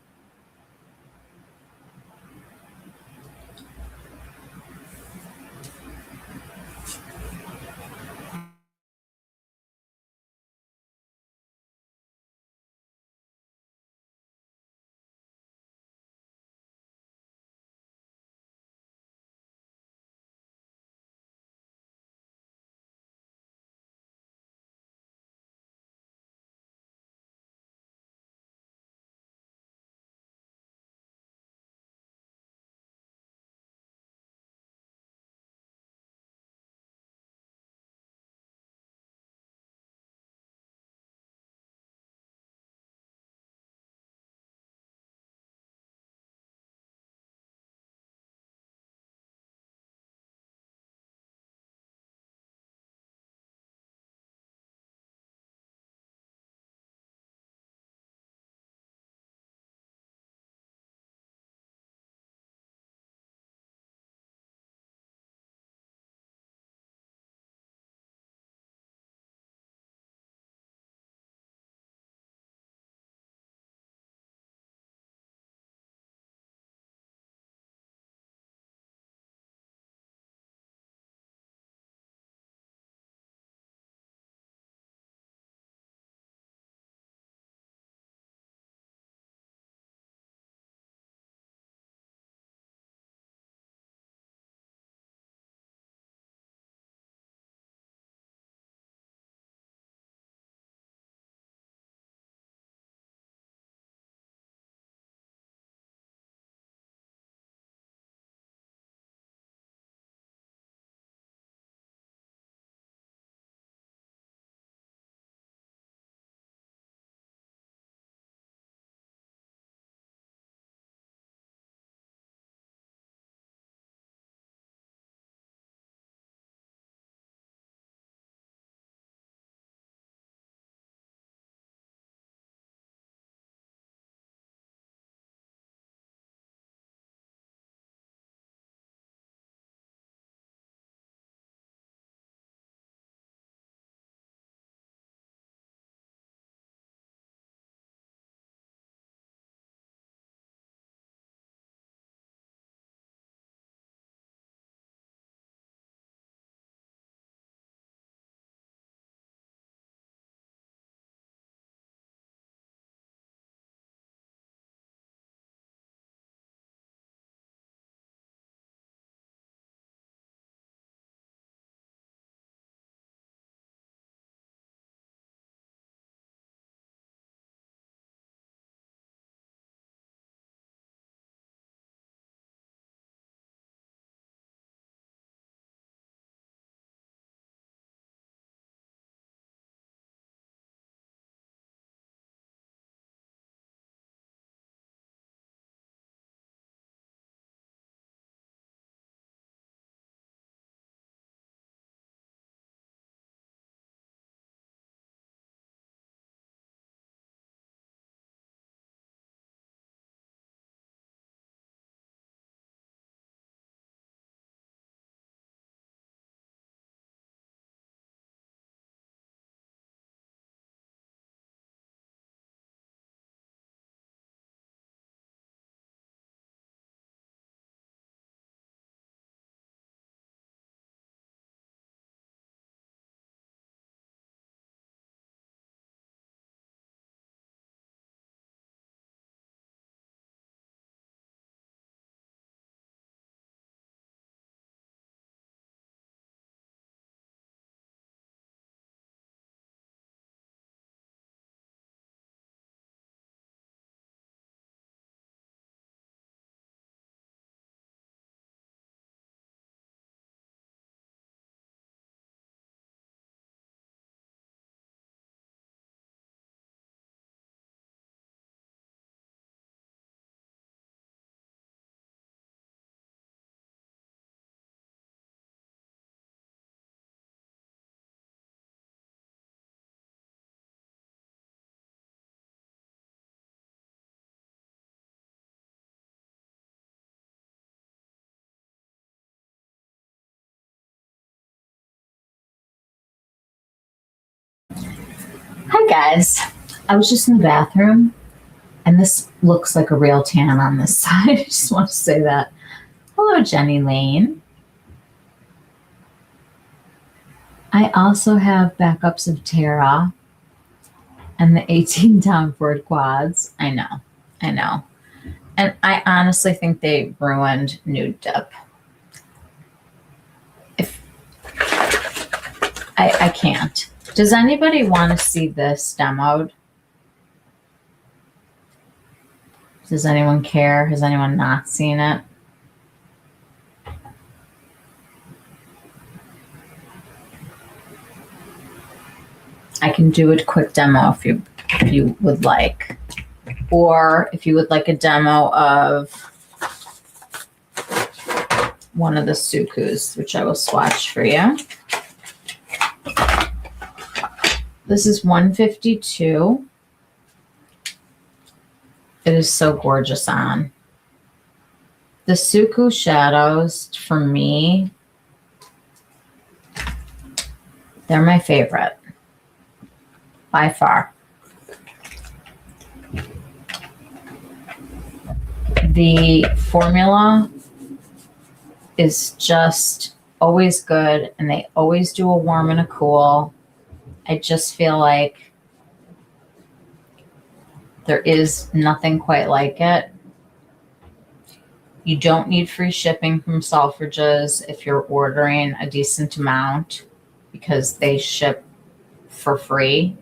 Hi guys. I was just in the bathroom and this looks like a real tan on this side. I just want to say that. Hello, Jenny Lane. I also have backups of Terra and the 18 down Ford quads. I know. And I honestly think they ruined Nude Dip. If I can't. Does anybody want to see this demoed? Does anyone care? Has anyone not seen it? I can do a quick demo if you would like. Or if you would like a demo of one of the Sukus, which I will swatch for you. This is 152. It is so gorgeous on. The Suku shadows, for me, they're my favorite by far. The formula is just always good, and they always do a warm and a cool. I just feel like there is nothing quite like it. You don't need free shipping from Selfridges if you're ordering a decent amount because they ship for free.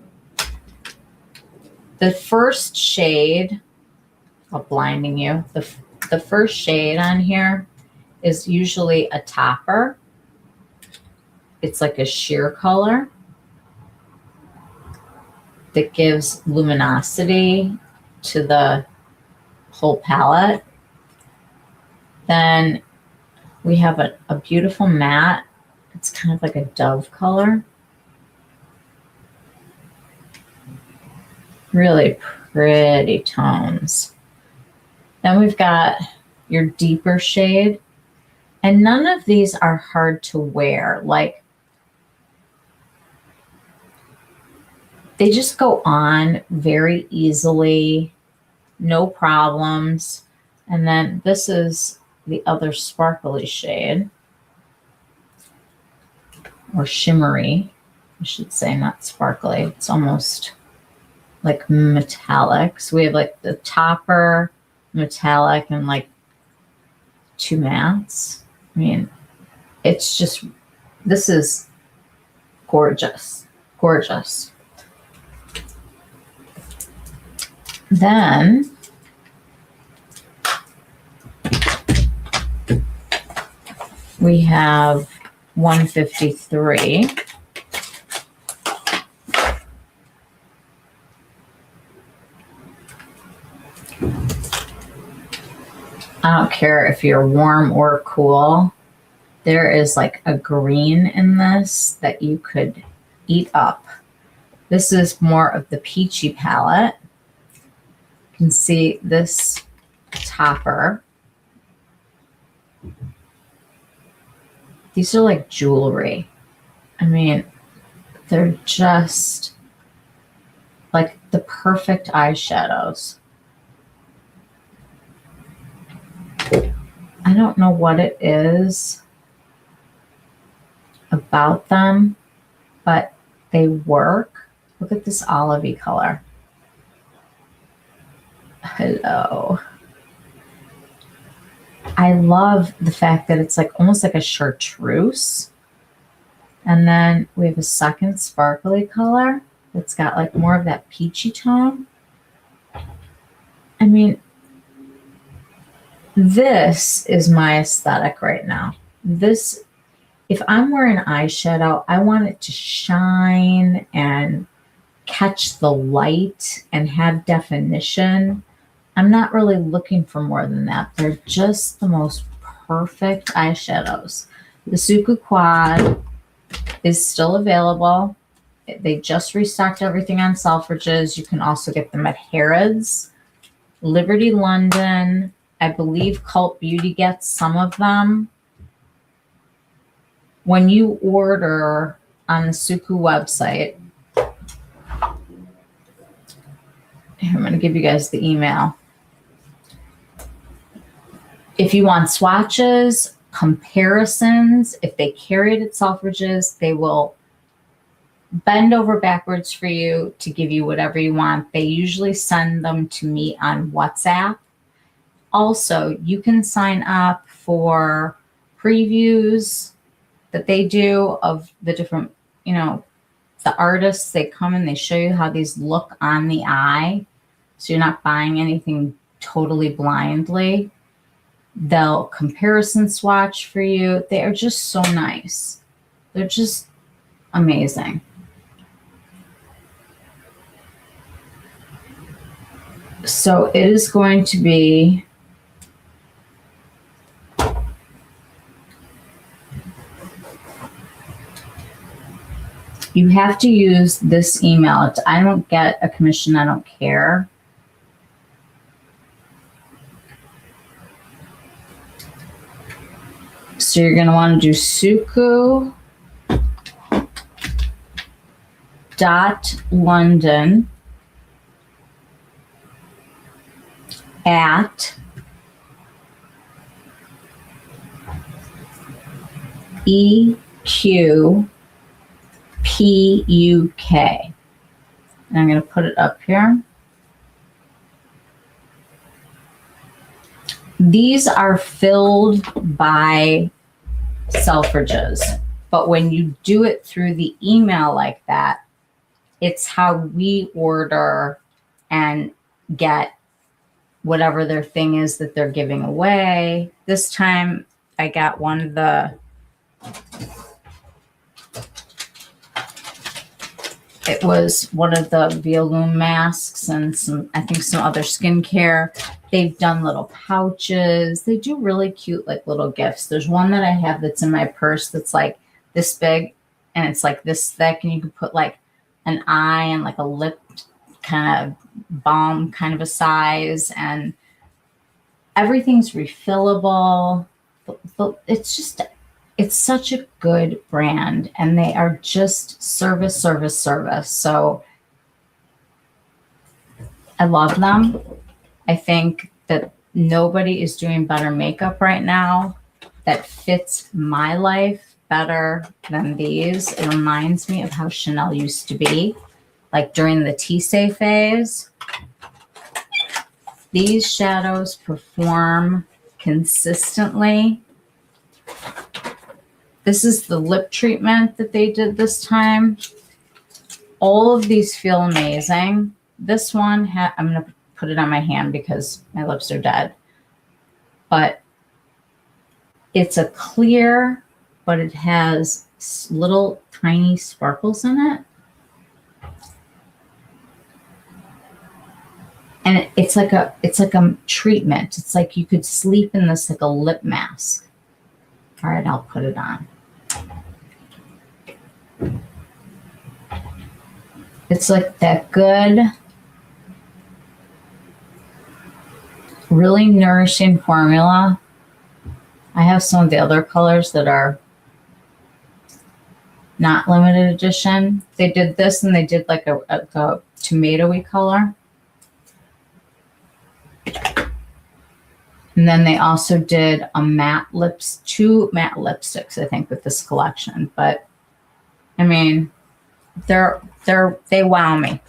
The first shade, I'm blinding you, the first shade on here is usually a topper. It's like a sheer color that gives luminosity to the whole palette. Then we have a beautiful matte. It's kind of like a dove color. Really pretty tones. Then we've got your deeper shade. And none of these are hard to wear. Like, they just go on very easily, no problems. And then this is the other sparkly shade, or shimmery, I should say, not sparkly. It's almost like metallic. So we have like the topper, metallic, and like two mattes. I mean, it's just, this is gorgeous, gorgeous. Then we have 153. I don't care if you're warm or cool. There is like a green in this that you could eat up. This is more of the peachy palette. You can see this topper. These are like jewelry. I mean, they're just like the perfect eyeshadows. I don't know what it is about them, but they work. Look at this olivey color. Hello. I love the fact that it's like almost like a chartreuse. And then we have a second sparkly color that's got like more of that peachy tone. I mean, this is my aesthetic right now. This, if I'm wearing eyeshadow, I want it to shine and catch the light and have definition. I'm not really looking for more than that. They're just the most perfect eyeshadows. The Suku Quad is still available. They just restocked everything on Selfridges. You can also get them at Harrods, Liberty London. I believe Cult Beauty gets some of them. When you order on the Suku website, Here, I'm going to give you guys the email. If you want swatches, comparisons, if they carry it at Selfridges, they will bend over backwards for you to give you whatever you want. They usually send them to me on WhatsApp. Also, you can sign up for previews that they do of the different, the artists. They come and they show you how these look on the eye. So you're not buying anything totally blindly. They'll comparison swatch for you. They are just so nice. They're just amazing. So it is going to be you have to use this email. I don't get a commission. I don't care. So you're going to want to do suku.london at EQPUK. And I'm going to put it up here. These are filled by Selfridges, but when you do it through the email like that, it's how we order and get whatever their thing is that they're giving away. This time I got one of the, it was one of the Violum masks and some, I think some other skincare. They've done little pouches. They do really cute, like little gifts. There's one that I have that's in my purse that's like this big and it's like this thick, and you can put like an eye and like a lip kind of balm kind of a size, and everything's refillable. It's such a good brand, and they are just service. So I love them. I think that nobody is doing better makeup right now that fits my life better than these. It reminds me of how Chanel used to be, like during the Tissé phase. These shadows perform consistently. This is the lip treatment that they did this time. All of these feel amazing. This one, I'm going to put it on my hand because my lips are dead. But it's a clear, but it has little tiny sparkles in it. And it's like a treatment. It's like you could sleep in this like a lip mask. All right, I'll put it on. It's like that good, really nourishing formula. I have some of the other colors that are not limited edition. They did this and they did like a tomatoey color. And then they also did a matte lips, 2 matte lipsticks, I think, with this collection. But I mean, they wow me.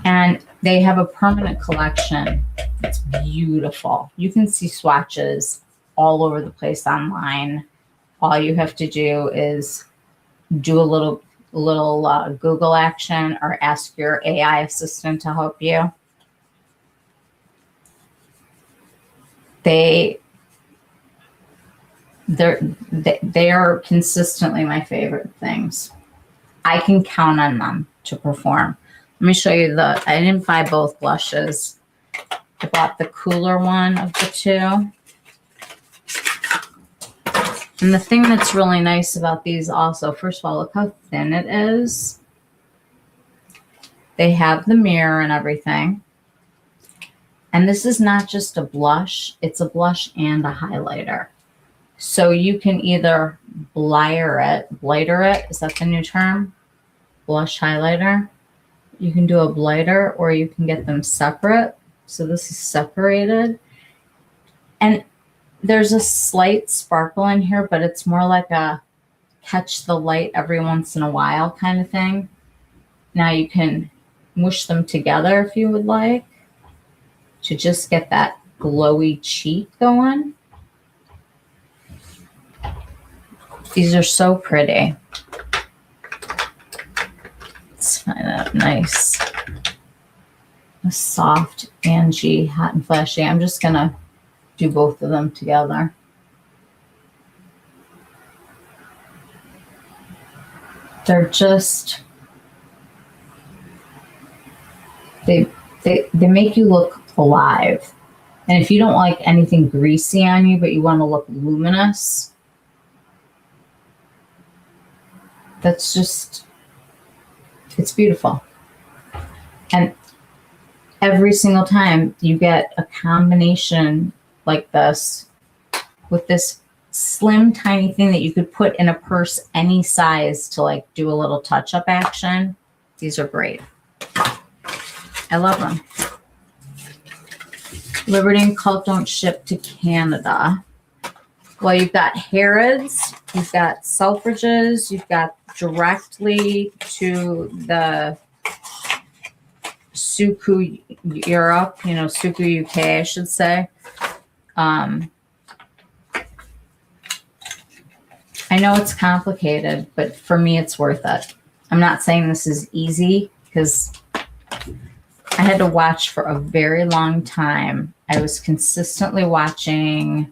And they have a permanent collection. It's beautiful. You can see swatches all over the place online. All you have to do is do a little Google action or ask your AI assistant to help you. They are consistently my favorite things. I can count on them to perform. Let me show you I didn't buy both blushes. I bought the cooler one of the two. And the thing that's really nice about these also, first of all, look how thin it is. They have the mirror and everything. And this is not just a blush, it's a blush and a highlighter. So you can either blighter it, is that the new term? Blush highlighter. You can do a blighter or you can get them separate. So this is separated. And there's a slight sparkle in here, but it's more like a catch the light every once in a while kind of thing. Now you can mush them together if you would like to just get that glowy cheek going. These are so pretty. Let's find that nice. A soft Angie hot and flashy. I'm just gonna do both of them together. They're just they make you look alive. And if you don't like anything greasy on you, but you want to look luminous, that's just, it's beautiful. And every single time you get a combination like this with this slim tiny thing that you could put in a purse any size to like do a little touch-up action, these are great. I love them. Liberty and Cult don't ship to Canada. Well, you've got Harrods, you've got Selfridges, you've got directly to the Suku Europe, Suku UK, I should say. I know it's complicated, but for me, it's worth it. I'm not saying this is easy because I had to watch for a very long time. I was consistently watching,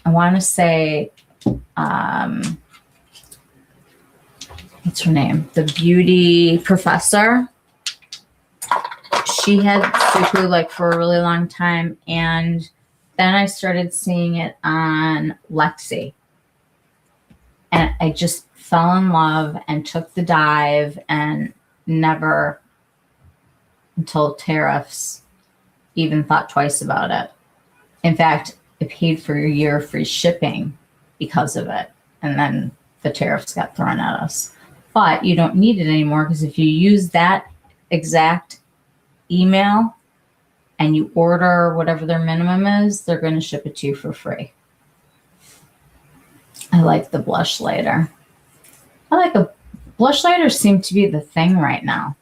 I want to say, what's her name? The beauty professor. She had Suku like for a really long time. And then I started seeing it on Lexi. And I just fell in love and took the dive and never, until tariffs, even thought twice about it. In fact, I paid for a year of free shipping because of it. And then the tariffs got thrown at us. But you don't need it anymore because if you use that exact email and you order whatever their minimum is, they're going to ship it to you for free. I like the blush lighter. Blush lighters seem to be the thing right now.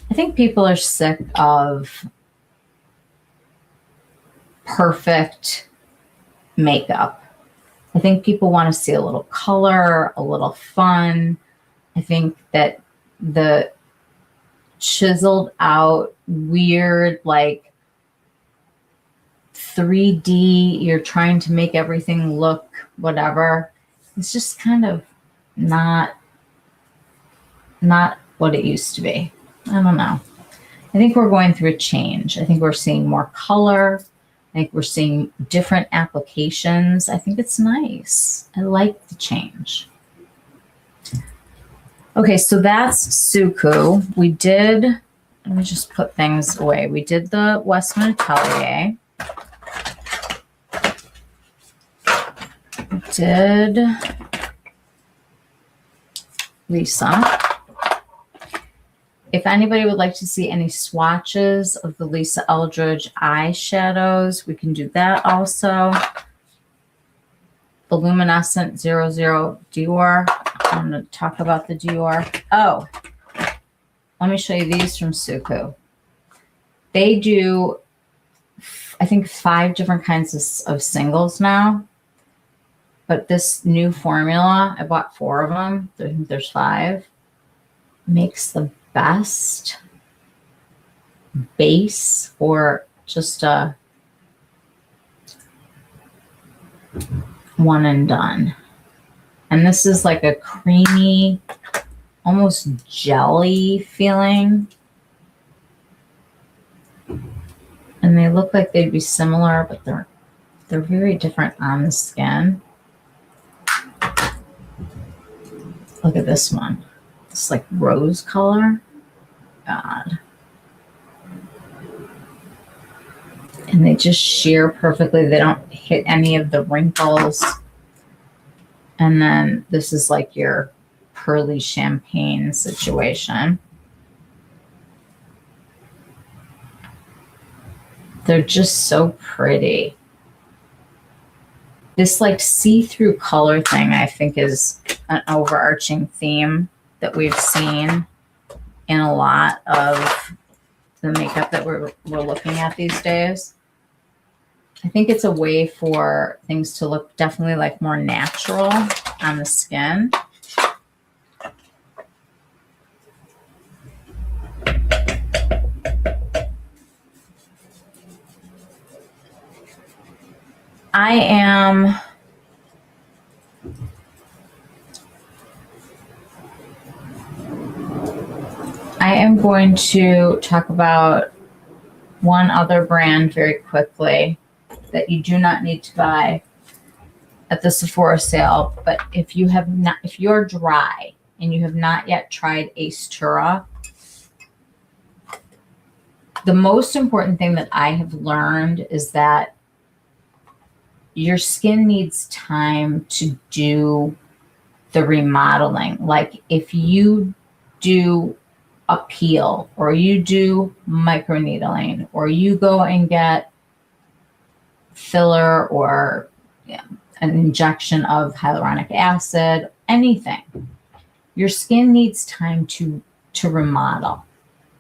I think people are sick of perfect makeup. I think people want to see a little color, a little fun. I think that the chiseled out, weird, like 3D, you're trying to make everything look whatever. It's just kind of not what it used to be. I don't know. I think we're going through a change. I think we're seeing more color. I think we're seeing different applications. I think it's nice. I like the change. Okay, so that's Suku. We did, let me just put things away. We did the Westman Atelier. We did Lisa. If anybody would like to see any swatches of the Lisa Eldridge eyeshadows, we can do that also. The Luminescent 00 Dior. I'm going to talk about the Dior. Oh, let me show you these from Suku. They do, I think, 5 different kinds of singles now. But this new formula, I bought 4 of them. I think there's 5. Makes the best base or just a one and done. And this is like a creamy, almost jelly feeling. And they look like they'd be similar, but they're very different on the skin. Look at this one. It's like rose color. God. And they just sheer perfectly. They don't hit any of the wrinkles. And then this is like your pearly champagne situation. They're just so pretty. This like see-through color thing, I think, is an overarching theme that we've seen in a lot of the makeup that we're looking at these days. I think it's a way for things to look definitely like more natural on the skin. I am going to talk about one other brand very quickly that you do not need to buy at the Sephora sale. But if you're dry and you have not yet tried Ace Tura, the most important thing that I have learned is that your skin needs time to do the remodeling. Like if you do a peel or you do microneedling or you go and get filler or an injection of hyaluronic acid, anything, your skin needs time to remodel.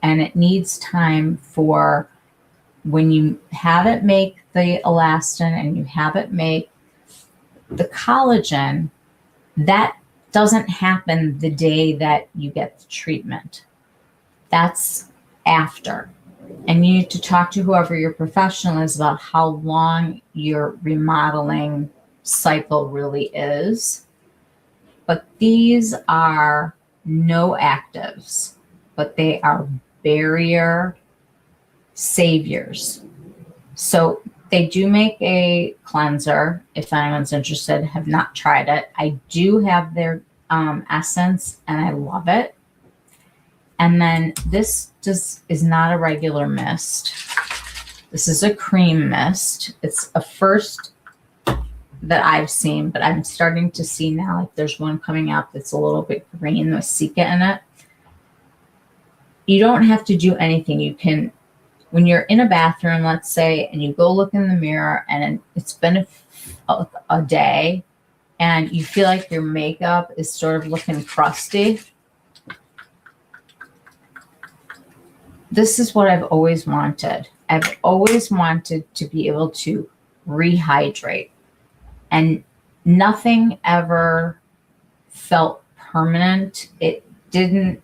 And it needs time for when you have it make the elastin and you have it make the collagen, that doesn't happen the day that you get the treatment. That's after. And you need to talk to whoever your professional is about how long your remodeling cycle really is. But these are no actives, but they are barrier saviors. So they do make a cleanser. If anyone's interested, have not tried it. I do have their essence and I love it. And then this is not a regular mist. This is a cream mist. It's a first that I've seen, but I'm starting to see now, like there's one coming out that's a little bit green with Sika in it. You don't have to do anything. You can, when you're in a bathroom, let's say, and you go look in the mirror and it's been a day and you feel like your makeup is sort of looking crusty. This is what I've always wanted. I've always wanted to be able to rehydrate, and nothing ever felt permanent. It didn't,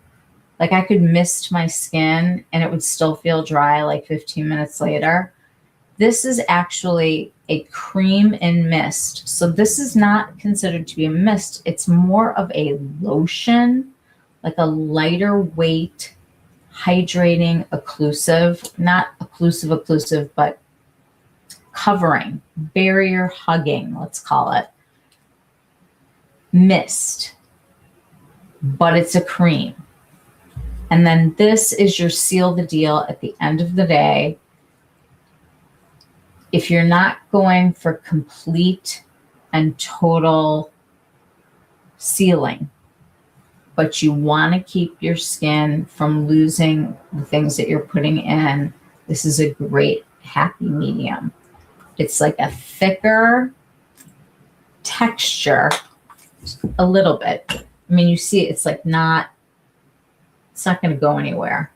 like I could mist my skin and it would still feel dry like 15 minutes later. This is actually a cream and mist. So this is not considered to be a mist. It's more of a lotion, like a lighter weight, hydrating, occlusive, not occlusive, but covering, barrier hugging, let's call it, mist, but it's a cream. And then this is your seal the deal at the end of the day. If you're not going for complete and total sealing, but you want to keep your skin from losing the things that you're putting in, this is a great happy medium. It's like a thicker texture, a little bit. I mean, you see, it's like it's not going to go anywhere.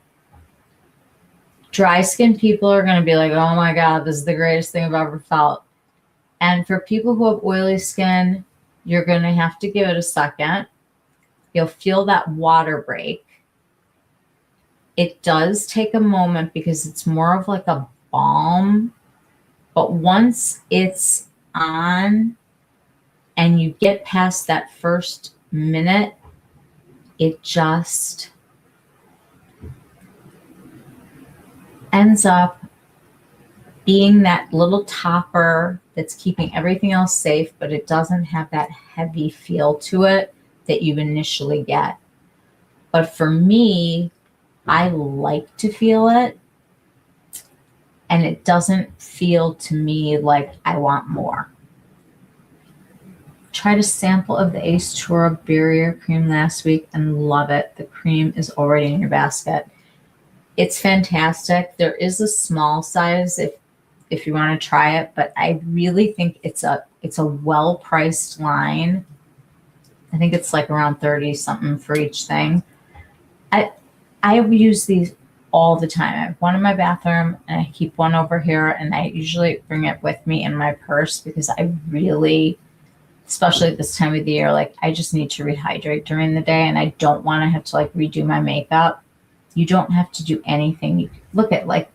Dry skin people are going to be like, oh my God, this is the greatest thing I've ever felt. And for people who have oily skin, you're going to have to give it a second. You'll feel that water break. It does take a moment because it's more of like a balm. But once it's on and you get past that first minute, it just ends up being that little topper that's keeping everything else safe, but it doesn't have that heavy feel to it that you initially get. But for me, I like to feel it, and it doesn't feel to me like I want more. tried a sample of the Ace Tura Barrier Cream last week and love it. The cream is already in your basket. It's fantastic. There is a small size if you want to try it, but I really think it's a well-priced line. I think it's like around 30 something for each thing. I use these all the time. I have one in my bathroom and I keep one over here, and I usually bring it with me in my purse because I really, especially at this time of the year, like I just need to rehydrate during the day and I don't want to have to like redo my makeup. You don't have to do anything. You look at like,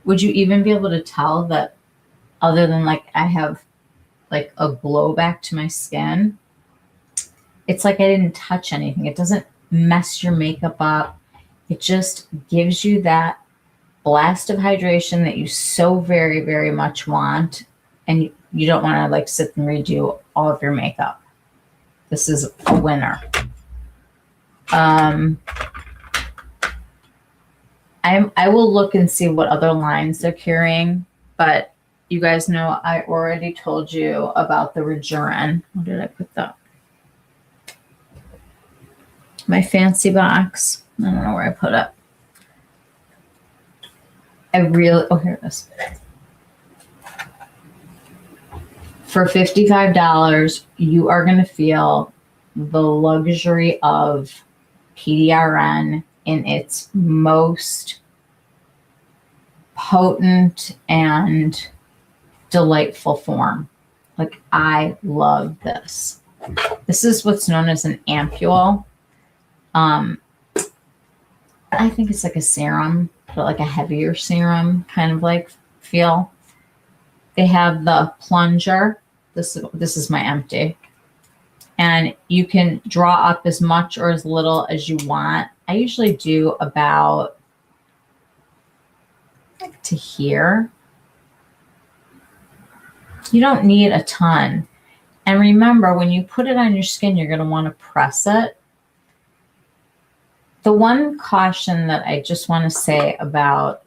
would you even be able to tell that other than like I have like a glow back to my skin? It's like I didn't touch anything. It doesn't mess your makeup up. It just gives you that blast of hydration that you so very, very much want. And you don't want to like sit and redo all of your makeup. This is a winner. I will look and see what other lines they're carrying, but you guys know I already told you about the Rejuren. Where did I put that? My fancy box. I don't know where I put it. Oh, here it is. For $55, you are going to feel the luxury of PDRN in its most potent and delightful form. Like, I love this. This is what's known as an ampule. I think it's like a serum, but like a heavier serum kind of like feel. They have the plunger. This is my empty. And you can draw up as much or as little as you want. I usually do about like to here. You don't need a ton. And remember, when you put it on your skin, you're going to want to press it. The one caution that I just want to say about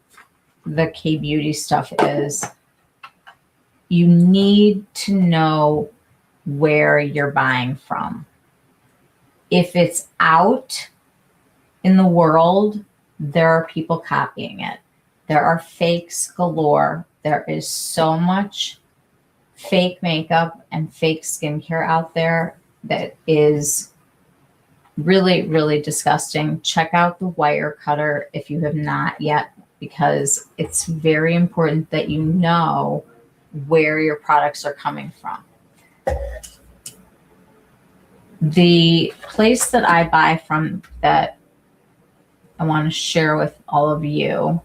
the K-Beauty stuff is you need to know where you're buying from. If it's out in the world, there are people copying it. There are fakes galore. There is so much fake makeup and fake skincare out there that is really, really disgusting. Check out the Wirecutter if you have not yet, because it's very important that you know where your products are coming from. The place that I buy from that I want to share with all of you.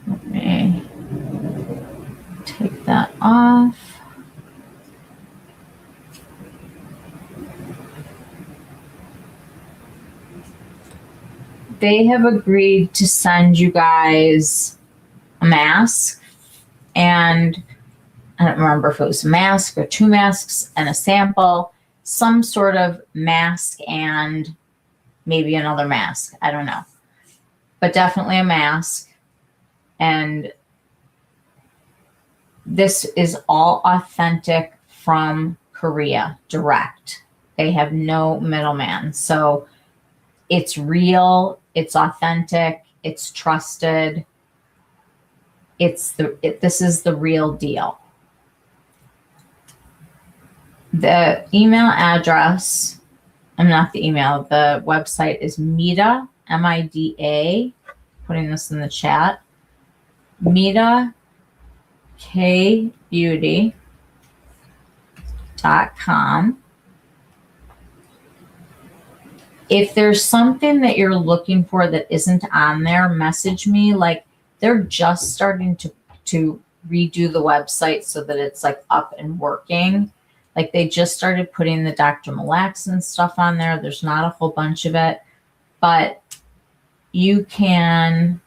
Let me take that off. They have agreed to send you guys a mask, and I don't remember if it was a mask or 2 masks and a sample, some sort of mask and maybe another mask. I don't know, but definitely a mask. And this is all authentic from Korea, direct. They have no middleman. So it's real, it's authentic, it's trusted. This is the real deal. The email address, the website is Mida, M-I-D-A, putting this in the chat, MidaKBeauty.com. If there's something that you're looking for that isn't on there, message me. Like, they're just starting to redo the website so that it's like up and working. Like, they just started putting the Dr. Malaxin stuff on there. There's not a whole bunch of it, but you can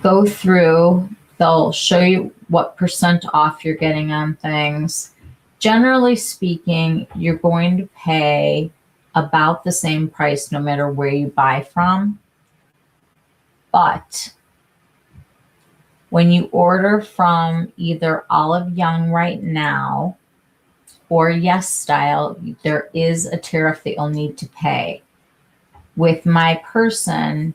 go through. They'll show you what % off you're getting on things. Generally speaking, you're going to pay about the same price no matter where you buy from. But When you order from either Olive Young right now or Yes Style, there is a tariff that you'll need to pay. With my person,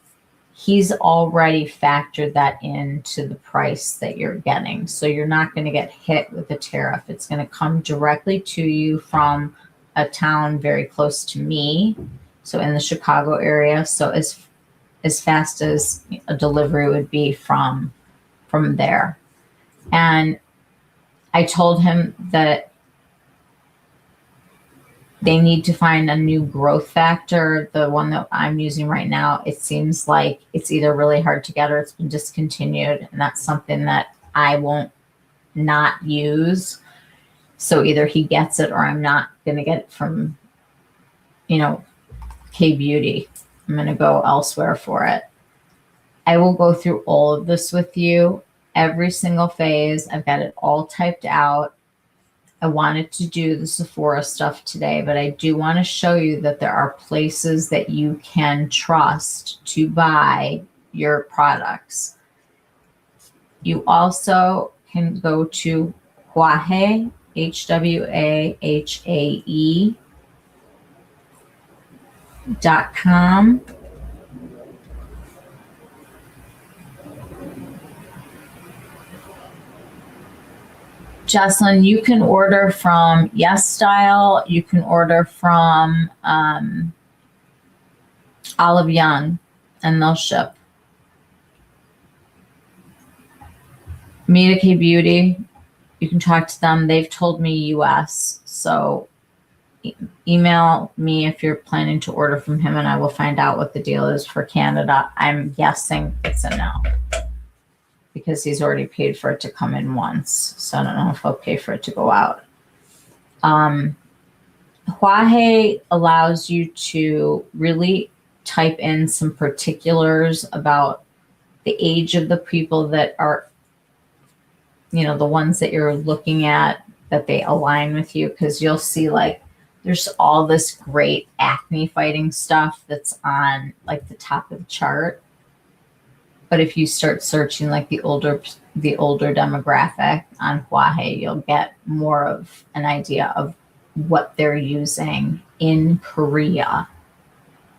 he's already factored that into the price that you're getting. So you're not going to get hit with a tariff. It's going to come directly to you from a town very close to me. So in the Chicago area. So as fast as a delivery would be from there. And I told him that they need to find a new growth factor. The one that I'm using right now, it seems like it's either really hard to get or it's been discontinued. And that's something that I won't not use. So either he gets it or I'm not going to get it from, K Beauty. I'm going to go elsewhere for it. I will go through all of this with you, every single phase. I've got it all typed out. I wanted to do the Sephora stuff today, but I do want to show you that there are places that you can trust to buy your products. You also can go to Hwahae, HWAHAE.com. Jocelyn, you can order from Yes Style. You can order from Olive Young, and they'll ship. Meta K Beauty, you can talk to them. They've told me US. So email me if you're planning to order from him, and I will find out what the deal is for Canada. I'm guessing it's a no, because he's already paid for it to come in once. So I don't know if he'll pay for it to go out. Hwahae allows you to really type in some particulars about the age of the people that are, the ones that you're looking at, that they align with you. Because you'll see there's all this great acne fighting stuff that's on the top of the chart. But if you start searching the older demographic on Hwahae, you'll get more of an idea of what they're using in Korea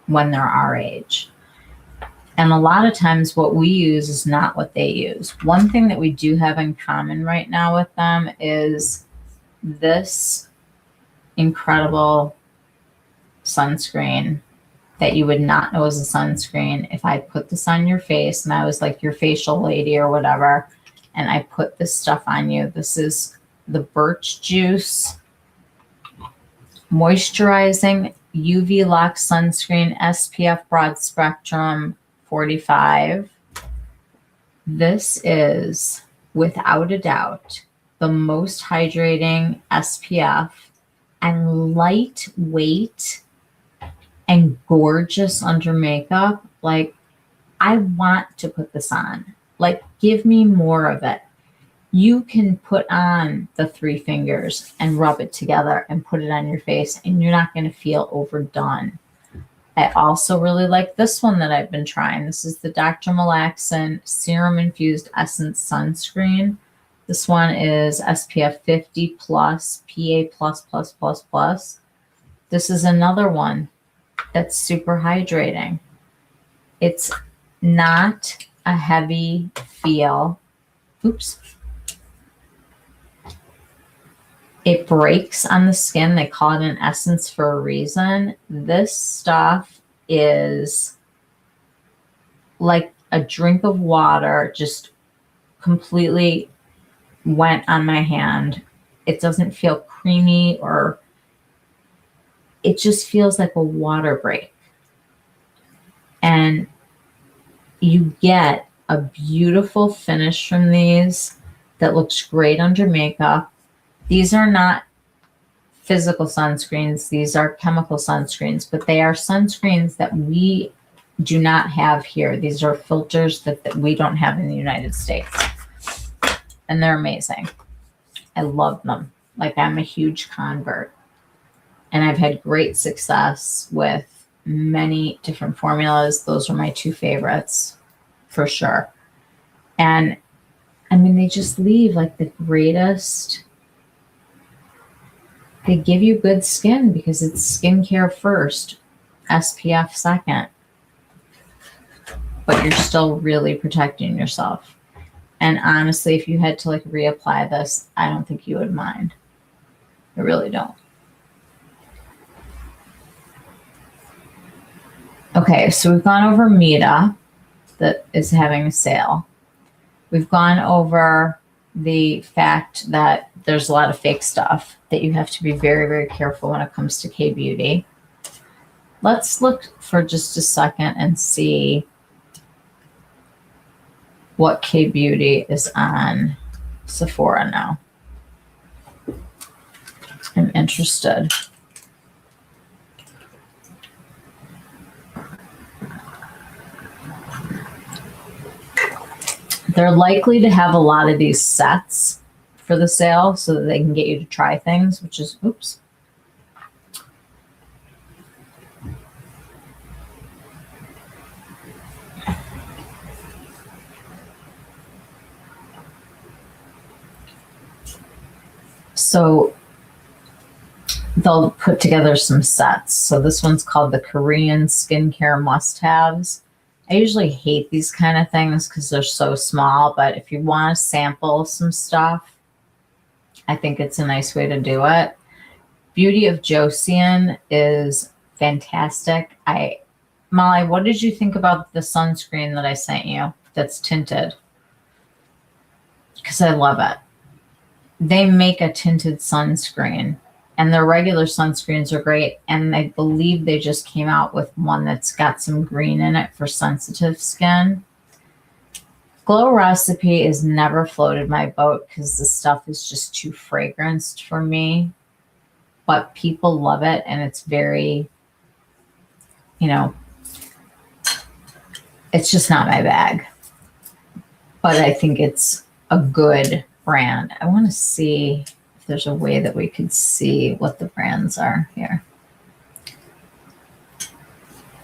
when they're our age. And a lot of times what we use is not what they use. One thing that we do have in common right now with them is this incredible sunscreen that you would not know is a sunscreen. If I put this on your face and I was your facial lady or whatever, and I put this stuff on you, this is the Birch Juice Moisturizing UV Lock Sunscreen SPF Broad Spectrum 45. This is, without a doubt, the most hydrating SPF and lightweight and gorgeous under makeup. I want to put this on. Give me more of it. You can put on the 3 fingers and rub it together and put it on your face, and you're not going to feel overdone. I also really like this one that I've been trying. This is the Dr. Malaxin Serum Infused Essence Sunscreen. This one is SPF 50 plus, PA plus, plus, plus, plus. This is another one that's super hydrating. It's not a heavy feel. Oops. It breaks on the skin. They call it an essence for a reason. This stuff is like a drink of water, just completely went on my hand. It doesn't feel creamy, or it just feels like a water break. And you get a beautiful finish from these that looks great under makeup. These are not physical sunscreens. These are chemical sunscreens, but they are sunscreens that we do not have here. These are filters that we don't have in the United States. And they're amazing. I love them. I'm a huge convert. And I've had great success with many different formulas. Those are my 2 favorites for sure. And I mean, they just leave like the greatest. They give you good skin because it's skincare first, SPF second, but you're still really protecting yourself. And honestly, if you had to like reapply this, I don't think you would mind. I really don't. Okay, so we've gone over Meta that is having a sale. We've gone over the fact that there's a lot of fake stuff that you have to be very, very careful when it comes to K-Beauty. Let's look for just a second and see what K-Beauty is on Sephora now. I'm interested. They're likely to have a lot of these sets for the sale so that they can get you to try things, which is, oops. So they'll put together some sets. So this one's called the Korean Skincare Must-Haves. I usually hate these kind of things because they're so small, but if you want to sample some stuff, I think it's a nice way to do it. Beauty of Joseon is fantastic. Molly, what did you think about the sunscreen that I sent you that's tinted? Because I love it. They make a tinted sunscreen, and their regular sunscreens are great. And I believe they just came out with one that's got some green in it for sensitive skin. Glow Recipe has never floated my boat because the stuff is just too fragranced for me. But people love it, and it's very, it's just not my bag. But I think it's a good brand. I want to see if there's a way that we could see what the brands are here.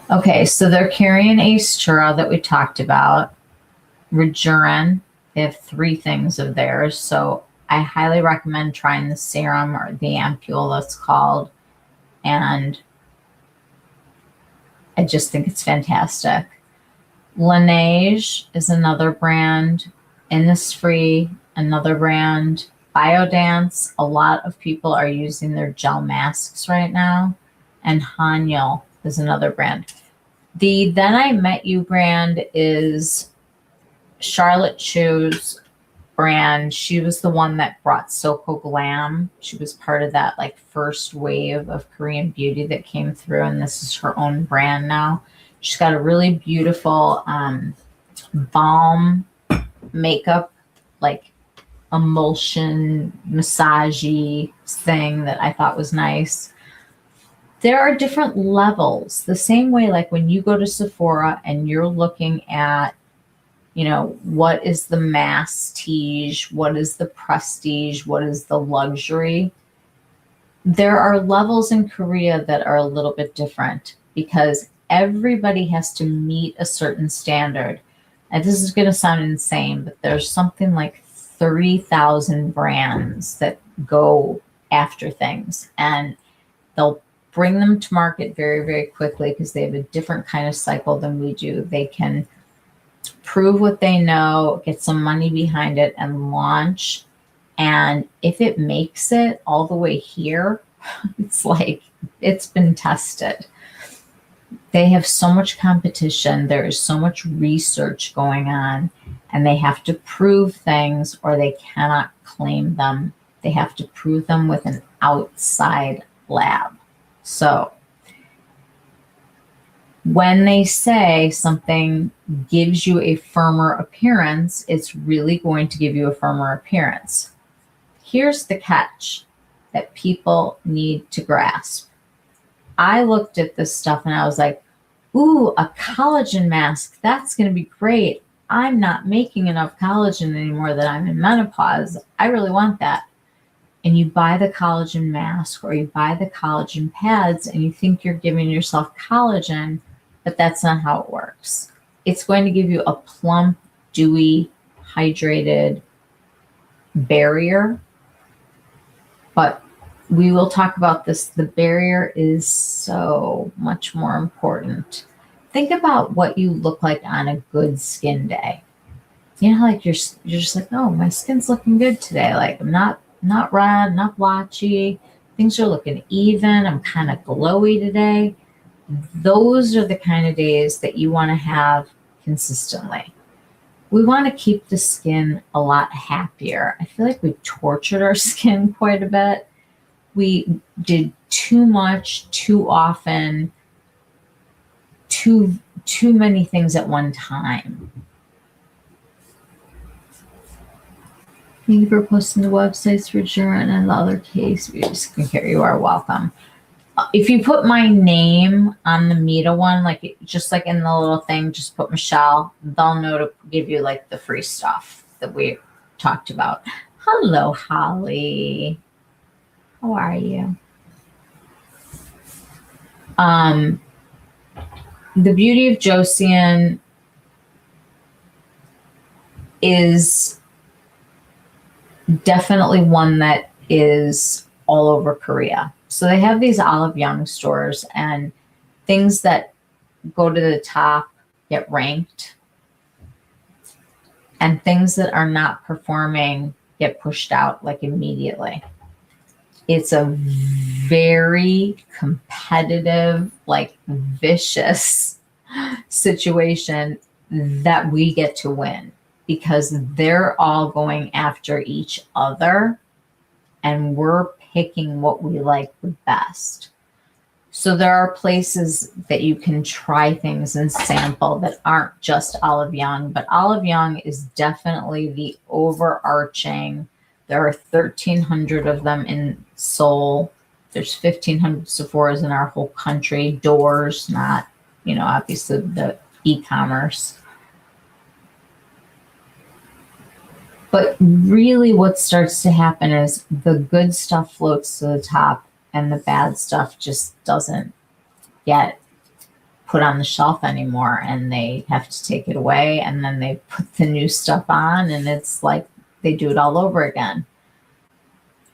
Okay, so they're carrying Ace Churro that we talked about. Rejurin, they have 3 things of theirs. So I highly recommend trying the serum, or the ampule that's called. And I just think it's fantastic. Laneige is another brand. Innisfree, another brand. Biodance, a lot of people are using their gel masks right now. And Hanyul is another brand. The Then I Met You brand is Charlotte Chu's brand. She was the one that brought Soko Glam. She was part of that like first wave of Korean beauty that came through, and this is her own brand now. She's got a really beautiful balm makeup, like emulsion massagey thing that I thought was nice. There are different levels. The same way like when you go to Sephora and you're looking at, what is the masstige, what is the prestige, what is the luxury. There are levels in Korea that are a little bit different because everybody has to meet a certain standard. And this is going to sound insane, but there's something like 30,000 brands that go after things, and they'll bring them to market very, very quickly because they have a different kind of cycle than we do. They can prove what they know, get some money behind it, and launch. And if it makes it all the way here, it's like it's been tested. They have so much competition. There is so much research going on, and they have to prove things or they cannot claim them. They have to prove them with an outside lab. So when they say something gives you a firmer appearance, it's really going to give you a firmer appearance. Here's the catch that people need to grasp. I looked at this stuff and I was like, ooh, a collagen mask. That's going to be great. I'm not making enough collagen anymore that I'm in menopause. I really want that. And you buy the collagen mask or you buy the collagen pads and you think you're giving yourself collagen, but that's not how it works. It's going to give you a plump, dewy, hydrated, barrier, but we will talk about this. The barrier is so much more important. Think about what you look like on a good skin day. You know, like you're just like, oh, my skin's looking good today. Like I'm not red, not blotchy. Things are looking even. I'm kind of glowy today. Those are the kind of days that you want to have consistently. We want to keep the skin a lot happier. I feel like we tortured our skin quite a bit. We did too much, too often, too many things at one time. Thank you for posting the websites for Jura and the other case. We just can hear you are welcome. If you put my name on the Meta one, like just like in the little thing, just put Michelle, they'll know to give you like the free stuff that we talked about. Hello, Holly. How are you? The beauty of Joseon is definitely one that is all over Korea. So they have these Olive Young stores, and things that go to the top get ranked, and things that are not performing get pushed out like immediately. It's a very competitive, like vicious situation that we get to win because they're all going after each other and we're picking what we like the best. So there are places that you can try things and sample that aren't just Olive Young, but Olive Young is definitely the overarching. There are 1,300 of them in Seoul. There's 1,500 Sephoras in our whole country. Doors, not, obviously the e-commerce. But really what starts to happen is the good stuff floats to the top and the bad stuff just doesn't get put on the shelf anymore, and they have to take it away, and then they put the new stuff on, and it's like they do it all over again.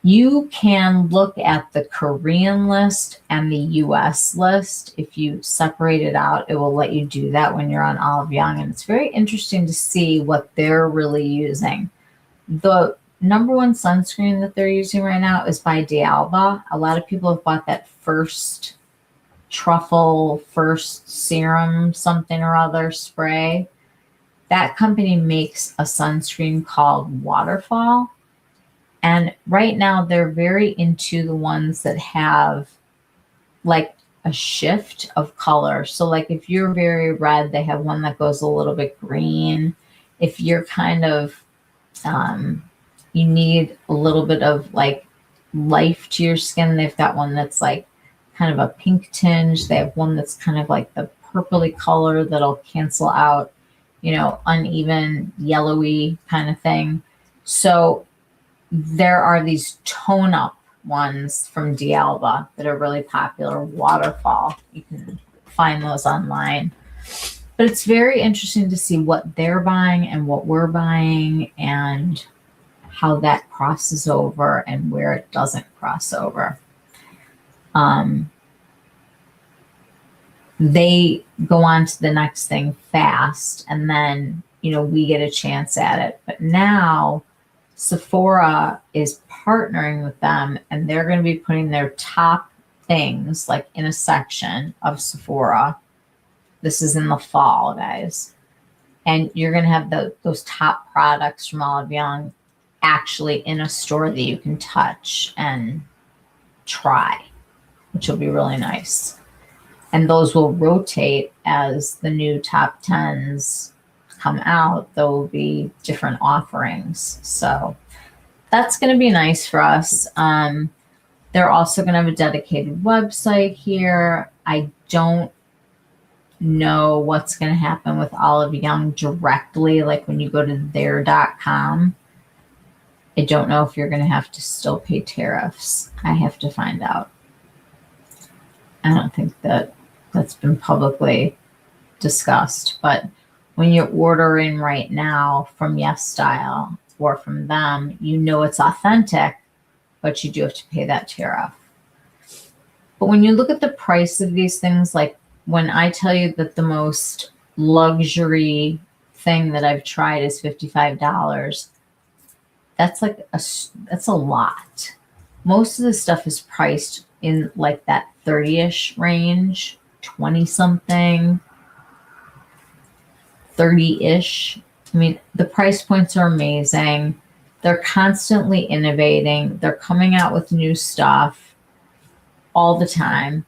You can look at the Korean list and the US list. If you separate it out, it will let you do that when you're on Olive Young, and it's very interesting to see what they're really using. The number one sunscreen that they're using right now is by D'Alba. A lot of people have bought that first serum, something or other spray. That company makes a sunscreen called Waterfall. And right now they're very into the ones that have like a shift of color. So like if you're very red, they have one that goes a little bit green. If you're kind of you need a little bit of like life to your skin, they've got one that's like kind of a pink tinge. They have one that's kind of like the purpley color that'll cancel out, uneven yellowy kind of thing. So there are these tone up ones from D'Alba that are really popular. Waterfall, you can find those online. But it's very interesting to see what they're buying and what we're buying and how that crosses over and where it doesn't cross over. They go on to the next thing fast, and then, we get a chance at it. But now Sephora is partnering with them, and they're going to be putting their top things like in a section of Sephora. This is in the fall, guys. And you're going to have those top products from Olive Young actually in a store that you can touch and try, which will be really nice. And those will rotate as the new top 10s come out. There will be different offerings. So that's going to be nice for us. They're also going to have a dedicated website here. I don't know what's going to happen with Olive Young directly, like when you go to their.com. I don't know if you're going to have to still pay tariffs. I have to find out. I don't think that's been publicly discussed, but when you're ordering right now from Yes Style, or from them, you know it's authentic, but you do have to pay that tariff. But when you look at the price of these things, like when I tell you that the most luxury thing that I've tried is $55, that's that's a lot. Most of the stuff is priced in like that 30-ish range, 20 something, 30-ish. I mean, the price points are amazing. They're constantly innovating. They're coming out with new stuff all the time.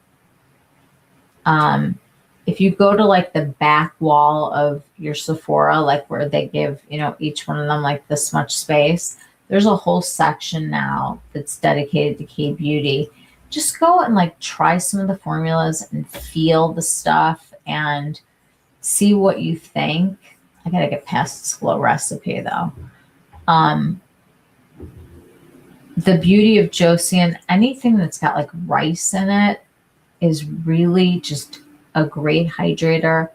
If you go to like the back wall of your Sephora, like where they give, each one of them like this much space, there's a whole section now that's dedicated to K-beauty. Just go and like try some of the formulas and feel the stuff and see what you think. I gotta get past the slow recipe though. The beauty of Josie and anything that's got like rice in it is really just a great hydrator.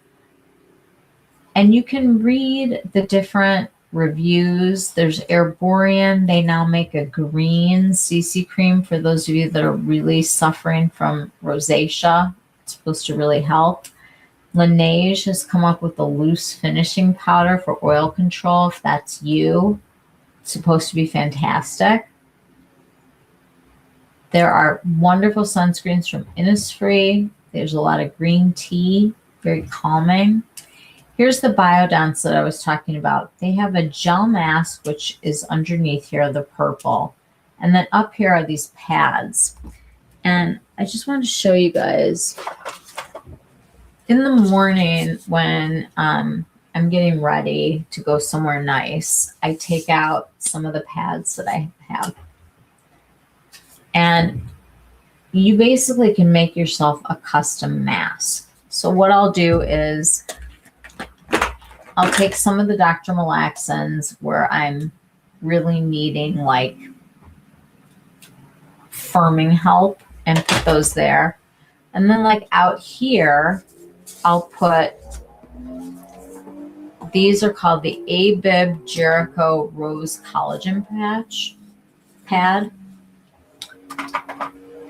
And you can read the different reviews. There's Herborian. They now make a green CC cream for those of you that are really suffering from rosacea. It's supposed to really help. Laneige has come up with a loose finishing powder for oil control. If that's you, it's supposed to be fantastic. There are wonderful sunscreens from Innisfree. There's a lot of green tea, very calming. Here's the Biodance that I was talking about. They have a gel mask, which is underneath here, the purple. And then up here are these pads. And I just wanted to show you guys. In the morning when I'm getting ready to go somewhere nice, I take out some of the pads that I have. And you basically can make yourself a custom mask. So what I'll do is I'll take some of the Dr. Malaxins where I'm really needing like firming help and put those there. And then like out here, I'll put, these are called the ABIB Jericho Rose Collagen Pad.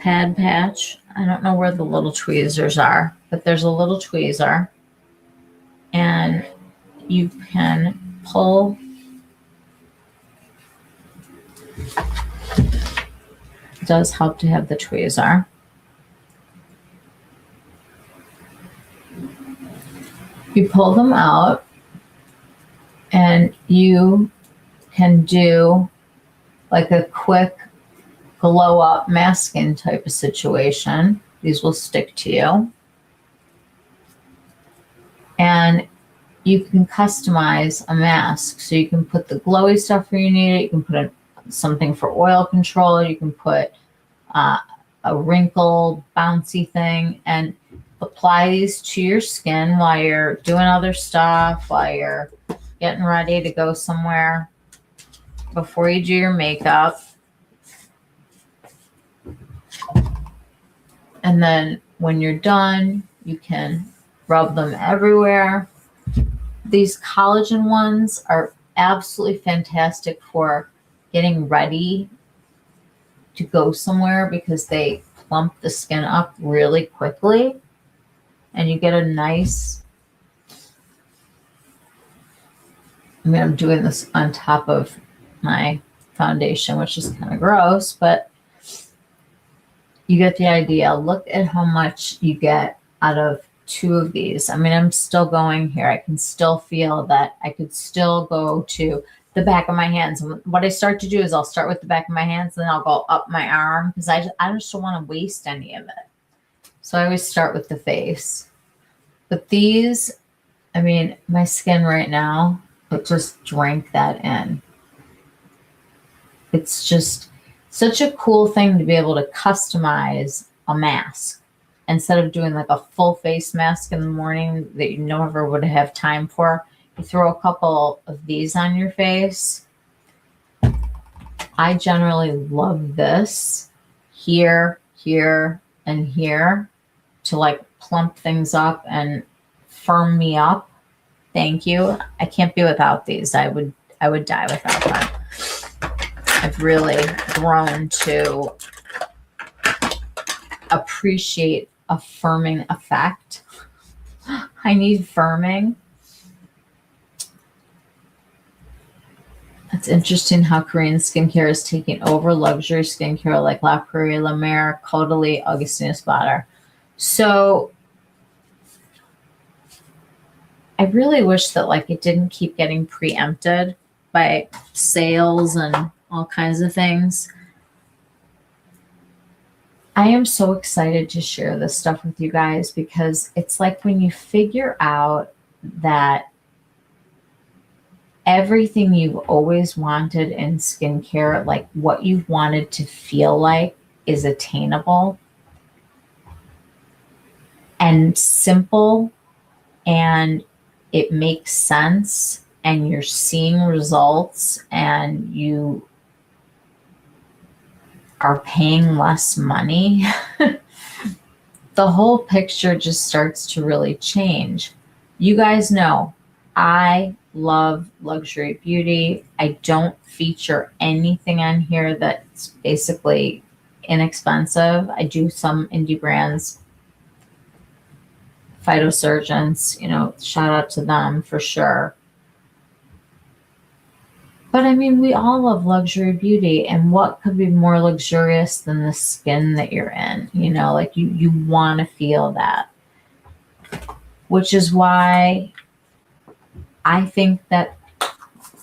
I don't know where the little tweezers are, but there's a little tweezer. And you can pull. It does help to have the tweezer. You pull them out and you can do like a quick glow up masking type of situation. These will stick to you. And you can customize a mask. So you can put the glowy stuff where you need it. You can put something for oil control. You can put a wrinkle bouncy thing and apply these to your skin while you're doing other stuff, while you're getting ready to go somewhere, before you do your makeup. And then when you're done, you can rub them everywhere. These collagen ones are absolutely fantastic for getting ready to go somewhere because they plump the skin up really quickly. And you get a nice, I'm doing this on top of my foundation, which is kind of gross, but you get the idea. Look at how much you get out of 2 of these. I'm still going here. I can still feel that I could still go to the back of my hands. And what I start to do is I'll start with the back of my hands, and then I'll go up my arm because I just don't want to waste any of it. So I always start with the face. But these, my skin right now, it just drank that in. It's just such a cool thing to be able to customize a mask instead of doing like a full face mask in the morning that you never would have time for. You throw a couple of these on your face. I generally love this here, and here to like plump things up and firm me up. Thank you. I can't be without these. I would die without them. I've really grown to appreciate a firming effect. I need firming. It's interesting how Korean skincare is taking over luxury skincare like La Prairie, La Mer, Caudalie, Augustina Splatter. So I really wish that like it didn't keep getting preempted by sales and all kinds of things. I am so excited to share this stuff with you guys because it's like when you figure out that everything you've always wanted in skincare, like what you've wanted to feel like, is attainable and simple, and it makes sense, and you're seeing results, and you are paying less money. The whole picture just starts to really change. You guys know I love luxury beauty. I don't feature anything on here that's basically inexpensive. I do some indie brands, Phytosurgeons, shout out to them for sure. But I mean, we all love luxury beauty, and what could be more luxurious than the skin that you're in? Like you want to feel that, which is why I think that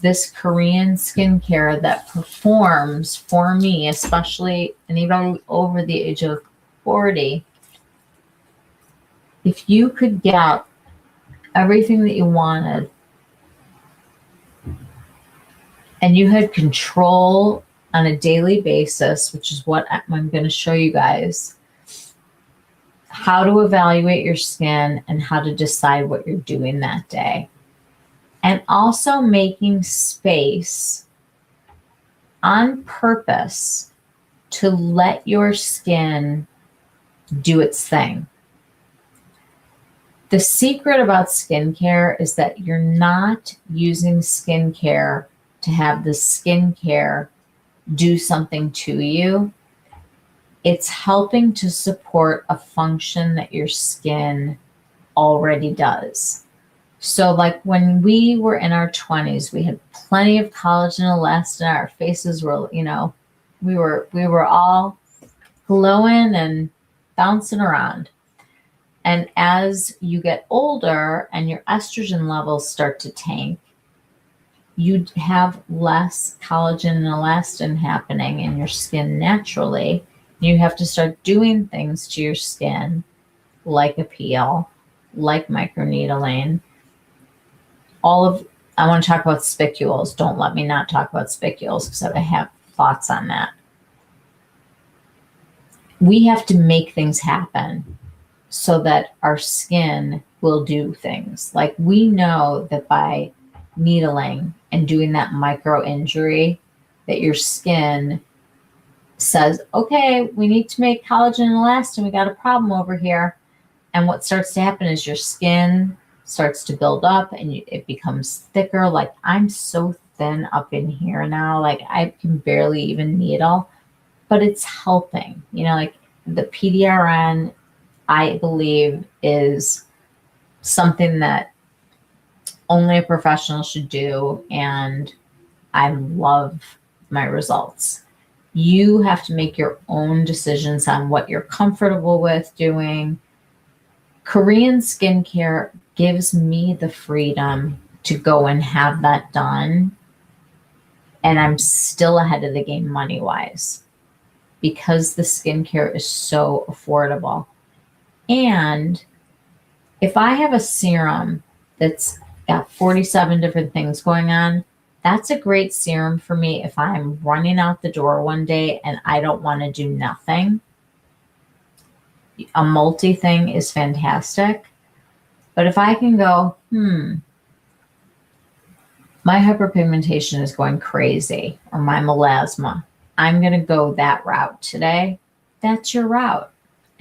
this Korean skincare that performs for me, especially anybody over the age of 40, if you could get everything that you wanted and you had control on a daily basis, which is what I'm going to show you guys, how to evaluate your skin and how to decide what you're doing that day. And also making space on purpose to let your skin do its thing. The secret about skincare is that you're not using skincare to have the skincare do something to you. It's helping to support a function that your skin already does. So like when we were in our 20s, we had plenty of collagen and elastin. Our faces were, we were all glowing and bouncing around. And as you get older and your estrogen levels start to tank, you have less collagen and elastin happening in your skin naturally. You have to start doing things to your skin like a peel, like microneedling. I want to talk about spicules. Don't let me not talk about spicules because I have thoughts on that. We have to make things happen so that our skin will do things. Like we know that by needling and doing that micro injury, that your skin says, okay, we need to make collagen and elastin. We got a problem over here. And what starts to happen is your skin starts to build up and it becomes thicker. Like I'm so thin up in here now, like I can barely even needle, but it's helping. Like the PDRN, I believe, is something that only a professional should do, and I love my results. You have to make your own decisions on what you're comfortable with doing. Korean skincare gives me the freedom to go and have that done, and I'm still ahead of the game money-wise because the skincare is so affordable. And if I have a serum that's got 47 different things going on, that's a great serum for me if I'm running out the door one day and I don't want to do nothing. A multi thing is fantastic. But if I can go, my hyperpigmentation is going crazy, or my melasma, I'm going to go that route today. That's your route.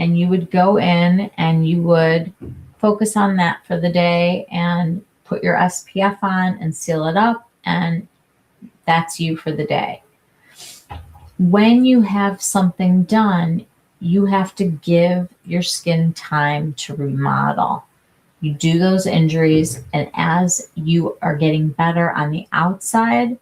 And you would go in and you would focus on that for the day and put your SPF on and seal it up. And that's you for the day. When you have something done, you have to give your skin time to remodel. You do those injuries, and as you are getting better on the outside,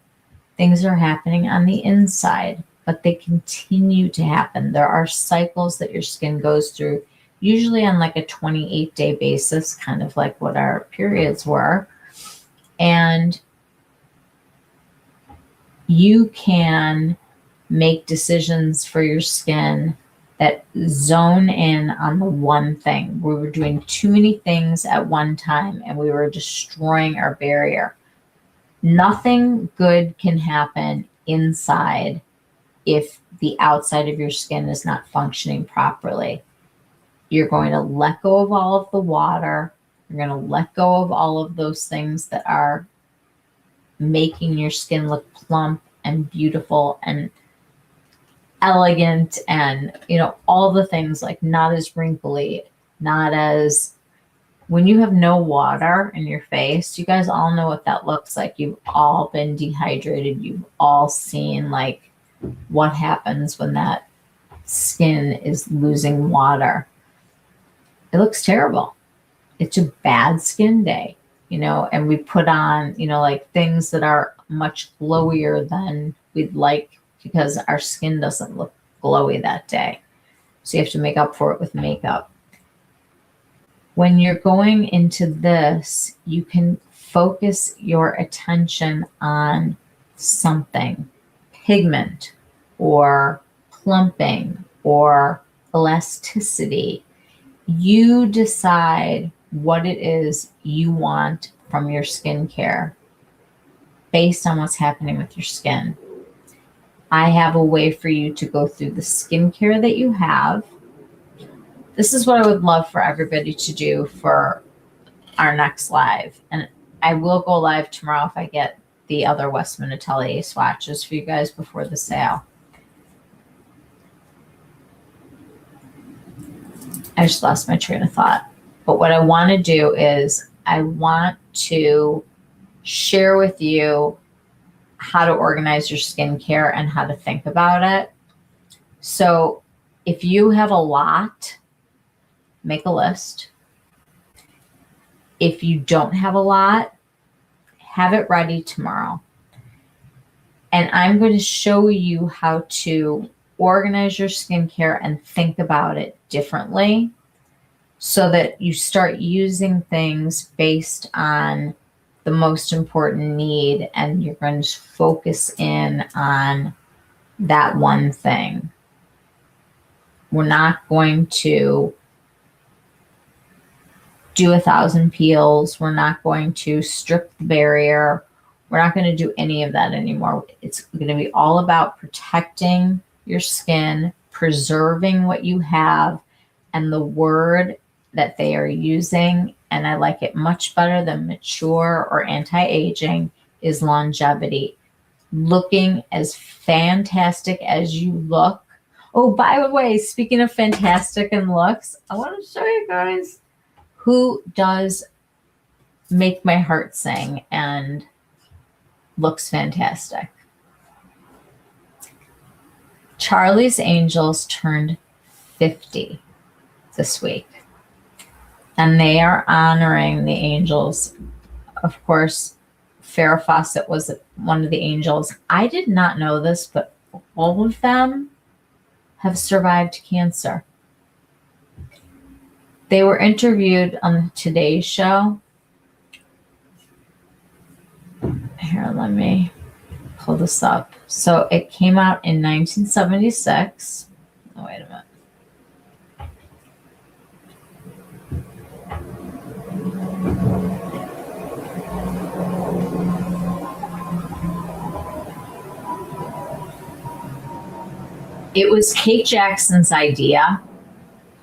things are happening on the inside, but they continue to happen. There are cycles that your skin goes through, usually on like a 28-day basis, kind of like what our periods were. And you can make decisions for your skin that zone in on the one thing. We were doing too many things at one time and we were destroying our barrier. Nothing good can happen inside if the outside of your skin is not functioning properly. You're going to let go of all of the water. You're going to let go of all of those things that are making your skin look plump and beautiful and elegant, and all the things, like not as wrinkly, not as, when you have no water in your face, you guys all know what that looks like. You've all been dehydrated. You've all seen like what happens when that skin is losing water. It looks terrible. It's a bad skin day, and we put on, like things that are much glowier than we'd like because our skin doesn't look glowy that day. So you have to make up for it with makeup. When you're going into this, you can focus your attention on something, pigment or plumping or elasticity. You decide what it is you want from your skincare based on what's happening with your skin. I have a way for you to go through the skincare that you have. This is what I would love for everybody to do for our next live. And I will go live tomorrow if I get the other Westman Atelier swatches for you guys before the sale. I just lost my train of thought. But what I want to do is I want to share with you how to organize your skincare and how to think about it. So if you have a lot, make a list. If you don't have a lot, have it ready tomorrow. And I'm going to show you how to organize your skincare and think about it differently so that you start using things based on the most important need, and you're going to focus in on that one thing. We're not going to do 1,000 peels. We're not going to strip the barrier. We're not going to do any of that anymore. It's going to be all about protecting your skin, preserving what you have, and the word that they are using, and I like it much better than mature or anti-aging, is longevity. Looking as fantastic as you look. Oh, by the way, speaking of fantastic and looks, I want to show you guys who does make my heart sing and looks fantastic. Charlie's Angels turned 50 this week, and they are honoring the angels. Of course, Farrah Fawcett was one of the angels. I did not know this, but all of them have survived cancer. They were interviewed on the Today Show. Here, let me pull this up. So it came out in 1976. Oh, wait a minute. It was Kate Jackson's idea.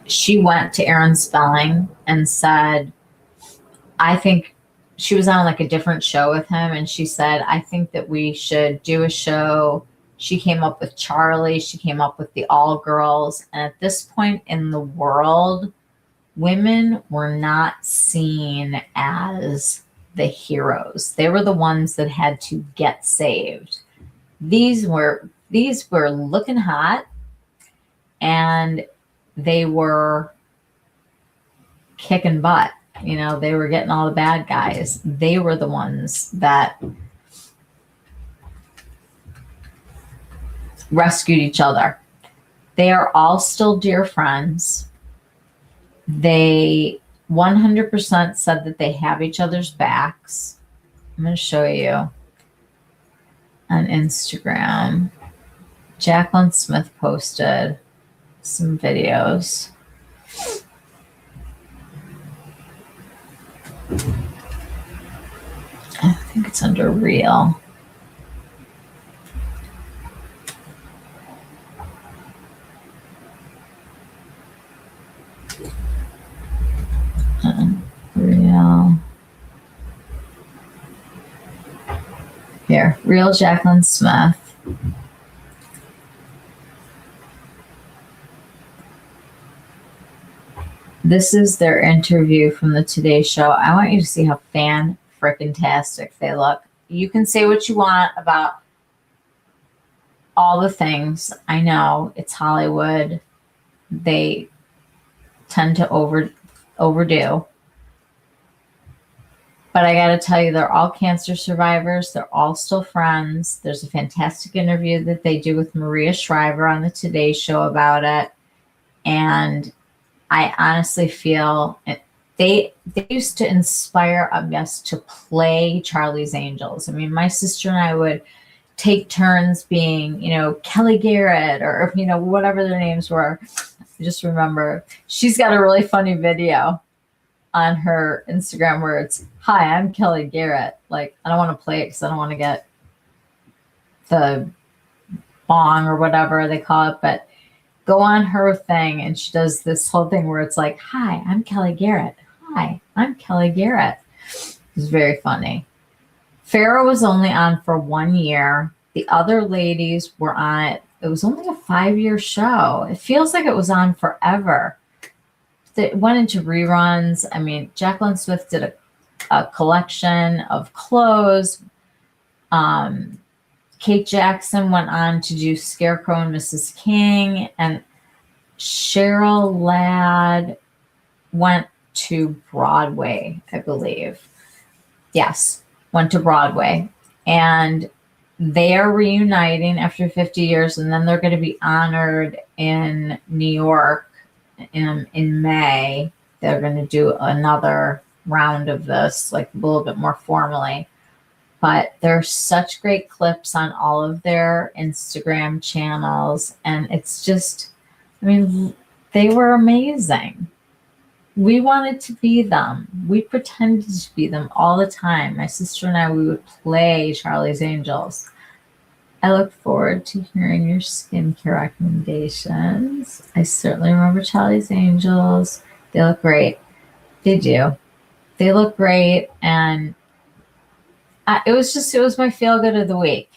She went to Aaron Spelling and said, I think, she was on like a different show with him, and she said, I think that we should do a show. She came up with Charlie. She came up with the All Girls. And at this point in the world, women were not seen as the heroes. They were the ones that had to get saved. These were These were looking hot, and they were kicking butt. You know, they were getting all the bad guys. They were the ones that rescued each other. They are all still dear friends. They 100% said that they have each other's backs. I'm going to show you on Instagram. Jacqueline Smith posted some videos. I think it's under Real. Real. Here, Real Jacqueline Smith. This is their interview from the Today Show. I want you to see how fan-frickin-tastic they look. You can say what you want about all the things. I know it's Hollywood. They tend to overdo. But I got to tell you, they're all cancer survivors. They're all still friends. There's a fantastic interview that they do with Maria Shriver on the Today Show about it. And I honestly feel they used to inspire us to play Charlie's Angels. I mean, my sister and I would take turns being, you know, Kelly Garrett or, you know, whatever their names were. I just remember she's got a really funny video on her Instagram where it's, "Hi, I'm Kelly Garrett." Like, I don't want to play it because I don't want to get the bong or whatever they call it, but go on her thing and she does this whole thing where it's like, "Hi, I'm Kelly Garrett. Hi, I'm Kelly Garrett." It's very funny. Farrah was only on for 1 year. The other ladies were on it. It was only a 5-year show. It feels like it was on forever. It went into reruns. I mean, Jacqueline Smith did a collection of clothes. Kate Jackson went on to do Scarecrow and Mrs. King, and Cheryl Ladd went to Broadway, I believe. Yes, went to Broadway. And they are reuniting after 50 years, and then they're going to be honored in New York in May. They're going to do another round of this, like a little bit more formally. But there's such great clips on all of their Instagram channels. And it's just, I mean, they were amazing. We wanted to be them. We pretended to be them all the time. My sister and I, we would play Charlie's Angels. I look forward to hearing your skincare recommendations. I certainly remember Charlie's Angels. They look great. They do. They look great. And it was my feel good of the week.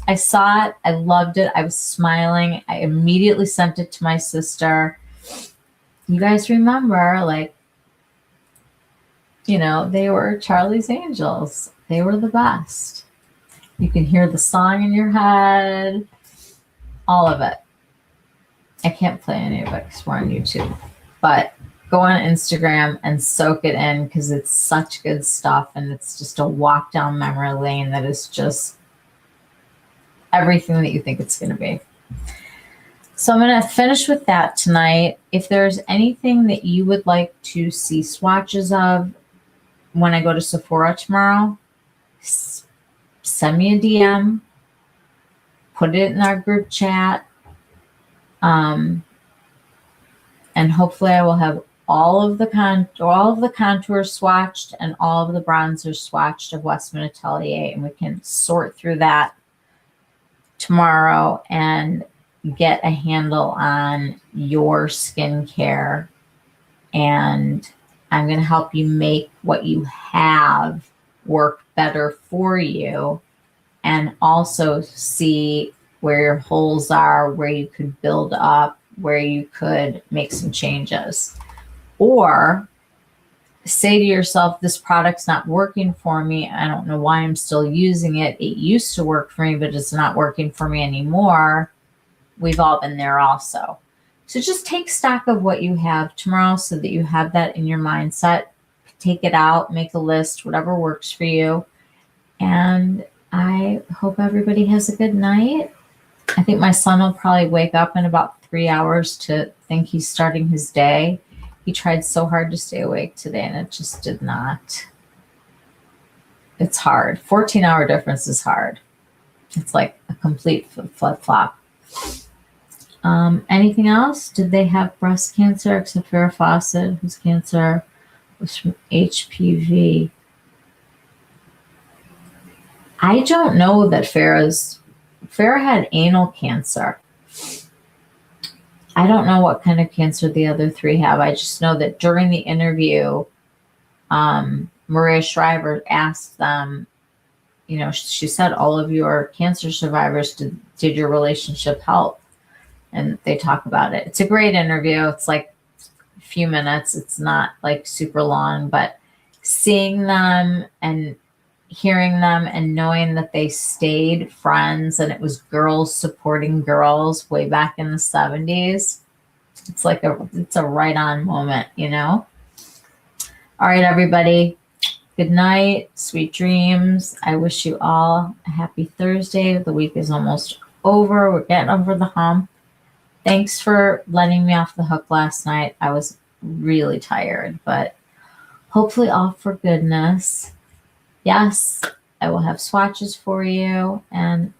I saw it. I loved it. I was smiling. I immediately sent it to my sister. You guys remember, like, you know, they were Charlie's Angels. They were the best. You can hear the song in your head, all of it. I can't play any of it because we're on YouTube, but go on Instagram and soak it in because it's such good stuff, and it's just a walk down memory lane that is just everything that you think it's going to be. So I'm going to finish with that tonight. If there's anything that you would like to see swatches of when I go to Sephora tomorrow, send me a DM, put it in our group chat, and hopefully I will have all of the contours swatched and all of the bronzers swatched of Westman Atelier, and we can sort through that tomorrow and get a handle on your skincare. And I'm going to help you make what you have work better for you, and also see where your holes are, where you could build up, where you could make some changes. Or say to yourself, this product's not working for me. I don't know why I'm still using it. It used to work for me, but it's not working for me anymore. We've all been there also. So just take stock of what you have tomorrow so that you have that in your mindset. Take it out, make a list, whatever works for you. And I hope everybody has a good night. I think my son will probably wake up in about 3 hours to think he's starting his day. He tried so hard to stay awake today and it just did not. It's hard. 14-hour difference is hard. It's like a complete flip-flop. Anything else? Did they have breast cancer except Farrah Fawcett, whose cancer was from HPV? I don't know that Farrah had anal cancer. I don't know what kind of cancer the other three have. I just know that during the interview, Maria Shriver asked them, you know, she said, all of your cancer survivors, did your relationship help? And they talk about it. It's a great interview. It's like a few minutes. It's not like super long, but seeing them and hearing them and knowing that they stayed friends and it was girls supporting girls way back in the 70s. It's like it's a right on moment, you know? All right, everybody. Good night. Sweet dreams. I wish you all a happy Thursday. The week is almost over. We're getting over the hump. Thanks for letting me off the hook last night. I was really tired, but hopefully all for goodness. Yes, I will have swatches for you, and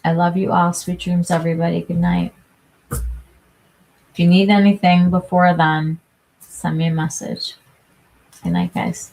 I love you all. Sweet dreams, everybody. Good night. If you need anything before then, send me a message. Good night, guys.